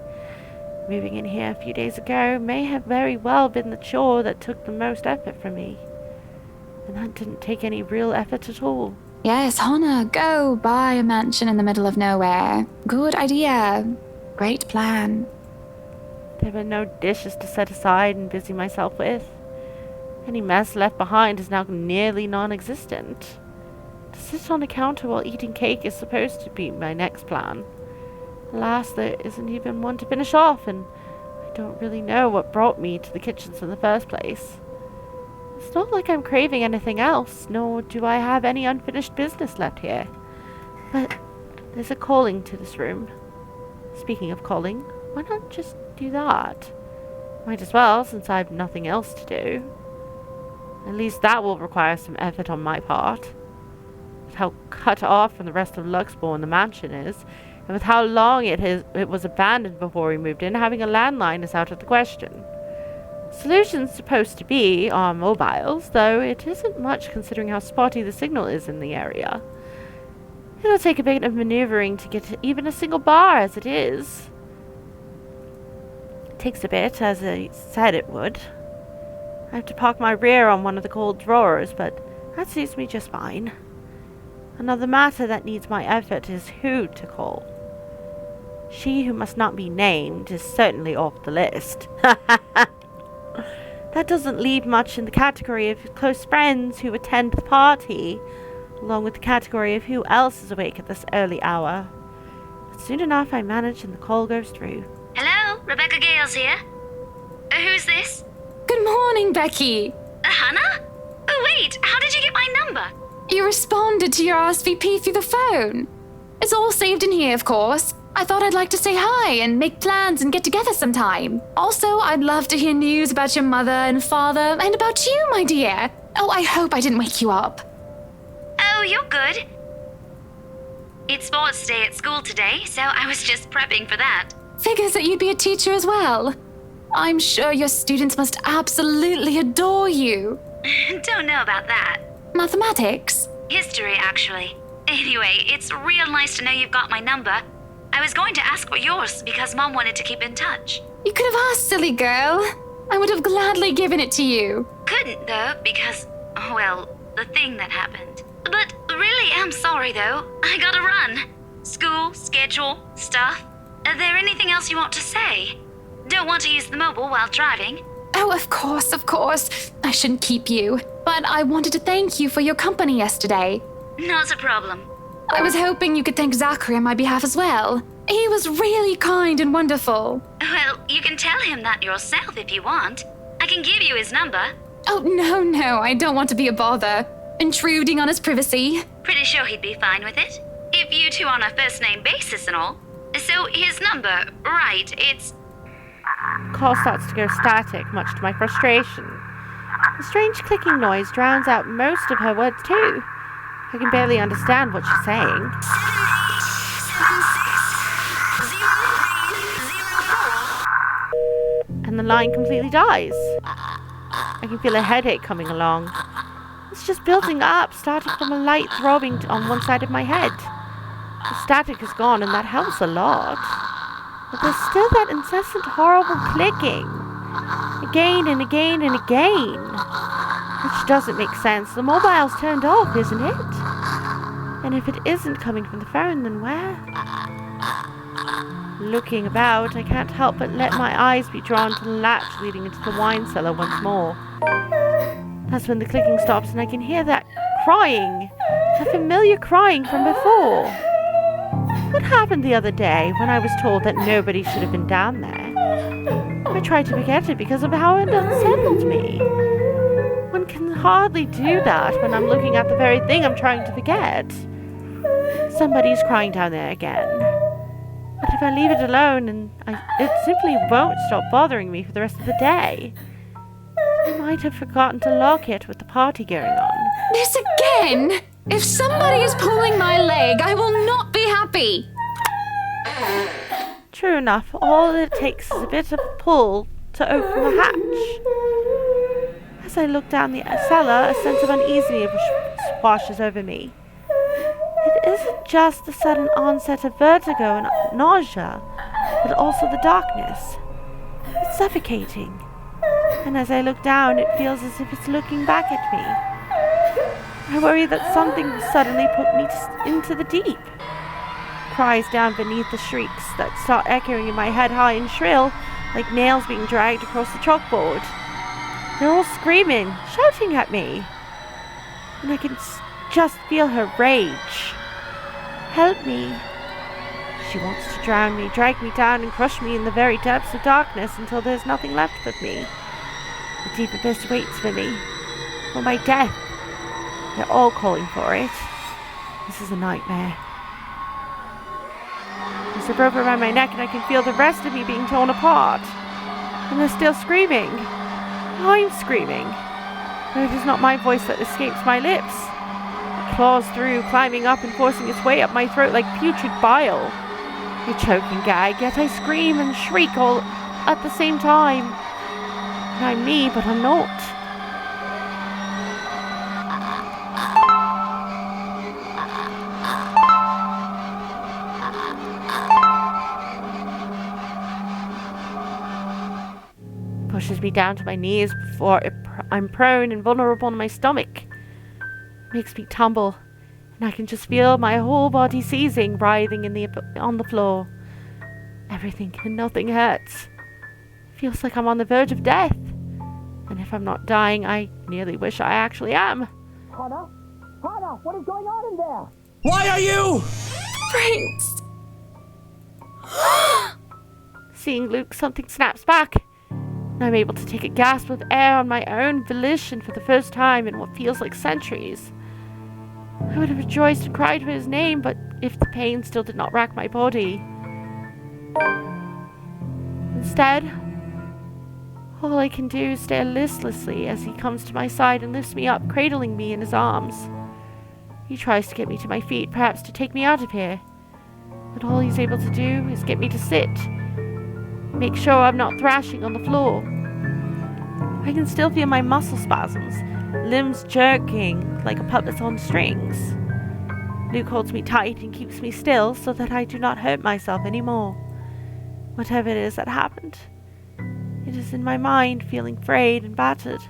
Moving in here a few days ago may have very well been the chore that took the most effort from me. And that didn't take any real effort at all. Yes, Hana, go buy a mansion in the middle of nowhere. Good idea. Great plan. There were no dishes to set aside and busy myself with. Any mess left behind is now nearly non-existent. To sit on a counter while eating cake is supposed to be my next plan. Alas, there isn't even one to finish off, and I don't really know what brought me to the kitchens in the first place. It's not like I'm craving anything else, nor do I have any unfinished business left here. But there's a calling to this room. Speaking of calling, why not just do that? Might as well, since I've nothing else to do. At least that will require some effort on my part. With how cut off from the rest of Luxembourg the mansion is, and with how long it was abandoned before we moved in, having a landline is out of the question. Solution's supposed to be on mobiles, though it isn't much considering how spotty the signal is in the area. It'll take a bit of maneuvering to get to even a single bar as it is. It takes a bit, as I said it would. I have to park my rear on one of the cold drawers, but that suits me just fine. Another matter that needs my effort is who to call. She who must not be named is certainly off the list. That doesn't leave much in the category of close friends who attend the party, along with the category of who else is awake at this early hour. But soon enough I manage and the call goes through. Hello, Rebecca Gales here. Who's this? Good morning, Becky. Hannah? Oh, wait, how did you get my number? You responded to your RSVP through the phone. It's all saved in here, of course. I thought I'd like to say hi and make plans and get together sometime. Also, I'd love to hear news about your mother and father and about you, my dear. Oh, I hope I didn't wake you up. Oh, you're good. It's sports day at school today, so I was just prepping for that. Figures that you'd be a teacher as well. I'm sure your students must absolutely adore you. Don't know about that. Mathematics? History, actually. Anyway, it's real nice to know you've got my number. I was going to ask for yours because Mom wanted to keep in touch. You could have asked, silly girl. I would have gladly given it to you. Couldn't, though, because, well, the thing that happened. But really am sorry, though. I gotta run. School, schedule, stuff. Is there anything else you want to say? Don't want to use the mobile while driving. Oh, of course, of course. I shouldn't keep you. But I wanted to thank you for your company yesterday. Not a problem. I was hoping you could thank Zachary on my behalf as well. He was really kind and wonderful. Well, you can tell him that yourself if you want. I can give you his number. Oh, no, I don't want to be a bother. Intruding on his privacy. Pretty sure he'd be fine with it. If you two are on a first-name basis and all. So his number, right, it's... Call starts to go static, much to my frustration. The strange clicking noise drowns out most of her words too. I can barely understand what she's saying. And the line completely dies. I can feel a headache coming along. It's just building up, starting from a light throbbing on one side of my head. The static is gone, and that helps a lot. But there's still that incessant, horrible clicking. Again and again and again. Which doesn't make sense. The mobile's turned off, isn't it? And if it isn't coming from the phone, then where? Looking about, I can't help but let my eyes be drawn to the latch leading into the wine cellar once more. That's when the clicking stops and I can hear that crying. A familiar crying from before. What happened the other day when I was told that nobody should have been down there? I tried to forget it because of how it unsettled me. One can hardly do that when I'm looking at the very thing I'm trying to forget. Somebody's crying down there again. But if I leave it alone, it simply won't stop bothering me for the rest of the day. I might have forgotten to lock it with the party going on. This again! If somebody is pulling my leg, I will not be happy. True enough, all it takes is a bit of a pull to open the hatch. As I look down the cellar, a sense of uneasiness washes over me. It isn't just the sudden onset of vertigo and nausea, but also the darkness. It's suffocating. And as I look down, it feels as if it's looking back at me. I worry that something will suddenly put me into the deep. Cries down beneath the shrieks that start echoing in my head high and shrill, like nails being dragged across the chalkboard. They're all screaming, shouting at me. And I can just feel her rage. Help me. She wants to drown me, drag me down, and crush me in the very depths of darkness until there's nothing left of me. The deep abyss waits for me. For my death. They're all calling for it. This is a nightmare. There's a rope around my neck and I can feel the rest of me being torn apart. And they're still screaming. I'm screaming. Though it is not my voice that escapes my lips. It claws through, climbing up and forcing its way up my throat like putrid bile. I choke and gag, yet I scream and shriek all at the same time. I'm me, but I'm not. Pushes me down to my knees before I'm prone and vulnerable on my stomach. Makes me tumble, and I can just feel my whole body seizing, writhing on the floor. Everything and nothing hurts. Feels like I'm on the verge of death. And if I'm not dying, I nearly wish I actually am. Hannah? Hannah, what is going on in there? Why are you? Prince! Seeing Luke, something snaps back. And I'm able to take a gasp of air on my own volition for the first time in what feels like centuries. I would have rejoiced and cried for his name, but if the pain still did not rack my body. Instead, all I can do is stare listlessly as he comes to my side and lifts me up, cradling me in his arms. He tries to get me to my feet, perhaps to take me out of here. But all he's able to do is get me to sit. Make sure I'm not thrashing on the floor. I can still feel my muscle spasms, limbs jerking like a puppet on strings. Luke holds me tight and keeps me still so that I do not hurt myself anymore. Whatever it is that happened, it is in my mind, feeling frayed and battered.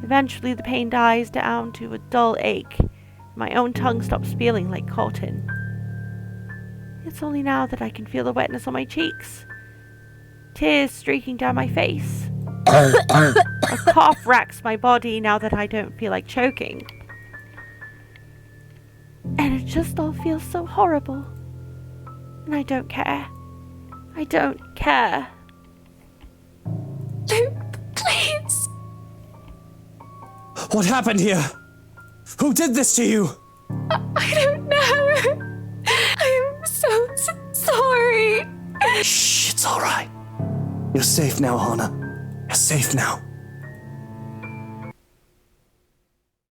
Eventually the pain dies down to a dull ache, and my own tongue stops feeling like cotton. It's only now that I can feel the wetness on my cheeks, tears streaking down my face. A cough racks my body now that I don't feel like choking. And it just all feels so horrible. And I don't care. I don't care. Luke, please. What happened here? Who did this to you? I don't know. I'm so sorry. Shh, it's all right. You're safe now, Hannah. You're safe now.